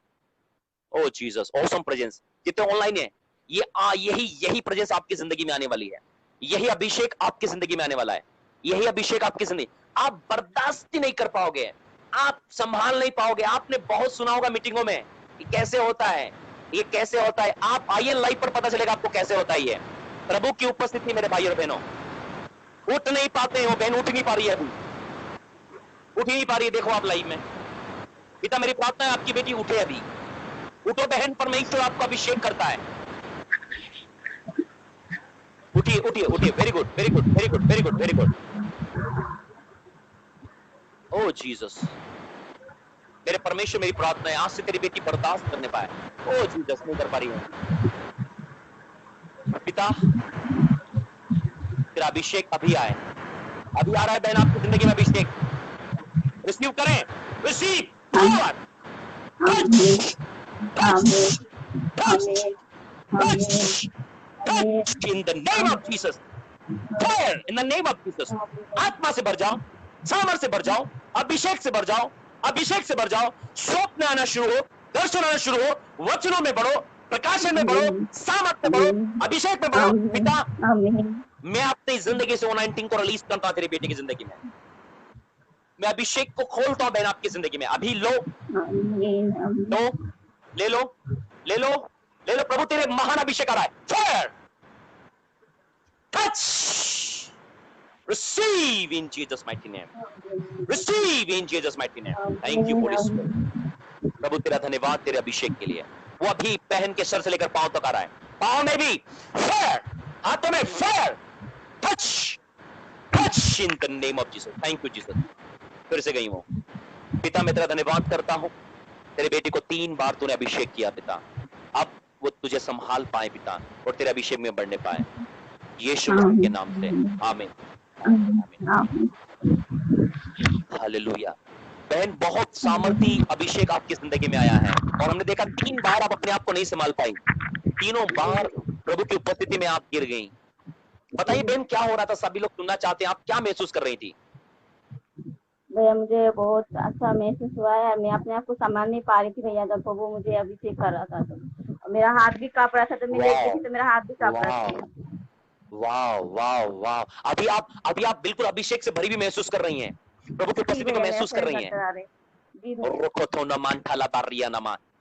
ओ जीसस, ऑसम प्रेजेंस। जितने ऑनलाइन है, यही प्रेजेंस आपकी जिंदगी में आने वाली है। यही अभिषेक आपकी जिंदगी में आने वाला है। यही अभिषेक आपकी जिंदगी, आप बर्दाश्त ही नहीं कर पाओगे, आप संभाल नहीं पाओगे। आपने बहुत सुना होगा मीटिंगों में कि कैसे होता है, ये कैसे होता है। आप आइए लाइव पर, पता चलेगा आपको कैसे होता है ये। प्रभु की उपस्थिति मेरे भाई और बहनों, उठ नहीं पाते हो बहन, उठ नहीं पा रही है अभी, उठ ही नहीं पा रही है। देखो आप लाइव में। पिता मेरी प्रार्थना है आपकी बेटी उठे अभी। उठो बहन, परमेश्वर आपको अभिषेक करता है। उठिए उठिए उठिए। Very good very good very good very good very good. Oh Jesus, मेरे परमेश्वर मेरी प्रार्थना है आज से तेरी बेटी बर्दाश्त करने पाए। ओ जीसस, नहीं कर पा रही है। पिता तेरा अभिषेक अभी आए, अभी आ रहा है बहन आपकी जिंदगी में अभिषेक। रिसीव करें, receive power, touch touch touch touch touch in the name of Jesus. Fire in the name of Jesus. आत्मा से भर जाओ, सामर्थ से भर जाओ, अभिषेक से भर जाओ, अभिषेक से भर जाओ। स्वप्न आना शुरू हो, दर्शन आना शुरू हो, वचनों में बढ़ो, प्रकाशन में बढ़ो, सामर्थ में बढ़ो, अभिषेक में बढ़ो। पिता मैं अपनी जिंदगी से 19 को रिलीज करता हूं तेरी बेटी की जिंदगी में। मैं अभिषेक को खोलता हूं बहन आपकी जिंदगी में। अभी लो लो, ले लो ले लो ले लो। प्रभु तेरे महान अभिषेक आ रहा है। Fire, touch, receive in Jesus mighty name, receive in Jesus mighty name. Thank you holy spirit. प्रभु तेरा धन्यवाद तेरे अभिषेक के लिए। वो अभी बहन के सर से लेकर पांव तक आ रहा है। पांव में भी फायर, हाथों में fire, touch Touch in the name of Jesus. Thank you Jesus. फिर से गई वो। पिता मैं तेरा धन्यवाद करता हूँ, तेरे बेटे को 3 बार तूने अभिषेक किया पिता, अब वो तुझे संभाल पाए पिता और तेरे अभिषेक में बढ़ने पाए, यीशु मसीह के नाम से आमीन। हालेलुया। बहन बहुत सामर्थी अभिषेक आपकी जिंदगी में आया है और हमने देखा 3 बार आप अपने आप को नहीं संभाल पाई, तीनों बार प्रभु की उपस्थिति में आप गिर गई। बताइए बहन क्या हो रहा था, सभी लोग सुनना चाहते हैं, आप क्या महसूस कर रही थी? भैया मुझे बहुत अच्छा महसूस हुआ है, मैं अपने आप को संभाल नहीं पा रही थी भैया, जब वो मुझे अभिषेक कर रहा था तो मेरा हाथ भी कांप रहा था, तो मैं देख रही थी तो मेरा हाथ भी कांप रहा था। वाह वाह वाह, अभी आप बिल्कुल अभिषेक से भरी भी महसूस कर रही हैं, प्रभु की उपस्थिति को महसूस कर रही हैं।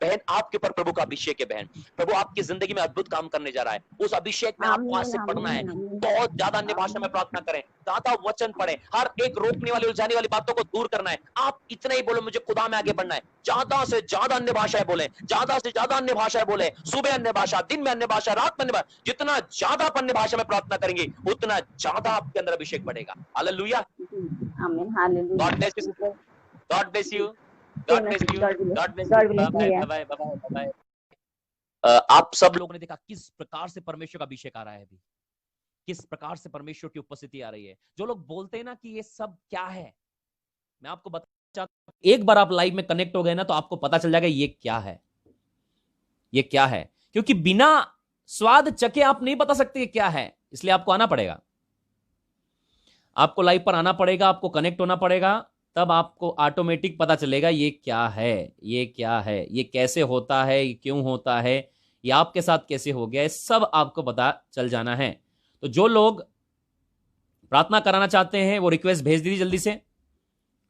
बहन आपके ऊपर प्रभु का अभिषेक है बहन, प्रभु आपकी जिंदगी में अद्भुत काम करने जा रहा है, उस अभिषेक में आपको आज से पढ़ना है, बहुत ज्यादा अन्य भाषा में प्रार्थना करें, ज्यादा वचन पढ़ें, हर एक रोकने वाली उलझाने वाली बातों को दूर करना है। आप इतना ही बोलो मुझे खुदा में आगे बढ़ना है, ज्यादा से ज्यादा अन्य भाषाएं बोले, ज्यादा से ज्यादा अन्य भाषाएं बोले, सुबह अन्य भाषा, दिन में अन्य भाषा, रात में अन्य भाषा, जितना ज्यादा आप अन्य भाषा में प्रार्थना करेंगे उतना ज्यादा आपके अंदर अभिषेक बढ़ेगा। हालेलुया। आमीन hallelujah. God bless you, God bless you, God bless you, God bless you, bye bye bye bye. आप सब लोगों ने देखा किस प्रकार से परमेश्वर का अभिषेक आ रहा है, अभी किस प्रकार से परमेश्वर की उपस्थिति आ रही है। जो लोग बोलते हैं ना कि ये सब क्या है, मैं आपको बता, एक बार आप लाइव में कनेक्ट हो गए ना तो आपको पता चल जाएगा ये क्या है, ये क्या है, क्योंकि बिना स्वाद चखे आप नहीं बता सकते ये क्या है, इसलिए आपको आना पड़ेगा, आपको लाइव पर आना पड़ेगा, आपको कनेक्ट होना पड़ेगा, तब आपको ऑटोमेटिक पता चलेगा ये क्या है, ये क्या है, ये कैसे होता है, ये क्यों होता है, ये आपके साथ कैसे हो गया है, सब आपको पता चल जाना है। तो जो लोग प्रार्थना कराना चाहते हैं वो रिक्वेस्ट भेज दीजिए जल्दी से,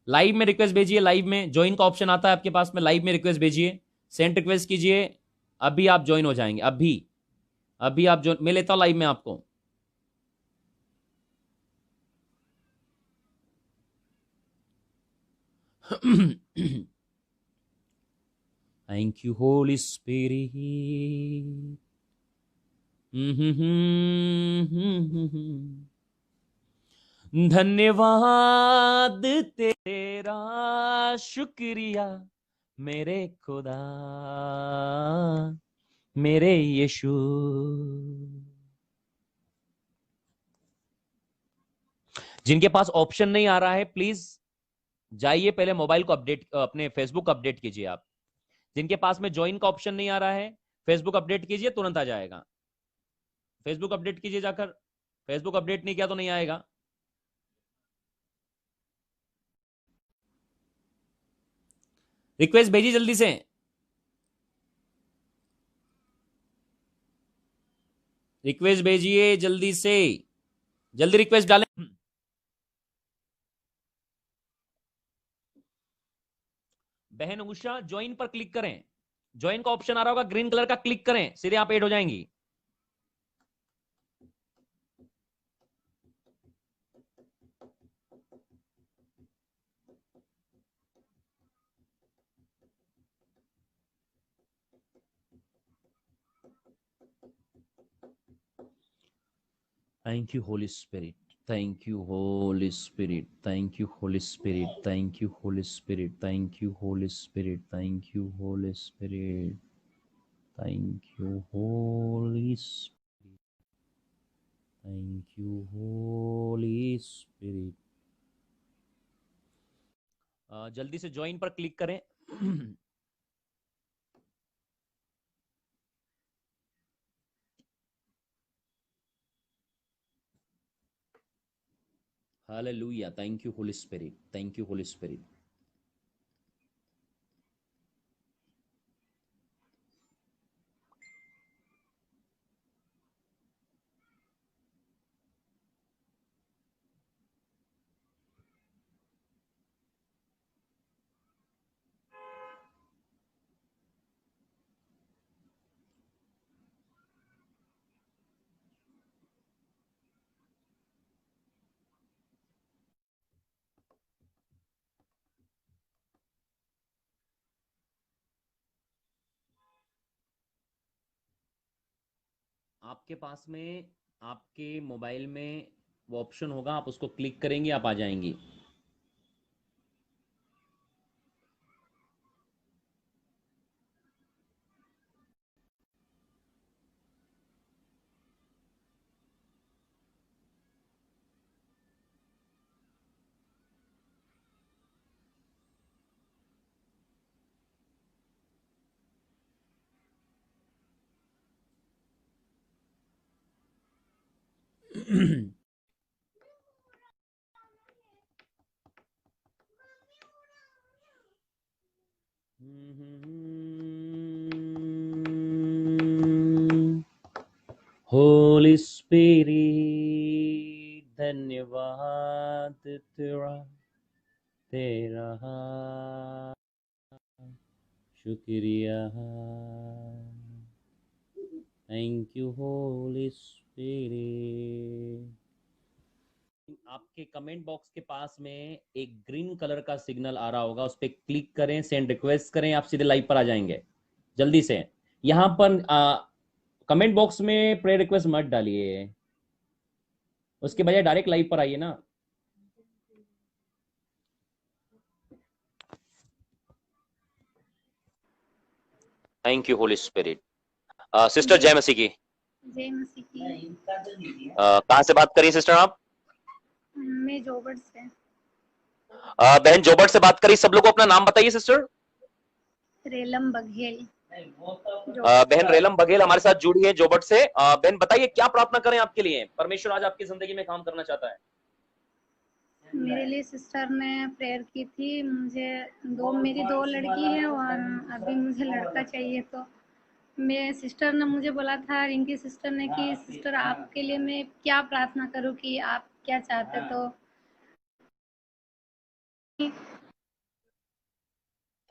लाइव में रिक्वेस्ट भेजिए, लाइव में ज्वाइन का ऑप्शन आता है आपके पास में, लाइव में रिक्वेस्ट भेजिए, सेंड रिक्वेस्ट कीजिए, अभी आप ज्वाइन हो जाएंगे, अभी आप जो मैं लेता हूं लाइव में आपको। Thank you, Holy Spirit. धन्यवाद तेरा शुक्रिया मेरे खुदा, मेरे यीशु। जिनके पास ऑप्शन नहीं आ रहा है प्लीज जाइए पहले मोबाइल को अपडेट, अपने फेसबुक अपडेट कीजिए आप। जिनके पास में ज्वाइन का ऑप्शन नहीं आ रहा है फेसबुक अपडेट कीजिए, तुरंत आ जाएगा। फेसबुक अपडेट कीजिए जाकर, फेसबुक अपडेट नहीं किया तो नहीं आएगा। रिक्वेस्ट भेजिए जल्दी से, रिक्वेस्ट भेजिए जल्दी से, जल्दी रिक्वेस्ट डालें। बहन उषा ज्वाइन पर क्लिक करें, ज्वाइन का ऑप्शन आ रहा होगा ग्रीन कलर का, क्लिक करें, सीधे आप ऐड हो जाएंगी। Thank you, Holy Spirit. Thank you, Holy Spirit. Thank you, Holy Spirit. Thank you, Holy Spirit. Thank you, Holy Spirit. Thank you, Holy Spirit. Thank you, Holy Spirit. Thank you, Holy Spirit. जल्दी से join पर click करें। Hallelujah. Thank you, Holy Spirit. Thank you, Holy Spirit. आपके पास में आपके mobile में वो option होगा, आप उसको क्लिक करेंगे, आप आ जाएंगी। होली स्पिरिट धन्यवाद तेरा, तेरा शुक्रिया। Thank you holy spirit. आपके कमेंट बॉक्स के पास में एक ग्रीन कलर का सिग्नल आ रहा होगा, उस पर क्लिक करें, सेंड रिक्वेस्ट करें, आप सीधे लाइव पर आ जाएंगे जल्दी से। यहां पर कमेंट बॉक्स में प्रेयर रिक्वेस्ट मत डालिए, उसके बजाय डायरेक्ट लाइव पर आइए ना। Thank you holy spirit. Sister जय मसीह की। जय मसीह की। कहाँ से बात करिए सिस्टर आप? मैं जोबट से। बहन जोबट से बात करी। सब लोगों को अपना नाम बताइए सिस्टर। रेलम बघेल। बहन रेलम बघेल हमारे साथ जुड़ी है जोबट से। बहन बताइए क्या प्रार्थना करें आपके लिए, परमेश्वर आज आपकी जिंदगी में काम करना चाहता है। मेरे लिए सिस्टर ने प्रेयर की थी। मेरी दो लड़की है और अभी मुझे लड़का चाहिए, तो मैं सिस्टर ने मुझे बोला था, रिंकी सिस्टर ने, कि सिस्टर आपके लिए मैं क्या प्रार्थना करूं, कि आप क्या चाहते। तो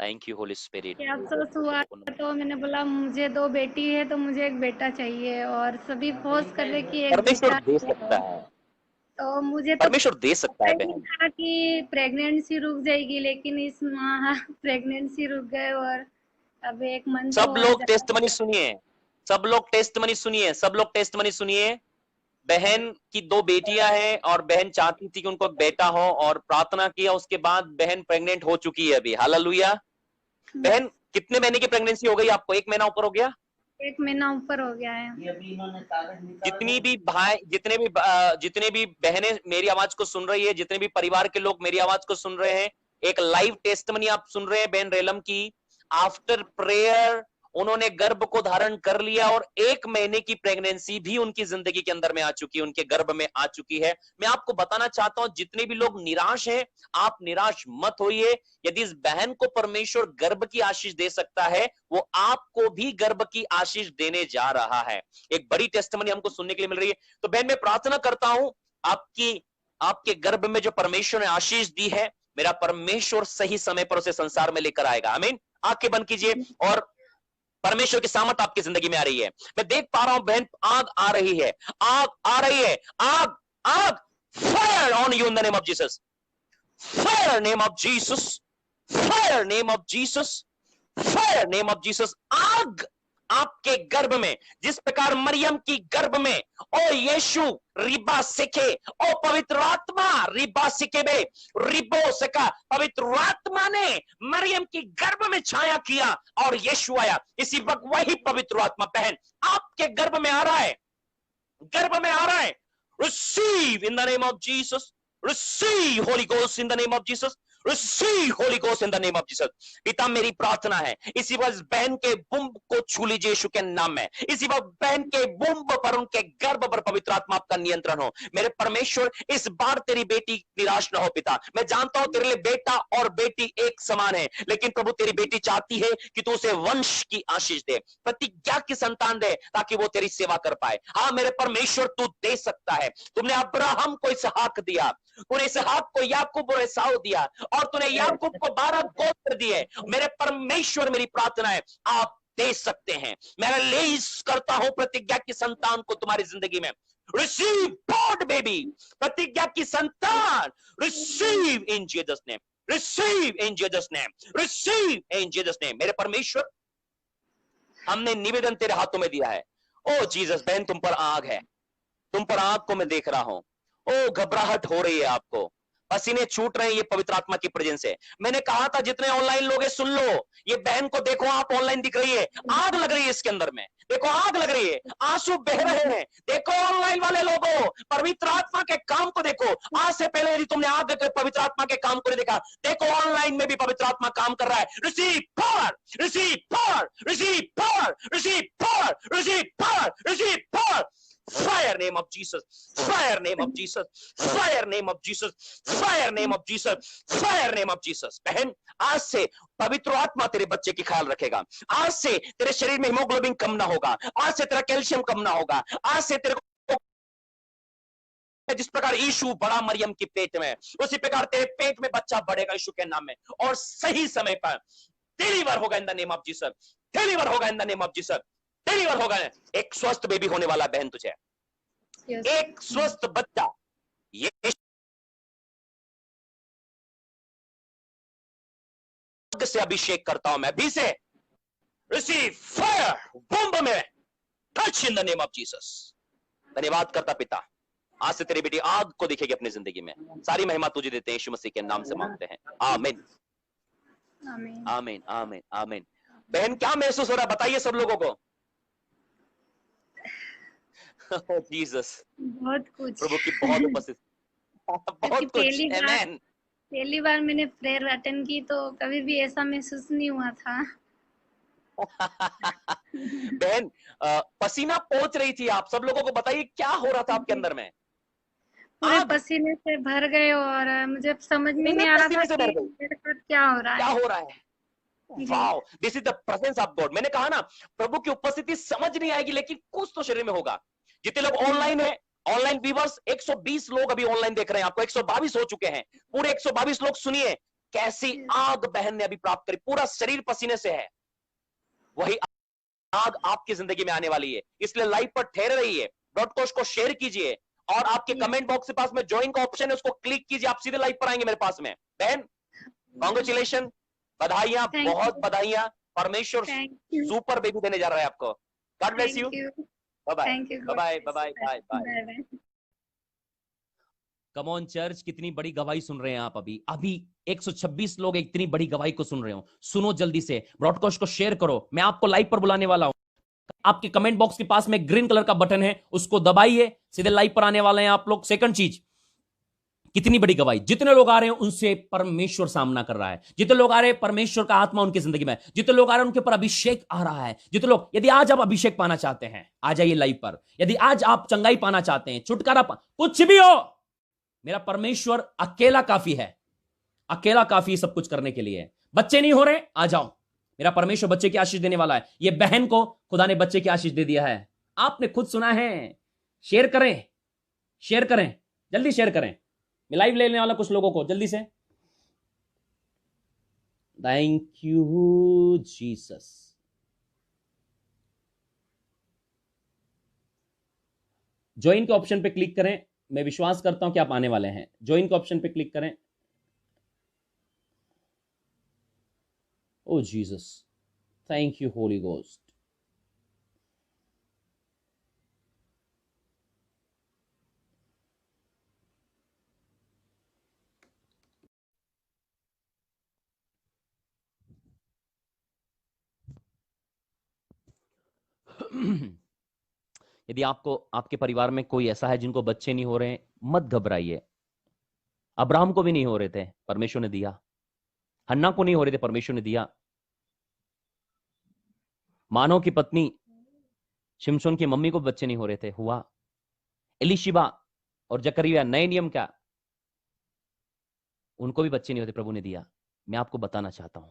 थैंक यू होली स्पिरिट। क्या अफसोस हुआ, तो मैंने बोला मुझे दो बेटी है तो मुझे एक बेटा चाहिए, और सभी फोर्स कर रहे कि एक परमेश्वर बेटा दे सकता है, तो मुझे तो परमेश्वर दे सकता है बहन। था कि प्रेगनेंसी रुक जाएगी, लेकिन इस माह प्रेगनेंसी रुक गए और अब एक मंथ सब लोग टेस्टमनी सुनिए, सब लोग टेस्टमनी सुनिए, सब लोग टेस्टमनी सुनिए। बहन की दो बेटियां हैं और बहन चाहती थी कि उनको एक बेटा हो, और प्रार्थना किया, उसके बाद बहन प्रेग्नेंट हो चुकी है अभी। हालेलुया। बहन कितने महीने की प्रेगनेंसी हो गई आपको? 1 महीना ऊपर हो गया? 1 महीना ऊपर हो गया है। जितने भी बहनें मेरी आवाज को सुन रही है, जितने भी परिवार के लोग मेरी आवाज को सुन रहे हैं, एक लाइव टेस्टमनी आप सुन रहे हैं बहन रेलम की। आफ्टर प्रेयर उन्होंने गर्भ को धारण कर लिया और 1 महीने की प्रेगनेंसी भी उनकी जिंदगी के अंदर में आ चुकी है, उनके गर्भ में आ चुकी है। मैं आपको बताना चाहता हूं, जितने भी लोग निराश हैं, आप निराश मत होइए। यदि इस बहन को परमेश्वर गर्भ की आशीष दे सकता है, वो आपको भी गर्भ की आशीष देने जा रहा है। एक बड़ी टेस्टमनी हमको सुनने के लिए मिल रही है। तो बहन मैं प्रार्थना करता हूं, आपके गर्भ में जो परमेश्वर ने आशीष दी है, मेरा परमेश्वर सही समय पर उसे संसार में लेकर आएगा। आमीन। आंखें बंद कीजिए और परमेश्वर की सामर्थ आपकी जिंदगी में आ रही है। मैं देख पा रहा हूं बहन, आग आ रही है, आग आ रही है, आग आग। Fire on you in the name of Jesus, fire name of Jesus, fire name of Jesus, fire name of Jesus. आग आपके गर्भ में, जिस प्रकार मरियम की गर्भ में ओ यीशु रिबा सिखे, ओ पवित्र आत्मा रिबा सिखे बे रिबो सका, पवित्र आत्मा ने मरियम की गर्भ में छाया किया और यीशु आया। इसी वक्त वही पवित्र आत्मा बहन आपके गर्भ में आ रहा है, गर्भ में आ रहा है। Receive in the name of Jesus, receive Holi ghost in the name of Jesus, receive Holi ghost in the name of Jesus. पिता मेरी प्रार्थना है, इसी वक्त बहन के बुम्ब को छू लीजिए यीशु के नाम में। इसी वक्त बहन के बुम्ब पर, उनके गर्भ पर पवित्र आत्मा आपका नियंत्रण हो। मेरे परमेश्वर, इस बार तेरी बेटी निराश ना हो पिता। मैं जानता हूं तेरे लिए बेटा और बेटी एक समान है, लेकिन प्रभु तेरी बेटी चाहती है कि तू उसे वंश की आशीष दे, प्रतिज्ञा की संतान दे, ताकि वो तेरी सेवा कर पाए। हाँ मेरे परमेश्वर, तू दे सकता है। तुमने अब्राहम को इसहाक दिया, तूने इसहाक को याकूब और एसाव दिया, और तूने याकूब को 12 गोत्र दिए। मेरे परमेश्वर, मेरी प्रार्थना है आप दे सकते हैं। मैं रिलीज करता हूं प्रतिज्ञा की संतान को तुम्हारी जिंदगी में। रिसीव गॉड बेबी, प्रतिज्ञा की संतान, receive in Jesus name, receive in Jesus name, receive in Jesus name. मेरे परमेश्वर, हमने निवेदन तेरे हाथों में दिया है। ओ जीसस, बहन तुम पर आग है, तुम पर आग को मैं देख रहा हूं। ओ घबराहट हो रही है आपको, पसीने छूट रहे हैं, ये पवित्र आत्मा की प्रेजेंस है। मैंने कहा था जितने ऑनलाइन लोग हैं सुन लो, ये बहन को देखो, आप ऑनलाइन दिख रही है, आग लग रही है इसके अंदर में, देखो आग लग रही है, आंसू बह रहे हैं। देखो ऑनलाइन वाले लोगों, पवित्र आत्मा के काम को देखो। आज से पहले यदि तुमने आग के पवित्र आत्मा के काम को नहीं देखा, देखो ऑनलाइन में भी पवित्र आत्मा काम कर रहा है। Receive power, receive power, receive power, receive power, receive power, receive power. Fire name of Jesus, fire name of Jesus, fire name of Jesus, fire name of Jesus, fire name of Jesus। बहन, आज से पवित्र आत्मा तेरे बच्चे की ख्याल रखेगा। आज से तेरे शरीर में हीमोग्लोबिन कम ना होगा, आज से तेरा कैल्शियम कम ना होगा, आज से तेरे को जिस प्रकार यीशु बड़ा मरियम की पेट में, उसी प्रकार तेरे पेट में बच्चा बढ़ेगा यीशु के नाम में, और सही समय पर डिलीवर होगा in the name of Jesus, deliver होगा in the name of Jesus, deliver होगा। एक स्वस्थ बेबी होने वाला बहन तुझे, Yes. एक स्वस्थ बच्चा, ये से अभिषेक करता हूं मैं अभी से। रिसीव फायर, बूम में touch in the name of Jesus. धन्यवाद करता पिता, आज से तेरी बेटी आग को दिखेगी अपनी जिंदगी में। सारी महिमा तुझे देते हैं, यीशु मसीह के नाम से मांगते हैं, आमीन आमीन। आमीन आमीन आमीन। बहन क्या महसूस हो रहा है बताइए सब लोगों को। जीसस, बहुत कुछ। प्रभु की बहुत उपस्थिति, बहुत कुछ, आमीन। पहली बार मैंने प्रेयर अटेंड की तो कभी भी ऐसा महसूस नहीं हुआ था। बहन पसीना पहुंच रही थी, आप सब लोगों को बताइए क्या हो रहा था आपके अंदर में। पूरे आग, पसीने से भर गए और मुझे समझ में पूरे नहीं आ रहा पसीने था से कि भर गई। मेरे साथ क्या हो रहा क्या है। हो रहा है? Wow, this is the presence of God. मैंने कहा ना, प्रभु की उपस्थिति समझ नहीं आएगी लेकिन कुछ तो शरीर में होगा। जितने लोग ऑनलाइन है, ऑनलाइन व्यूवर्स 120 लोग अभी ऑनलाइन देख रहे हैं, आपको 122 हो चुके हैं। पूरे 122 लोग सुनिए, कैसी आग बहन ने अभी प्राप्त करी, पूरा शरीर पसीने से है। वही आग आपकी जिंदगी में आने वाली है, इसलिए लाइव पर ठहरे रहिए, ब्रॉडकास्ट को शेयर कीजिए, और आपके कमेंट बॉक्स के पास में ज्वाइन का ऑप्शन है, उसको क्लिक कीजिए, आप सीधे लाइव पर आएंगे मेरे पास में। बहन कॉन्ग्रेचुलेशन, बधाइयां, Thank बहुत you. बधाइयां। परमेश्वर Thank you. सुपर बेबी देने जा रहा है आपको। God bless you, Thank you. Bye bye Thank you. Bye bye bye bye bye. Bye bye. Come on church, कितनी बड़ी गवाही सुन रहे हैं आप। अभी अभी 126 लोग इतनी बड़ी गवाही को सुन रहे हो। सुनो जल्दी से, ब्रॉडकास्ट को शेयर करो। मैं आपको लाइव पर बुलाने वाला हूं। आपके कमेंट बॉक्स के पास में ग्रीन कलर का बटन है, उसको दबाइए, सीधे लाइव पर आने वाले हैं आप लोग। सेकंड चीज, कितनी बड़ी गवाही, जितने लोग आ रहे हैं उनसे परमेश्वर सामना कर रहा है। जितने लोग आ रहे हैं परमेश्वर का आत्मा उनकी जिंदगी में, जितने लोग आ रहे हैं उनके ऊपर अभिषेक आ रहा है। जितने लोग, यदि आज आप अभिषेक पाना चाहते हैं आ जाइए लाइव पर। यदि आज आप चंगाई पाना चाहते हैं, छुटकारा कुछ भी हो, मेरा परमेश्वर अकेला काफी है, अकेला काफी सब कुछ करने के लिए। बच्चे नहीं हो रहे, आ जाओ, मेरा परमेश्वर बच्चे की आशीष देने वाला है। ये बहन को खुदा ने बच्चे की आशीष दे दिया है, आपने खुद सुना है। शेयर करें, शेयर करें, जल्दी शेयर करें। मैं लाइव लेने वाला कुछ लोगों को, जल्दी से। Thank you Jesus. ज्वाइन के ऑप्शन पे क्लिक करें, मैं विश्वास करता हूं कि आप आने वाले हैं। ज्वाइन के ऑप्शन पे क्लिक करें। Oh Jesus, thank you holy ghost. यदि आपको, आपके परिवार में कोई ऐसा है जिनको बच्चे नहीं हो रहे हैं, मत घबराइए। अब्राहम को भी नहीं हो रहे थे, परमेश्वर ने दिया। हन्ना को नहीं हो रहे थे, परमेश्वर ने दिया। मानव की पत्नी शिमशोन की मम्मी को बच्चे नहीं हो रहे थे, हुआ। एलिशिबा और जकरिया, नए नियम का, उनको भी बच्चे नहीं होते, प्रभु ने दिया। मैं आपको बताना चाहता हूं,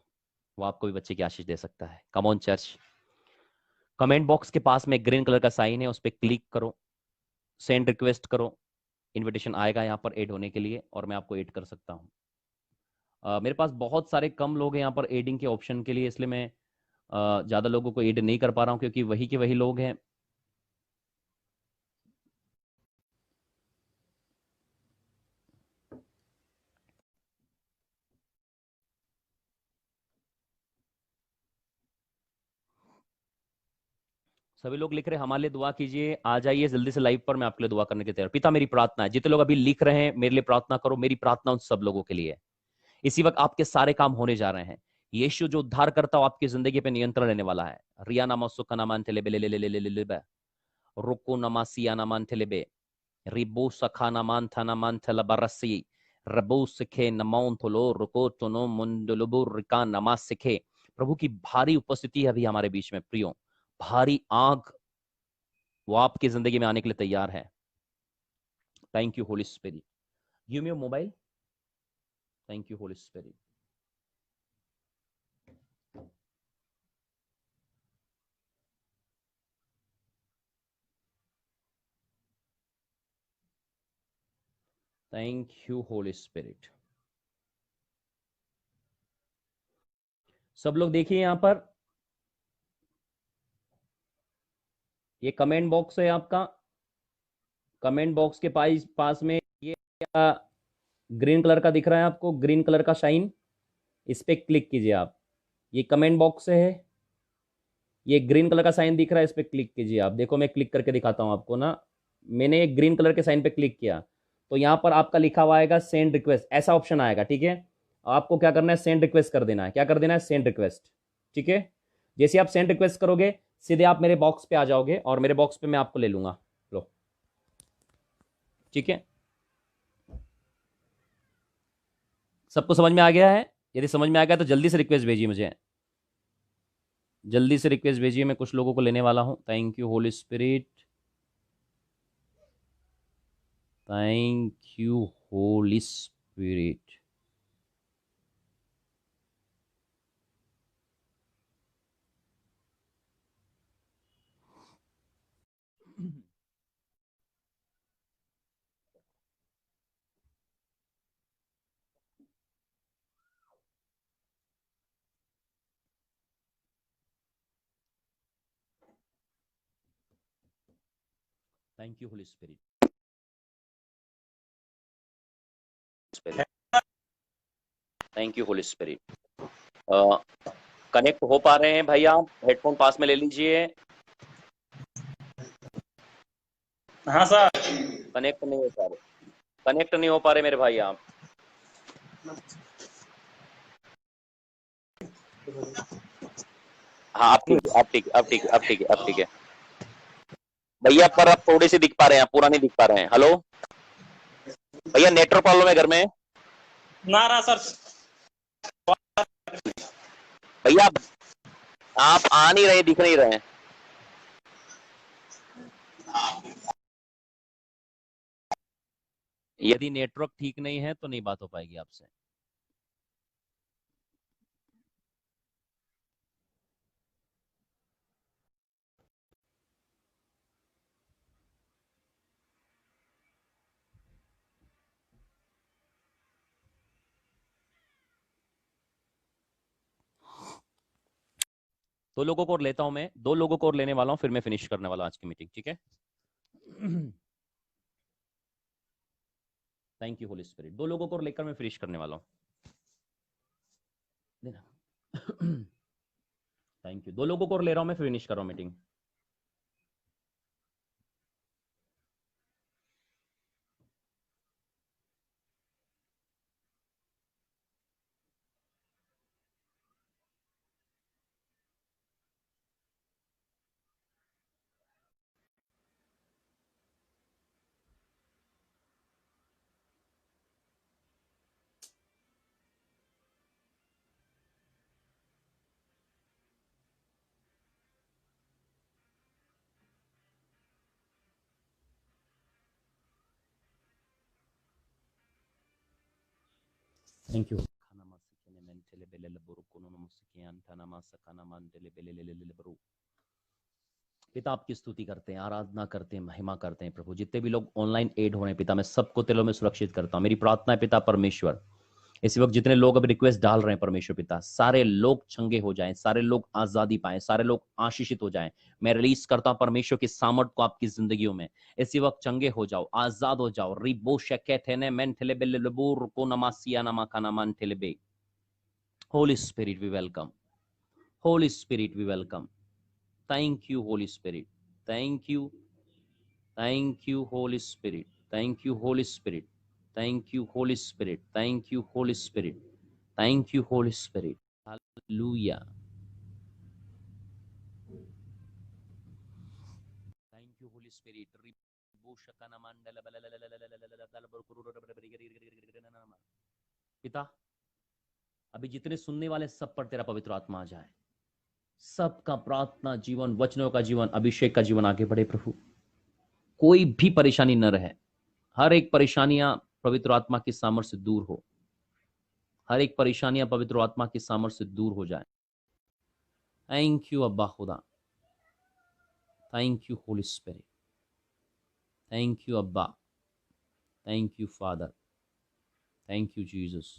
वो आपको भी बच्चे की आशीष दे सकता है। कम ऑन चर्च, कमेंट बॉक्स के पास में ग्रीन कलर का साइन है, उस पर क्लिक करो, सेंड रिक्वेस्ट करो, इनविटेशन आएगा यहाँ पर ऐड होने के लिए, और मैं आपको ऐड कर सकता हूँ। मेरे पास बहुत सारे कम लोग हैं यहाँ पर एडिंग के ऑप्शन के लिए, इसलिए मैं ज़्यादा लोगों को ऐड नहीं कर पा रहा हूँ, क्योंकि वही के वही लोग हैं। सभी लोग लिख रहे हैं हमारे लिए दुआ कीजिए, आ जाइए जल्दी से लाइव पर, मैं आपके लिए दुआ करने के तैयार। पिता मेरी प्रार्थना है, जितने लोग अभी लिख रहे हैं मेरे लिए प्रार्थना करो, मेरी प्रार्थना उन सब लोगों के लिए है। इसी वक्त आपके सारे काम होने जा रहे हैं। यीशु जो उद्धार करता हो आपकी जिंदगी पे नियंत्रण लेने वाला है। रिया नामा सुखा नामान थे रुको नमासिया नामान थे रिबो सखा नामान था नामान थलबरसी रबो सिखे नमौन थोलो रुको तुनो मुंडलुबु रिका नमा सिखे। प्रभु की भारी उपस्थिति है अभी हमारे बीच में प्रियो, भारी आग वो आपकी जिंदगी में आने के लिए तैयार है। Thank you holy spirit, give me your mobile. Thank you holy spirit. Thank you holy spirit. सब लोग देखिए यहां पर ये कमेंट बॉक्स है आपका, कमेंट बॉक्स के पास में ये ग्रीन कलर का दिख रहा है आपको, ग्रीन कलर का शाइन, इस पे क्लिक कीजिए आप। ये कमेंट बॉक्स है, ये ग्रीन कलर का साइन दिख रहा है, इस पे क्लिक कीजिए आप। देखो मैं क्लिक करके दिखाता हूं आपको ना, मैंने एक ग्रीन कलर के साइन पे क्लिक किया तो यहां पर आपका लिखा हुआ आएगा सेंड रिक्वेस्ट, ऐसा ऑप्शन आएगा। ठीक है, आपको क्या करना है, सेंड रिक्वेस्ट कर देना है। क्या कर देना है, सेंड रिक्वेस्ट। ठीक है, जैसे आप सेंड रिक्वेस्ट करोगे सीधे आप मेरे बॉक्स पे आ जाओगे और मेरे बॉक्स पे मैं आपको ले लूंगा। लो, ठीक है, सबको समझ में आ गया है? यदि समझ में आ गया तो जल्दी से रिक्वेस्ट भेजिए मुझे, जल्दी से रिक्वेस्ट भेजिए, मैं कुछ लोगों को लेने वाला हूं। Thank you holy spirit, thank you holy spirit. Thank you holy spirit. Thank you holy spirit. Connect हो पा रहे हैं भाई? आप हेडफोन पास में ले लीजिए। हाँ सर। कनेक्ट नहीं हो पा रहे, कनेक्ट नहीं हो पा रहे मेरे भाई आप। हाँ अब ठीक है, अब ठीक है, अब ठीक है, अब ठीक है, अब ठीक है भैया, पर अब थोड़े से दिख पा रहे हैं, पूरा नहीं दिख पा रहे हैं। हेलो भैया, नेटवर्क प्रॉब्लम है घर में? ना सर। भैया आप आ नहीं रहे, दिख नहीं रहे हैं। यदि नेटवर्क ठीक नहीं है तो नहीं बात हो पाएगी आपसे। दो लोगों को और लेता हूं मैं, दो लोगों को और लेने वाला हूं, फिर मैं फिनिश करने वाला हूं आज की मीटिंग। ठीक है, थैंक यू होली स्पिरिट। दो लोगों को और लेकर मैं फिनिश करने वाला हूं। थैंक यू, दो लोगों को और ले रहा हूं मैं, फिनिश कर रहा हूं मीटिंग। Thank you. पिता आपकी स्तुति करते हैं, आराधना करते हैं, महिमा करते हैं प्रभु। जितने भी लोग ऑनलाइन एड हो रहे हैं पिता, मैं सबको तेलों में सुरक्षित करता हूं। मेरी प्रार्थना है पिता परमेश्वर, इसी वक्त जितने लोग अभी रिक्वेस्ट डाल रहे हैं परमेश्वर पिता, सारे लोग चंगे हो जाएं, सारे लोग आजादी पाएं, सारे लोग आशीषित हो जाएं। मैं रिलीज करता हूं परमेश्वर की सामर्थ को आपकी जिंदगियों में। इसी वक्त चंगे हो जाओ, आजाद हो जाओ। रिबो शेकेथेने मेंथलेबेलेबुर को नमासिया नमाकानामान थेलेबे। Holy spirit we welcome, holy spirit we welcome, thank you holy spirit, thank you holy spirit, thank you holy spirit, thank you holy spirit, thank you holy spirit, thank you holy spirit. Hallelujah, thank you holy spirit. पिता, अभी जितने सुनने वाले सब पर तेरा पवित्र आत्मा आ जाए, सबका प्रार्थना जीवन, वचनों का जीवन, अभिषेक का जीवन आगे बढ़े प्रभु। कोई भी परेशानी न रहे, हर एक परेशानियां पवित्र आत्मा की सामर्थ्य से दूर हो, हर एक परेशानियां पवित्र आत्मा की सामर्थ्य से दूर हो जाए। थैंक यू अब्बा खुदा, thank you holy spirit, thank you अब्बा, thank you father, thank you Jesus,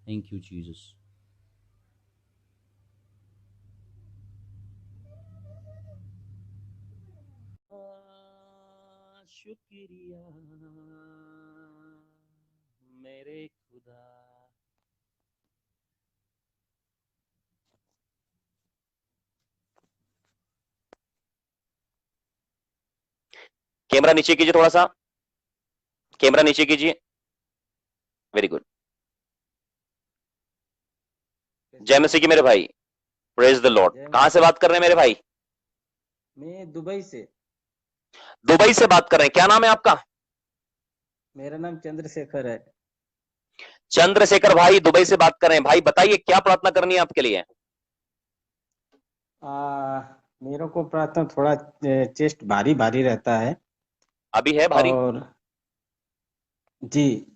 thank you Jesus. शुक्रिया मेरे खुदा। कैमरा नीचे कीजिए, थोड़ा सा कैमरा नीचे कीजिए। Very good. जय मसीह की मेरे भाई, प्रेज द लॉर्ड। कहां से बात कर रहे हैं मेरे भाई? मैं दुबई से। दुबई से बात कर रहे हैं। क्या नाम है आपका? मेरा नाम चंद्रशेखर है। चंद्रशेखर भाई दुबई से बात कर रहे हैं। भाई बताइए क्या प्रार्थना करनी है आपके लिए? मेरे को प्रार्थना, थोड़ा चेस्ट भारी भारी रहता है। अभी है भारी? और जी,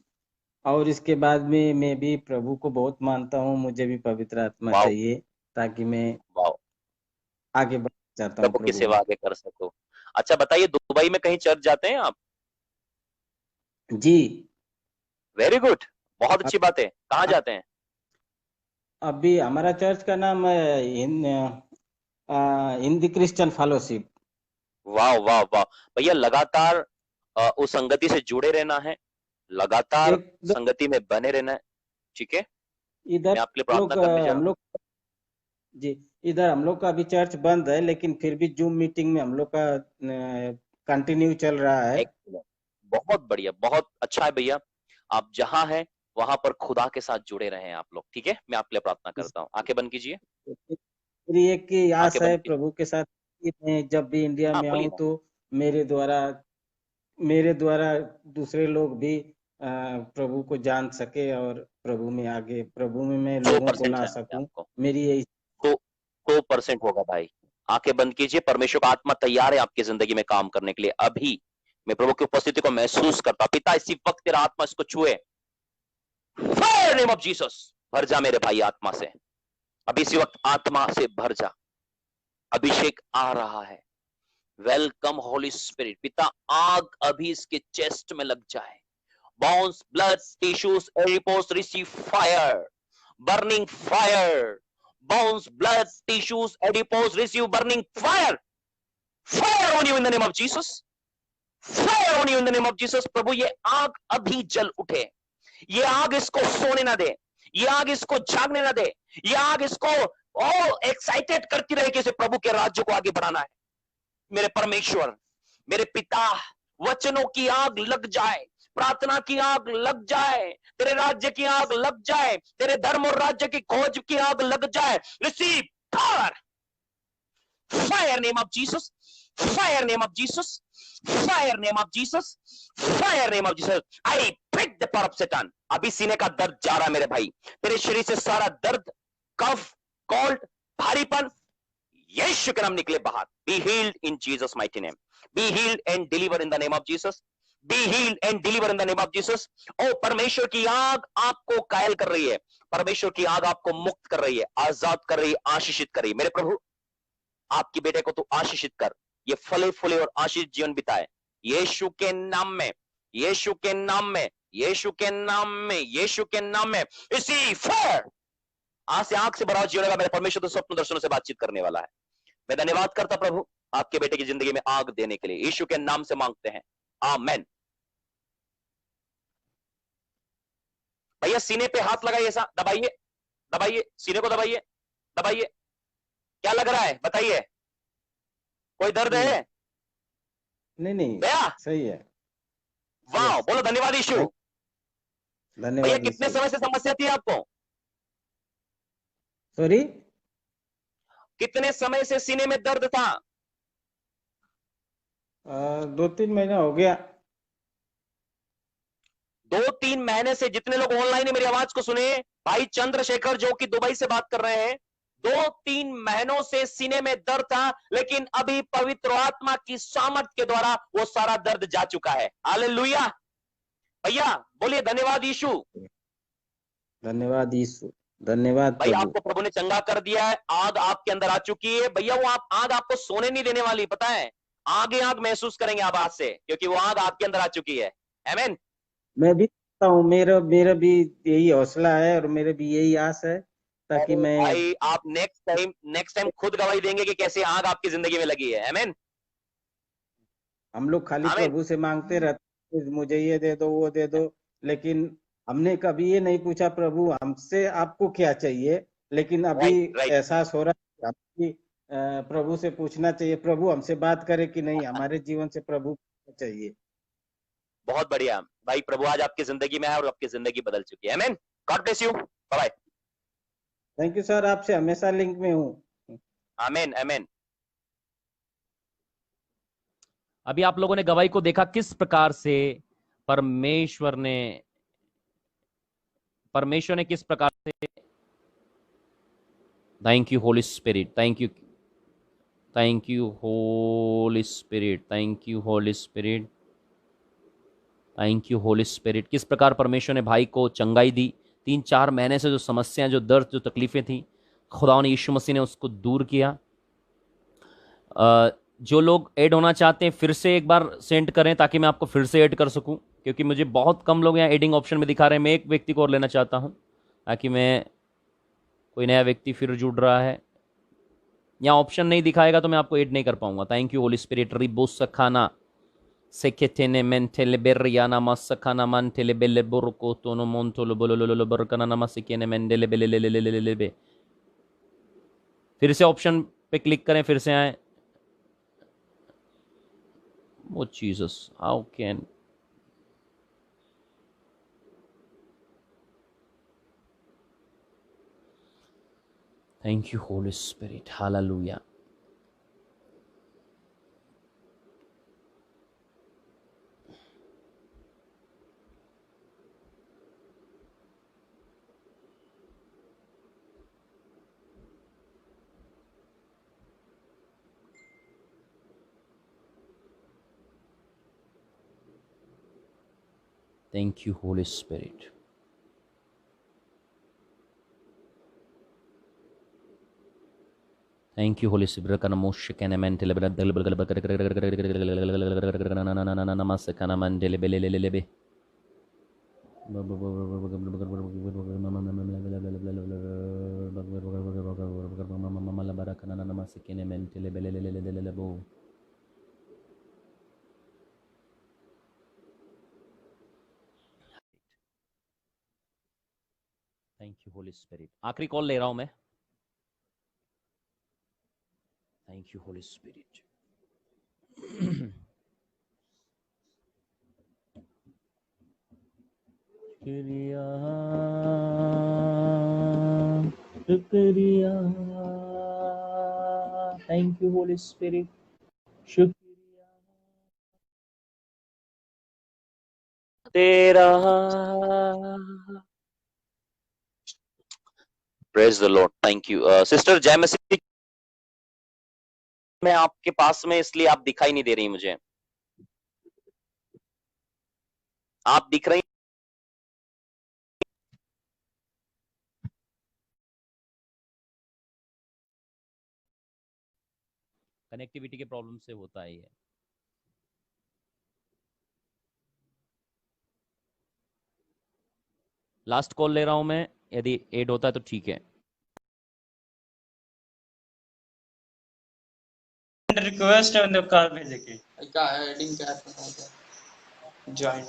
और इसके बाद में मैं भी प्रभु को बहुत मानता हूँ। मुझे भी पवित्र आत्मा चाहिए ताकि मैं आगे बढ़ जाता हूँ, प्रभु की सेवा आगे कर सको। अच्छा बताइए, दुबई में कहीं चर्च जाते हैं आप? जी। वेरी गुड, बहुत अच्छी बात है। कहाँ जाते हैं? अभी हमारा चर्च का नाम हिंदी क्रिश्चियन फेलोशिप। वाह वाह वाह भैया, लगातार उस संगति से जुड़े रहना है, लगातार संगति में बने रहना है। ठीक है, इधर मैं आपके लिए प्रार्थना करने जा रहा हूं। जी, इधर हम लोग का अभी चर्च बंद है, लेकिन फिर भी जूम मीटिंग में हम लोग का कंटिन्यू चल रहा है। बहुत बढ़िया, बहुत अच्छा है भैया। आप जहां हैं वहां पर खुदा के साथ जुड़े रहे हैं आप लोग। ठीक है, मैं आपके लिए प्रार्थना करता हूँ। आंखें बंद कीजिए। मेरी एक की आस है प्रभु के साथ, मैं जब भी इंडिया में आऊँ तो मेरे द्वारा दूसरे लोग भी प्रभु को जान सके और प्रभु में आगे, प्रभु में मैं लोगों को ला सकूं। मेरी यही 100% होगा भाई। आंखें बंद कीजिए। परमेश्वर का आत्मा तैयार है आपकी जिंदगी में काम करने के लिए। अभी मैं प्रभु की उपस्थिति को महसूस करता। पिता, इसी वक्त तेरा आत्मा इसको छुए। फायर नेम ऑफ जीसस, भर जा मेरे भाई आत्मा से। अभी इसी वक्त आत्मा से भर जा। अभिषेक आ रहा है। Welcome holy spirit. पिता, आग अभी इसके चेस्ट में लग जाए। bones, blood, tissues, adipose receive fire, burning fire. Bones, blood, tissues, adipose receive burning fire. Fire on you in the name of Jesus. Fire on you in the name of Jesus. प्रभु ये आग अभी जल उठे। ये आग इसको सोने ना दे, ये आग इसको जागने ना दे, ये आग इसको एक्साइटेड करती रहे कि इसे प्रभु के राज्य को आगे बढ़ाना है। मेरे परमेश्वर, मेरे पिता, वचनों की आग लग जाए, प्रार्थना की आग लग जाए, तेरे राज्य की आग लग जाए, तेरे धर्म और राज्य की खोज की आग लग जाए। Receive power, fire name of Jesus, fire name of Jesus, fire name of Jesus, fire name of Jesus. I break the power of सैतान। अभी सीने का दर्द जा रहा है मेरे भाई, तेरे शरीर से सारा दर्द, कफ, कोल्ड, भारीपन, यीशु के नाम निकले बाहर। Be healed in Jesus mighty name. Be healed and deliver in the name of Jesus. Be healed and deliver in the name of Jesus. ओ परमेश्वर की आग आपको कायल कर रही है, परमेश्वर की आग आपको मुक्त कर रही है, आजाद कर रही है, आशीषित कर रही है। मेरे प्रभु, आपकी बेटे को तू आशीषित कर, ये फले फूले और आशीष जीवन बिताए यीशु के नाम में, यीशु के नाम में, यीशु के नाम में, यीशु के नाम में। इसी फायर आज से आग से भरा जीवन का मेरे परमेश्वर तो स्वप्न दर्शनों से बातचीत करने वाला है। मैं धन्यवाद करता प्रभु आपके बेटे की जिंदगी में आग देने के लिए। यीशु के नाम से मांगते हैं, आमेन। भैया सीने पे हाथ लगाइए, ऐसा दबाइए, दबाइए, सीने को दबाइए, दबाइए। क्या लग रहा है बताइए, कोई दर्द नहीं है? नहीं नहीं, गया? सही है। वाह, यस, बोलो धन्यवाद यीशु। भैया धन्यवाद कितने यीशु। समय से समस्या थी आपको? सॉरी, कितने समय से सीने में दर्द था? 2-3 महीना हो गया। 2-3 महीने से। जितने लोग ऑनलाइन है मेरी आवाज को सुने, भाई चंद्रशेखर जो कि दुबई से बात कर रहे हैं, 2-3 महीनों से सीने में दर्द था, लेकिन अभी पवित्र आत्मा की सामर्थ के द्वारा वो सारा दर्द जा चुका है। हालेलुया। भैया बोलिए धन्यवाद यीशु। धन्यवाद यीशु, धन्यवाद भाई प्रभु। आपको प्रभु ने चंगा कर दिया है, आग आपके अंदर आ चुकी है। भैया वो आग आपको सोने नहीं देने वाली, पता है? आगे आग महसूस करेंगे आप आज से, क्योंकि वो आग आपके अंदर आ चुकी है। आमीन। मैं भी चाहता हूँ, मेरा मेरा भी यही हौसला है और मेरे भी यही आस है, ताकि अरे मैं भाई आप नेक्स्ट टाइम खुद गवाही देंगे कि कैसे आग आपकी जिंदगी में लगी है। आमीन। हम लोग खाली आमीन। प्रभु से मांगते रहते हैं, मुझे ये दे दो वो दे दो, लेकिन हमने कभी ये नहीं पूछा प्रभु हमसे आपको क्या चाहिए। लेकिन अभी राइट राइट। एहसास हो रहा है कि प्रभु से पूछना चाहिए, प्रभु हमसे बात करे कि नहीं, हमारे जीवन से प्रभु को चाहिए। बहुत बढ़िया भाई, प्रभु आज आपकी जिंदगी में है और आपकी जिंदगी बदल चुकी है। आमीन। God bless you. Bye bye. Thank you sir, आपसे हमेशा लिंक में हूँ। आमीन आमीन। अभी आप लोगों ने गवाही को देखा किस प्रकार से परमेश्वर ने किस प्रकार से, thank you holy spirit, thank you holy spirit, thank you holy spirit, thank you holy spirit, किस प्रकार परमेश्वर ने भाई को चंगाई दी। 3-4 महीने से जो समस्याएं, जो दर्द, जो तकलीफें थी, खुदा ने, यीशु मसीह ने उसको दूर किया। जो लोग ऐड होना चाहते हैं फिर से एक बार सेंड करें ताकि मैं आपको फिर से ऐड कर सकूं, क्योंकि मुझे बहुत कम लोग यहाँ एडिंग ऑप्शन में दिखा रहे हैं। मैं एक व्यक्ति को और लेना चाहता हूं ताकि मैं, कोई नया व्यक्ति फिर जुड़ रहा है, यहाँ ऑप्शन नहीं दिखाएगा तो मैं आपको ऐड नहीं कर पाऊंगा। Thank you holy spirit. Ribose सखाना सेकेटेने मेंटेले बेरियाना मसखाना मंटेले बेले बोरको तोनो मोंटोलो बोलोलो बरकना नमसिकेने मेंडेले बेले। फिर से ऑप्शन पे क्लिक करें, फिर से आए। Oh Jesus, how can thank you Holy Spirit, hallelujah. Thank you Holy Spirit. Thank you Holy Spirit. Kana moshe kana mentele bela del bela namaste kana mandele belelelebe. Malabarakana namaste kana mentele belelelelebo. Thank you Holy Spirit. आखिरी call ले रहा हूं मैं। Thank you Holy Spirit. शुक्रिया शुक्रिया, thank you holy spirit, शुक्रिया तेरा। Praise the Lord. Thank you sister जय मसीह। मैं आपके पास में इसलिए आप दिखाई नहीं दे रही मुझे, आप दिख रही। कनेक्टिविटी के प्रॉब्लम से होता है ये। लास्ट कॉल ले रहा हूं मैं, यदि ऐड होता है तो ठीक है। रिक्वेस्ट है उन्हें कॉल भेजे की क्या हेडिंग क्या ज्वाइन।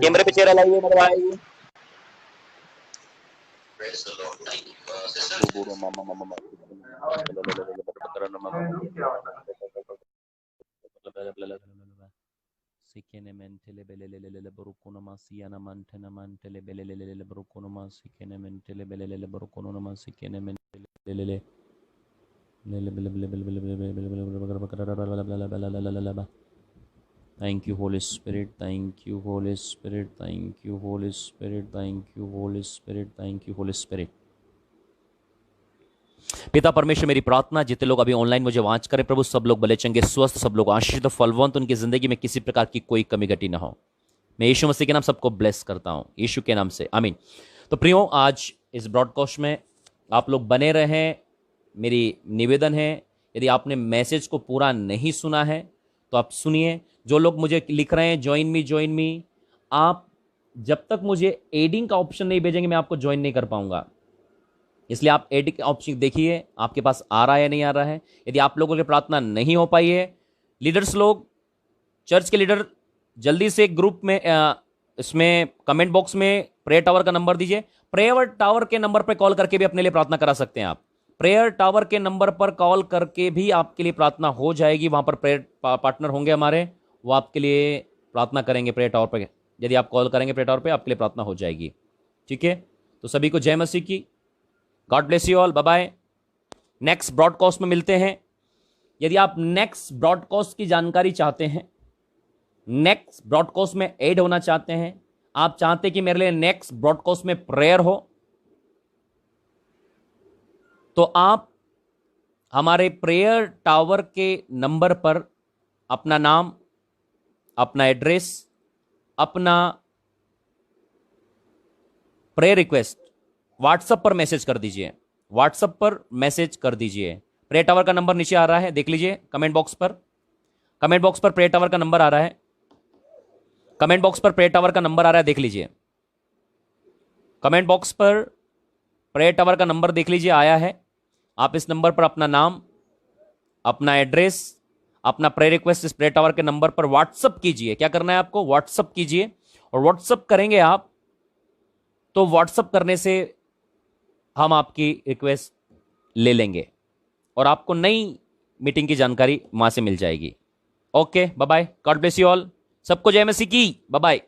कैमरे पे चेहरा लाइए मेरे भाई। Thank you, Holy Spirit. Thank you, Holy Spirit. Thank you, Holy Spirit. Thank you, Holy Spirit. Thank you, Holy Spirit. पिता परमेश्वर, मेरी प्रार्थना जितने लोग अभी ऑनलाइन मुझे वाच करें प्रभु, सब लोग भले चंगे स्वस्थ, सब लोग आशीषित फलवंत, उनकी जिंदगी में किसी प्रकार की कोई कमी घटी ना हो। मैं यीशु मसीह के नाम सबको ब्लेस करता हूं, यीशु के नाम से, आमीन। तो प्रियो, आज इस ब्रॉडकास्ट में आप लोग बने रहें। मेरी निवेदन है, यदि आपने मैसेज को पूरा नहीं सुना है तो आप सुनिए। जो लोग मुझे लिख रहे हैं ज्वाइन मी, आप जब तक मुझे एडिंग का ऑप्शन नहीं भेजेंगे मैं आपको ज्वाइन नहीं कर पाऊंगा। इसलिए आप एडिंग का ऑप्शन देखिए आपके पास आ रहा है या नहीं आ रहा है। यदि आप लोगों की प्रार्थना नहीं हो पाई है, लीडर्स लोग, चर्च के लीडर, जल्दी से ग्रुप में इसमें कमेंट बॉक्स में प्रेयर टावर का नंबर दीजिए। प्रेयर टावर के नंबर पर कॉल करके भी अपने लिए प्रार्थना करा सकते हैं आप। प्रेयर टावर के नंबर पर कॉल करके भी आपके लिए प्रार्थना हो जाएगी। वहां पर प्रेयर पार्टनर होंगे हमारे, वो आपके लिए प्रार्थना करेंगे प्रेयर टावर पर। यदि आप कॉल करेंगे प्रेयर टावर पे, आपके लिए प्रार्थना हो जाएगी। ठीक है, तो सभी को जय मसीह की। God bless you all, bye bye. Next broadcast में मिलते हैं। यदि आप नेक्स्ट ब्रॉडकास्ट की जानकारी चाहते हैं, नेक्स्ट ब्रॉडकास्ट में ऐड होना चाहते हैं, आप चाहते हैं कि मेरे लिए नेक्स्ट ब्रॉडकास्ट में प्रेयर हो, तो आप हमारे प्रेयर टावर के नंबर पर अपना नाम, अपना एड्रेस, अपना प्रेयर रिक्वेस्ट व्हाट्सएप पर मैसेज कर दीजिए। व्हाट्सएप पर मैसेज कर दीजिए। प्रेयर टावर का नंबर नीचे आ रहा है, देख लीजिए कमेंट बॉक्स पर। कमेंट बॉक्स पर प्रेयर टावर का नंबर आ रहा है। कमेंट बॉक्स पर प्रेयर टावर का नंबर आ रहा है, देख लीजिए। कमेंट बॉक्स पर प्रेयर टावर का नंबर देख लीजिए, आया है। आप इस नंबर पर अपना नाम, अपना एड्रेस, अपना प्रेयर रिक्वेस्ट इस प्रेयर टावर के नंबर पर व्हाट्सएप कीजिए। क्या करना है आपको? व्हाट्सएप कीजिए। और व्हाट्सएप करेंगे आप तो व्हाट्सएप करने से हम आपकी रिक्वेस्ट ले लेंगे और आपको नई मीटिंग की जानकारी वहां से मिल जाएगी। Okay, bye bye. God bless you all. सबको जय मसीह की। Bye bye.